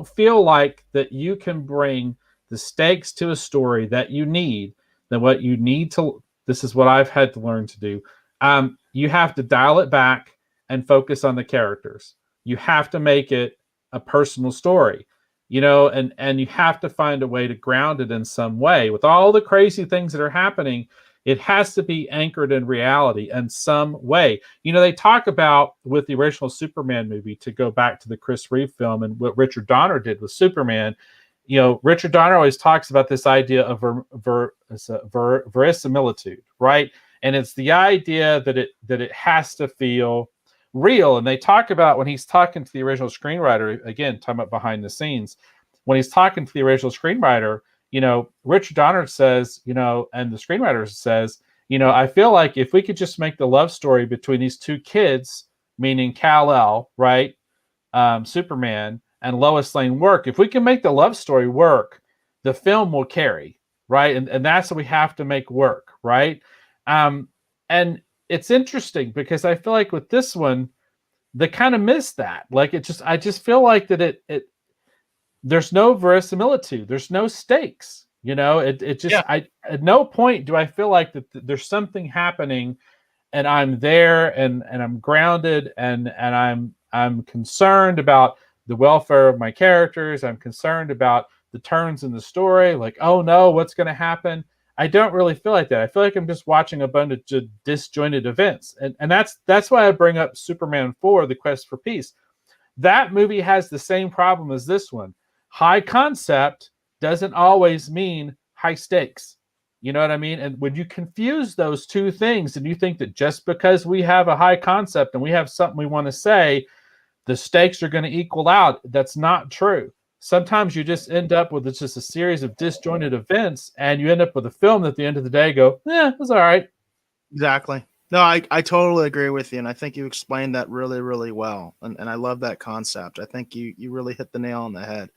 feel like that you can bring the stakes to a story that you need, then what you need to, this is what I've had to learn to do. You have to dial it back and focus on the characters. You have to make it a personal story, and you have to find a way to ground it in some way. With all the crazy things that are happening, it has to be anchored in reality in some way. They talk about, with the original Superman movie, to go back to the Chris Reeve film and what Richard Donner did with Superman. Richard Donner always talks about this idea of verisimilitude, right? And it's the idea that it has to feel real. And they talk about, when he's talking to the original screenwriter, again, talking about behind the scenes, when he's talking to the original screenwriter, Richard Donner says, and the screenwriter says, I feel like if we could just make the love story between these two kids, meaning Kal-El, right, Superman, and Lois Lane work, if we can make the love story work, the film will carry, right? And that's what we have to make work, right? And it's interesting because I feel like with this one, they kind of missed that. Like I just feel like that it there's no verisimilitude, there's no stakes. It just, I at no point do I feel like that there's something happening, and I'm there, and I'm grounded, and I'm concerned about the welfare of my characters. I'm concerned about the turns in the story. Like, oh no, what's going to happen? I don't really feel like that. I feel like I'm just watching a bunch of disjointed events. And that's why I bring up Superman 4, The Quest for Peace. That movie has the same problem as this one. High concept doesn't always mean high stakes. You know what I mean? And when you confuse those two things, and you think that just because we have a high concept and we have something we want to say, the stakes are going to equal out, that's not true. Sometimes you just end up with just a series of disjointed events, and you end up with a film that at the end of the day go, yeah, it was all right. Exactly. No, I totally agree with you. And I think you explained that really, really well. And I love that concept. I think you really hit the nail on the head.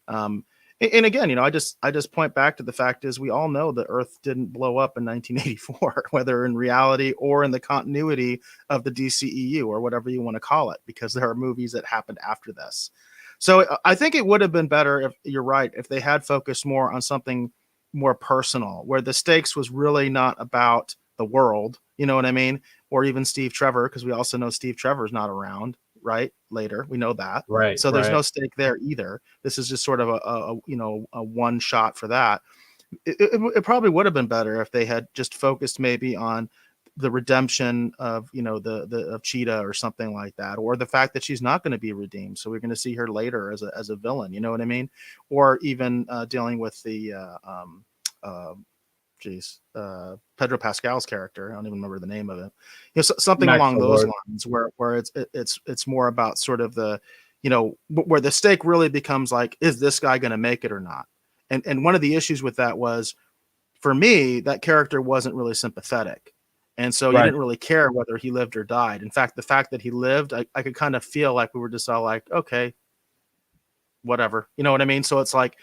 And again, I just point back to the fact is we all know that Earth didn't blow up in 1984, whether in reality or in the continuity of the DCEU or whatever you want to call it, because there are movies that happened after this. So I think it would have been better, if you're right, if they had focused more on something more personal, where the stakes was really not about the world, you know what I mean? Or even Steve Trevor, because we also know Steve Trevor's not around, right? Later, we know that. Right. So there's no stake there either. This is just sort of a one shot for that. It probably would have been better if they had just focused maybe on the redemption of of Cheetah or something like that, or the fact that she's not going to be redeemed, so we're going to see her later as a villain, you know what I mean? Or even dealing with the Pedro Pascal's character. I don't even remember the name of it. Something Max along those lines, where it's more about sort of the where the stake really becomes like, is this guy going to make it or not? And one of the issues with that was, for me, that character wasn't really sympathetic. And so you didn't really care whether he lived or died. In fact, the fact that he lived, I could kind of feel like we were just all like, okay, whatever. You know what I mean? So it's like,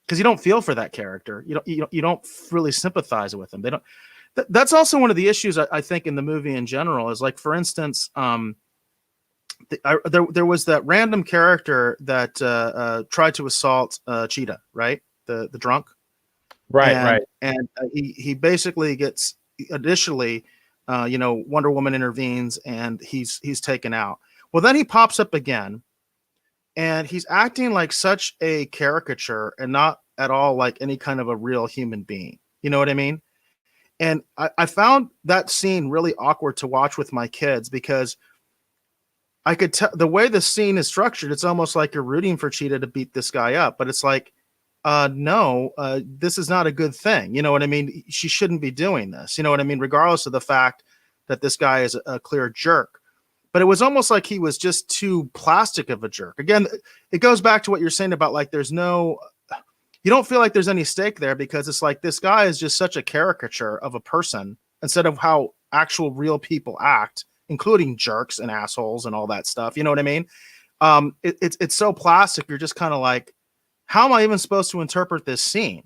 because you don't feel for that character. You don't really sympathize with them. They don't. That's also one of the issues I think in the movie in general is, like, for instance, there was that random character that tried to assault Cheetah, right? The drunk. Right. And he basically gets initially, Wonder Woman intervenes and he's taken out. Well, then he pops up again, and he's acting like such a caricature and not at all like any kind of a real human being. You know what I mean? And I found that scene really awkward to watch with my kids, because I could tell the way the scene is structured, it's almost like you're rooting for Cheetah to beat this guy up, but it's like, no, this is not a good thing. You know what I mean? She shouldn't be doing this. You know what I mean? Regardless of the fact that this guy is a clear jerk. But it was almost like he was just too plastic of a jerk. Again, it goes back to what you're saying about like you don't feel like there's any stake there, because it's like this guy is just such a caricature of a person instead of how actual real people act, including jerks and assholes and all that stuff. You know what I mean? It's so plastic. You're just kind of like, how am I even supposed to interpret this scene?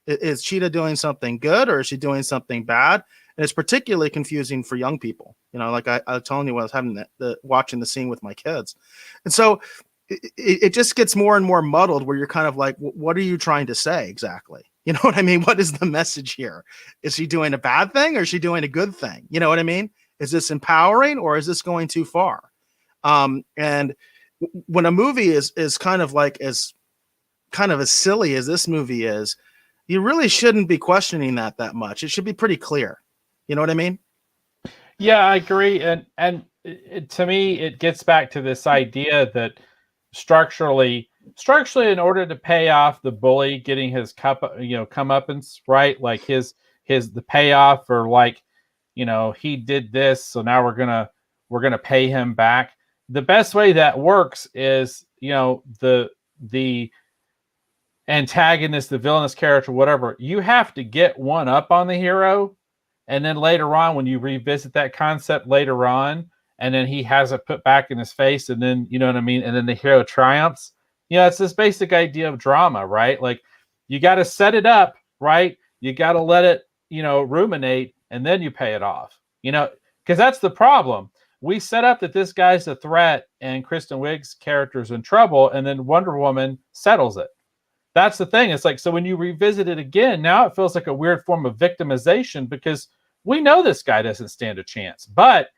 Is Cheetah doing something good, or is she doing something bad? And it's particularly confusing for young people. You know, like I was telling you when I was having watching the scene with my kids. And so it just gets more and more muddled, where you're kind of like, what are you trying to say exactly? You know what I mean? What is the message here? Is she doing a bad thing, or is she doing a good thing? You know what I mean? Is this empowering, or is this going too far? And when a movie is kind of as silly as this movie is, you really shouldn't be questioning that much. It should be pretty clear. You know what I mean? Yeah, I agree. And to me, it gets back to this idea that structurally, in order to pay off the bully getting his comeuppance, right? Like the payoff, or like, he did this, so now we're gonna pay him back. The best way that works is, the antagonist, the villainous character, whatever, you have to get one up on the hero. And then later on, when you revisit that concept later on, and then he has it put back in his face, and then, you know what I mean? And then the hero triumphs. It's this basic idea of drama, right? Like, you got to set it up, right? You got to let it, ruminate, and then you pay it off, because that's the problem. We set up that this guy's a threat and Kristen Wiig's character is in trouble, and then Wonder Woman settles it. That's the thing. It's like, so when you revisit it again, now it feels like a weird form of victimization, because we know this guy doesn't stand a chance. But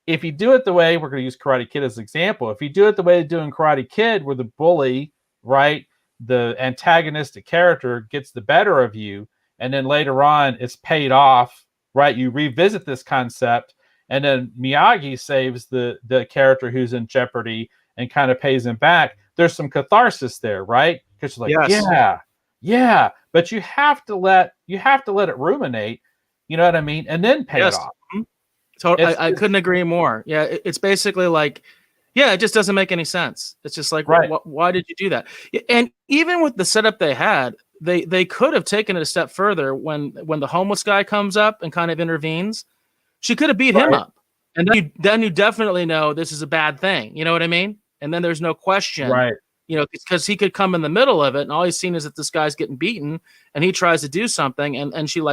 if you do it the way, we're going to use Karate Kid as an example. If you do it the way they do in Karate Kid, where the bully, right, the antagonistic character gets the better of you, and then later on it's paid off, right? You revisit this concept, and then Miyagi saves the character who's in jeopardy and kind of pays him back. There's some catharsis there, right? Because you're like, yes. yeah, but you have to let it ruminate, you know what I mean, and then pay it off. So I couldn't agree more. Yeah, it's basically like, yeah, it just doesn't make any sense. It's just like, right. Why did you do that? And even with the setup they had, they could have taken it a step further. When the homeless guy comes up and kind of intervenes, she could have beat him up, and then you definitely know this is a bad thing. You know what I mean? And then there's no question, right? Because he could come in the middle of it, and all he's seen is that this guy's getting beaten, and he tries to do something, and she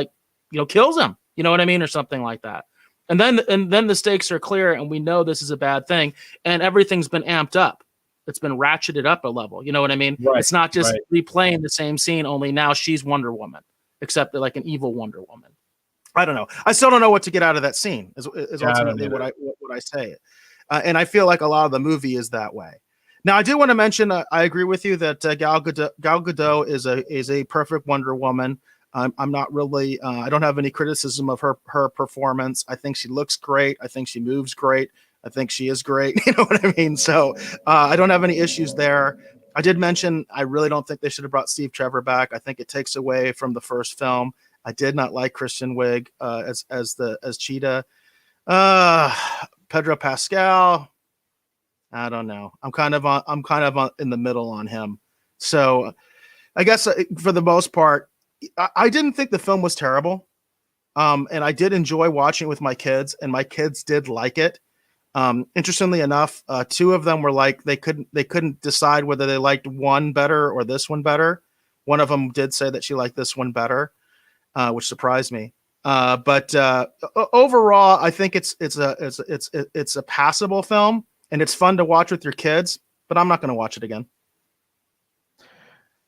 kills him. You know what I mean, or something like that. And then the stakes are clear, and we know this is a bad thing, and everything's been amped up. It's been ratcheted up a level. You know what I mean? Right. It's not just replaying the same scene, only now she's Wonder Woman, except like an evil Wonder Woman. I don't know. I still don't know what to get out of that scene. Is ultimately what I say. And I feel like a lot of the movie is that way. Now, I do want to mention, I agree with you that Gal Gadot is a perfect Wonder Woman. I'm not really, I don't have any criticism of her performance. I think she looks great. I think she moves great. I think she is great. You know what I mean? So I don't have any issues there. I did mention, I really don't think they should have brought Steve Trevor back. I think it takes away from the first film. I did not like Kristen Wiig as Cheetah. Pedro Pascal, I don't know. I'm kind of in the middle on him. So I guess for the most part, I didn't think the film was terrible. And I did enjoy watching it with my kids, and my kids did like it. Interestingly enough, two of them were like, they couldn't decide whether they liked one better or this one better. One of them did say that she liked this one better, which surprised me. But overall, I think it's a passable film, and it's fun to watch with your kids, but I'm not going to watch it again.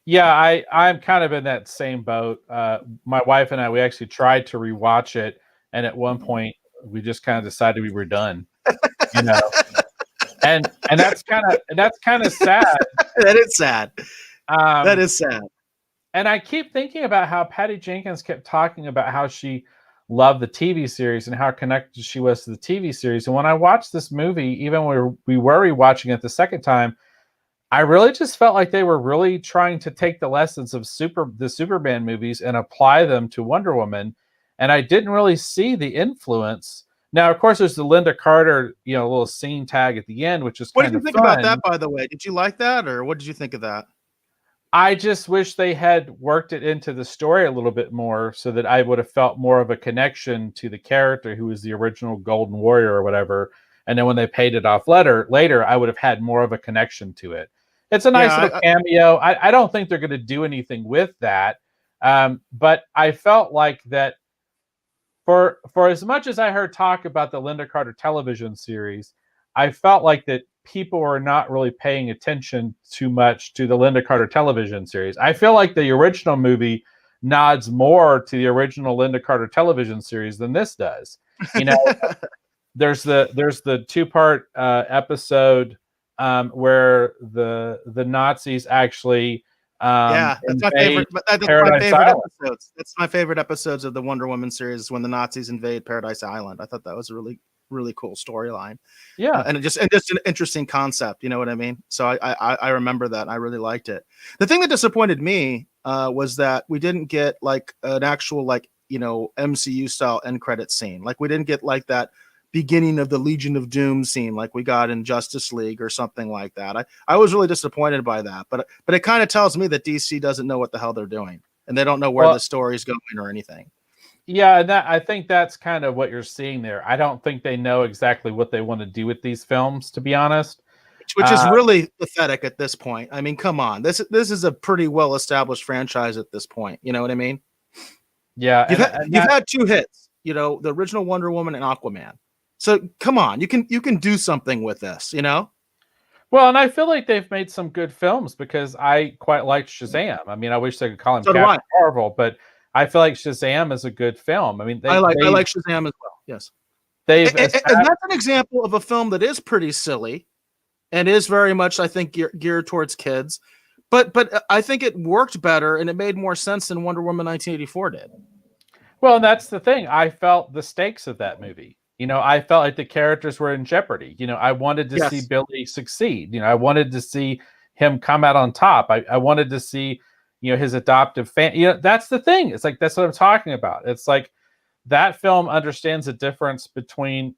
Yeah, I'm kind of in that same boat. My wife and I, we actually tried to rewatch it, and at one point we just kind of decided we were done. And that's kind of sad. That is sad. That is sad. And I keep thinking about how Patty Jenkins kept talking about how she loved the TV series and how connected she was to the TV series. And when I watched this movie, even when we were rewatching it the second time, I really just felt like they were really trying to take the lessons of the Superman movies and apply them to Wonder Woman. And I didn't really see the influence. Now, of course, there's the Linda Carter, little scene tag at the end, which is What kind did you of think fun. about that, by the way? Did you like that, or what did you think of that? I just wish they had worked it into the story a little bit more so that I would have felt more of a connection to the character who was the original Golden Warrior or whatever. And then when they paid it off later, I would have had more of a connection to it. It's a nice little cameo. I don't think they're going to do anything with that. But I felt like that for as much as I heard talk about the Linda Carter television series, I felt like that people were not really paying attention too much to the Linda Carter television series. I feel like the original movie nods more to the original Linda Carter television series than this does. There's the two-part episode where the Nazis actually that's my favorite. That's my favorite episodes. That's my favorite episodes of the Wonder Woman series, when the Nazis invade Paradise Island. I thought that was a really cool storyline. Yeah, and just an interesting concept. You know what I mean? So I remember that. And I really liked it. The thing that disappointed me was that we didn't get like an actual MCU style end credit scene. Like we didn't get like that beginning of the Legion of Doom scene like we got in Justice League or something like that. I was really disappointed by that, but it kind of tells me that DC doesn't know what the hell they're doing, and they don't know where the story's going or anything. Yeah, and I think that's kind of what you're seeing there. I don't think they know exactly what they want to do with these films, to be honest. Which is really pathetic at this point. I mean, come on. This is a pretty well-established franchise at this point. You know what I mean? Yeah. You've had two hits, the original Wonder Woman and Aquaman. So come on, you can do something with this, Well, and I feel like they've made some good films because I quite liked Shazam. I mean, I wish they could call him Captain Marvel, but I feel like Shazam is a good film. I mean, I like Shazam as well. Yes, and that's an example of a film that is pretty silly, and is very much, I think, geared towards kids. But I think it worked better and it made more sense than Wonder Woman 1984 did. Well, and that's the thing. I felt the stakes of that movie. I felt like the characters were in jeopardy. I wanted to see Billy succeed. I wanted to see him come out on top. I wanted to see, his adoptive family. That's the thing. It's like, that's what I'm talking about. It's like that film understands the difference between,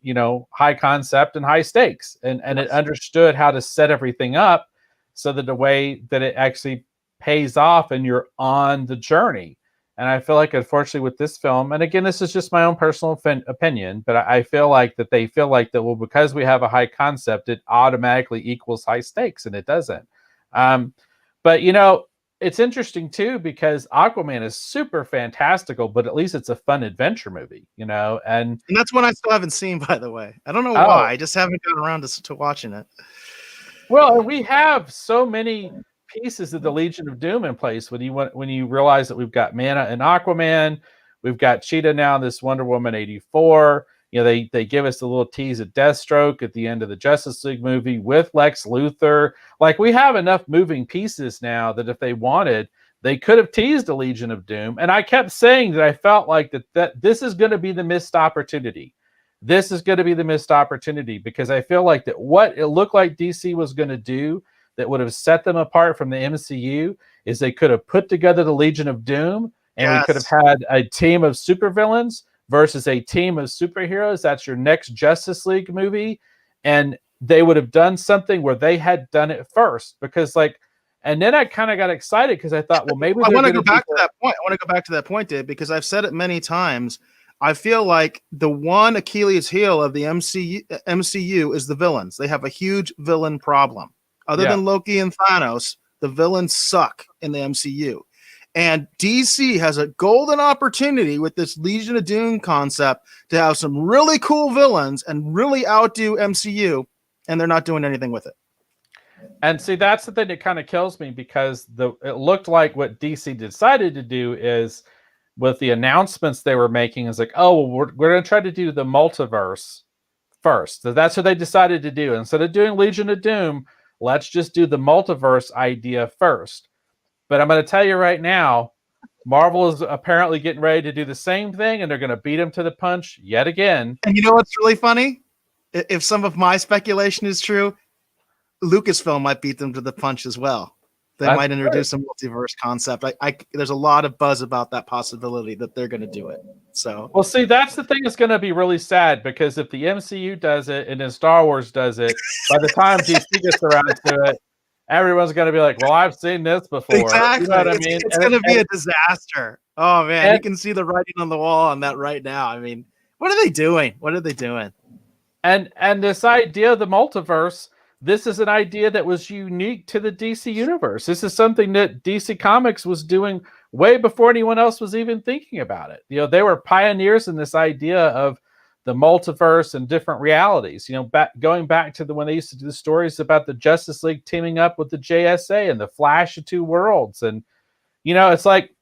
high concept and high stakes. And it understood how to set everything up so that the way that it actually pays off and you're on the journey. And I feel like, unfortunately, with this film, and again, this is just my own personal opinion, but I feel like that they feel like that, well, because we have a high concept, it automatically equals high stakes, and it doesn't. But, it's interesting, too, because Aquaman is super fantastical, but at least it's a fun adventure movie, and that's one I still haven't seen, by the way. I don't know why. I just haven't gotten around to watching it. Well, we have so many pieces of the Legion of Doom in place when you realize that we've got Mana and Aquaman, we've got Cheetah now, this Wonder Woman 84. They give us a little tease of Deathstroke at the end of the Justice League movie with Lex Luthor. Like, we have enough moving pieces now that if they wanted, they could have teased a Legion of Doom. And I kept saying that I felt like that this is going to be the missed opportunity. This is going to be the missed opportunity because I feel like that what it looked like DC was going to do that would have set them apart from the MCU is they could have put together the Legion of Doom, and we could have had a team of supervillains versus a team of superheroes. That's your next Justice League movie. And they would have done something where they had done it first, because and then I kind of got excited because I thought, well, maybe I want to go back to that point. I want to go back to that point, Dave, because I've said it many times. I feel like the one Achilles heel of the MCU is the villains. They have a huge villain problem. Other than Loki and Thanos, the villains suck in the MCU. And DC has a golden opportunity with this Legion of Doom concept to have some really cool villains and really outdo MCU, and they're not doing anything with it. And see, that's the thing that kind of kills me, because it looked like what DC decided to do is, with the announcements they were making, is like, oh, well, we're going to try to do the multiverse first. So that's what they decided to do. Instead of doing Legion of Doom, let's just do the multiverse idea first. But I'm going to tell you right now, Marvel is apparently getting ready to do the same thing, and they're going to beat him to the punch yet again. And you know what's really funny? If some of my speculation is true, Lucasfilm might beat them to the punch as well. They might introduce a multiverse concept. There's a lot of buzz about that possibility that they're going to do it. So, well, see, that's the thing that's going to be really sad, because if the MCU does it and then Star Wars does it, by the time DC gets around to it, everyone's going to be like, "Well, I've seen this before." Exactly. You know what I mean? It's going to be a disaster. Oh man, you can see the writing on the wall on that right now. I mean, what are they doing? What are they doing? And this idea of the multiverse. This is an idea that was unique to the DC universe. This is something that DC Comics was doing way before anyone else was even thinking about it. You know, they were pioneers in this idea of the multiverse and different realities. You know, going back to when they used to do the stories about the Justice League teaming up with the JSA and the Flash of Two Worlds. And, you know, it's like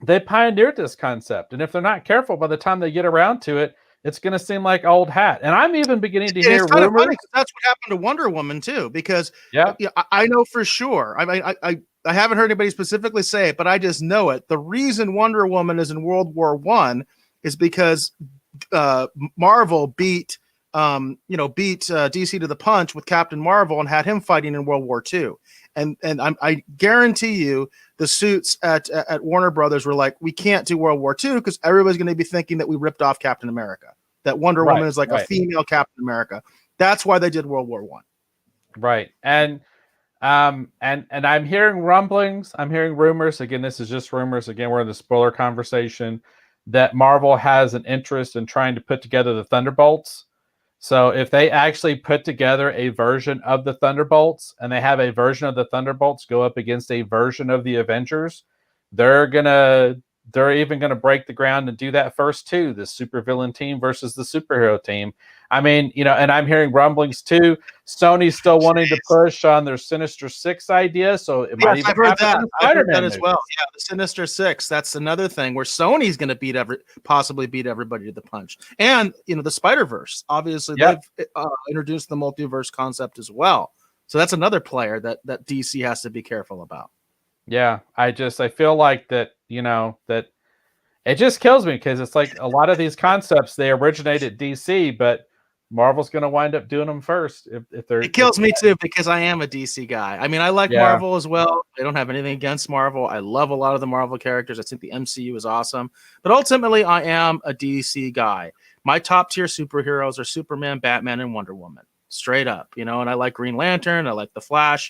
they pioneered this concept. And if they're not careful, by the time they get around to it, it's going to seem like old hat. And I'm even beginning to hear rumors. Funny, that's what happened to Wonder Woman too, because I know for sure. I haven't heard anybody specifically say it, but I just know it. The reason Wonder Woman is in World War I is because Marvel beat DC to the punch with Captain Marvel and had him fighting in World War II. And I guarantee you the suits at Warner Brothers were like, we can't do World War II because everybody's going to be thinking that we ripped off Captain America, that Wonder Woman is like a female Captain America. That's why they did World War I. Right. And I'm hearing rumblings. I'm hearing rumors. Again, this is just rumors. Again, we're in the spoiler conversation that Marvel has an interest in trying to put together the Thunderbolts. So if they actually put together a version of the Thunderbolts and they have a version of the Thunderbolts go up against a version of the Avengers, they're even going to break the ground and do that first too. The supervillain team versus the superhero team. I mean, you know, and I'm hearing rumblings too. Sony's still wanting to push on their Sinister Six idea. So it might even happen I've heard that as well. Yeah, the Sinister Six. That's another thing where Sony's going to possibly beat everybody to the punch. And, you know, the Spider-Verse. Obviously, they've introduced the multiverse concept as well. So that's another player that DC has to be careful about. Yeah, I feel like that, you know, that it just kills me because it's like a lot of these concepts, they originate at DC, but Marvel's going to wind up doing them first. It kills me too, because I am a DC guy. I mean, I like Marvel as well. I don't have anything against Marvel. I love a lot of the Marvel characters. I think the MCU is awesome, but ultimately I am a DC guy. My top tier superheroes are Superman, Batman, and Wonder Woman, straight up, you know, and I like Green Lantern. I like the Flash.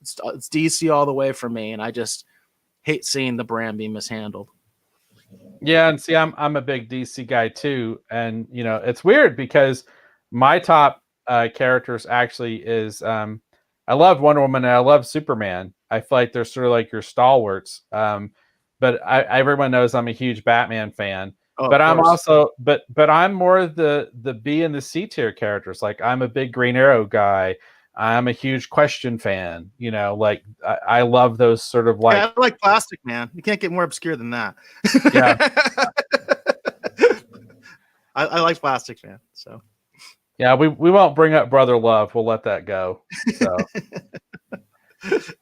It's DC all the way for me. And I just hate seeing the brand be mishandled. Yeah. And see, I'm a big DC guy too. And, you know, it's weird because my top characters actually is I love Wonder Woman and I love Superman. I feel like they're sort of like your stalwarts. But everyone knows I'm a huge Batman fan. But I'm also but I'm more the B and the C tier characters. Like I'm a big Green Arrow guy. I'm a huge Question fan. You know, like I love those sort of like. Yeah, I like Plastic Man. You can't get more obscure than that. Yeah. I like Plastic Man. So. Yeah, we won't bring up Brother Love. We'll let that go. So.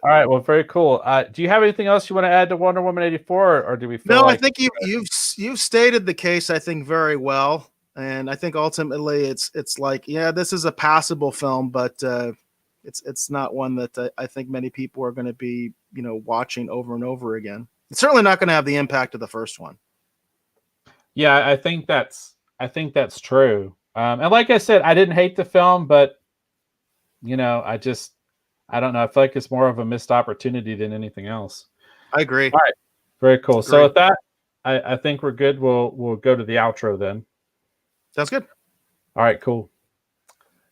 All right. Well, very cool. Do you have anything else you want to add to Wonder Woman 84, or do we feel I think you've stated the case, I think, very well. And I think ultimately it's like, yeah, this is a passable film, but it's not one that I think many people are going to be, you know, watching over and over again. It's certainly not going to have the impact of the first one. Yeah, I think that's true. And like I said, I didn't hate the film, but you know, I don't know. I feel like it's more of a missed opportunity than anything else. I agree. All right. Very cool. So with that, I think we're good. We'll go to the outro then. Sounds good. All right, cool.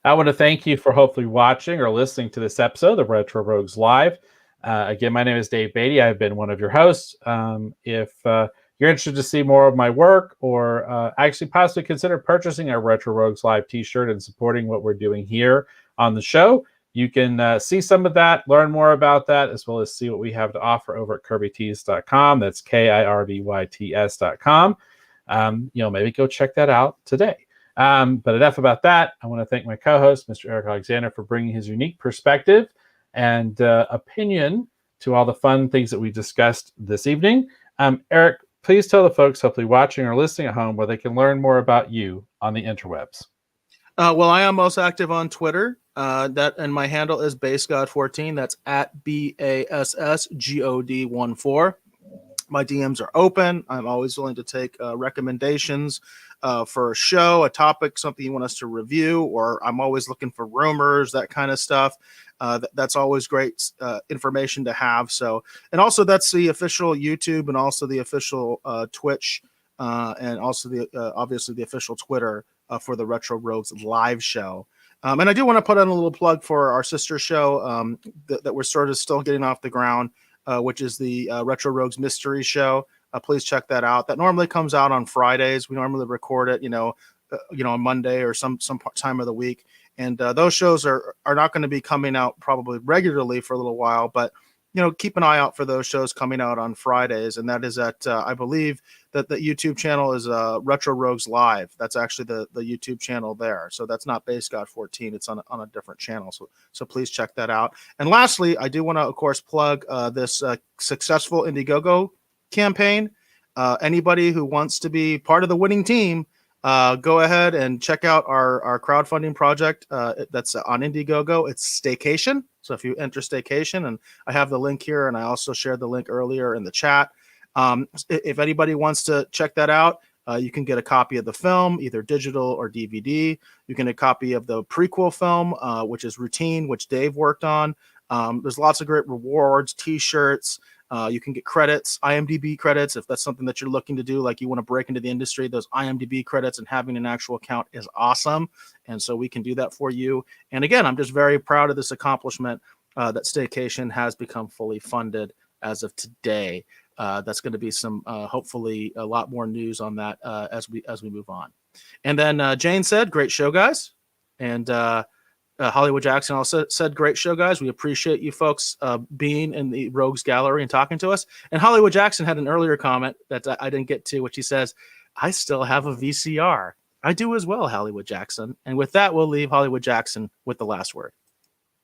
I want to thank you for hopefully watching or listening to this episode of Retro Rogues Live. Again, my name is Dave Beatty. I've been one of your hosts. If you're interested to see more of my work or actually possibly consider purchasing a Retro Rogues Live t-shirt and supporting what we're doing here on the show, you can see some of that, learn more about that, as well as see what we have to offer over at kirbytees.com. That's KIRBYTS.com. Maybe go check that out today. But enough about that. I want to thank my co-host, Mr. Eric Alexander, for bringing his unique perspective and opinion to all the fun things that we discussed this evening. Eric, please tell the folks hopefully watching or listening at home where they can learn more about you on the interwebs. Well, I am most active on Twitter. And my handle is BassGod14. That's at BASSGOD14. My DMs are open. I'm always willing to take recommendations for a show, a topic, something you want us to review, or I'm always looking for rumors, that kind of stuff. That's always great information to have. So, and also that's the official YouTube and also the official Twitch and also the obviously the official Twitter for the Retro Rogues live show. And I do want to put in a little plug for our sister show that we're sort of still getting off the ground. Which is the Retro Rogues Mystery Show. Please check that out. That normally comes out on Fridays. We normally record it, on Monday or some time of the week. And those shows are not going to be coming out probably regularly for a little while, but keep an eye out for those shows coming out on Fridays. And that is at I believe that the YouTube channel is Retro Rogues Live. That's actually the YouTube channel there. So that's not BassGod14. It's on a different channel. So please check that out. And lastly, I do want to, of course, plug this successful Indiegogo campaign. Anybody who wants to be part of the winning team, go ahead and check out our crowdfunding project that's on Indiegogo. It's Staycation. So if you enter Staycation, and I have the link here, and I also shared the link earlier in the chat. If anybody wants to check that out, you can get a copy of the film, either digital or DVD. You can get a copy of the prequel film, which is Routine, which Dave worked on. There's lots of great rewards, T-shirts. You can get credits, IMDb credits, if that's something that you're looking to do, like you want to break into the industry. Those IMDb credits and having an actual account is awesome. And so we can do that for you. And again, I'm just very proud of this accomplishment that Staycation has become fully funded as of today. That's going to be some, hopefully, a lot more news on that as we move on. And then Jane said, "Great show, guys." And Hollywood Jackson also said, "Great show, guys. We appreciate you folks being in the Rogues Gallery and talking to us." And Hollywood Jackson had an earlier comment that I didn't get to, which he says, "I still have a VCR." I do as well, Hollywood Jackson. And with that, we'll leave Hollywood Jackson with the last word.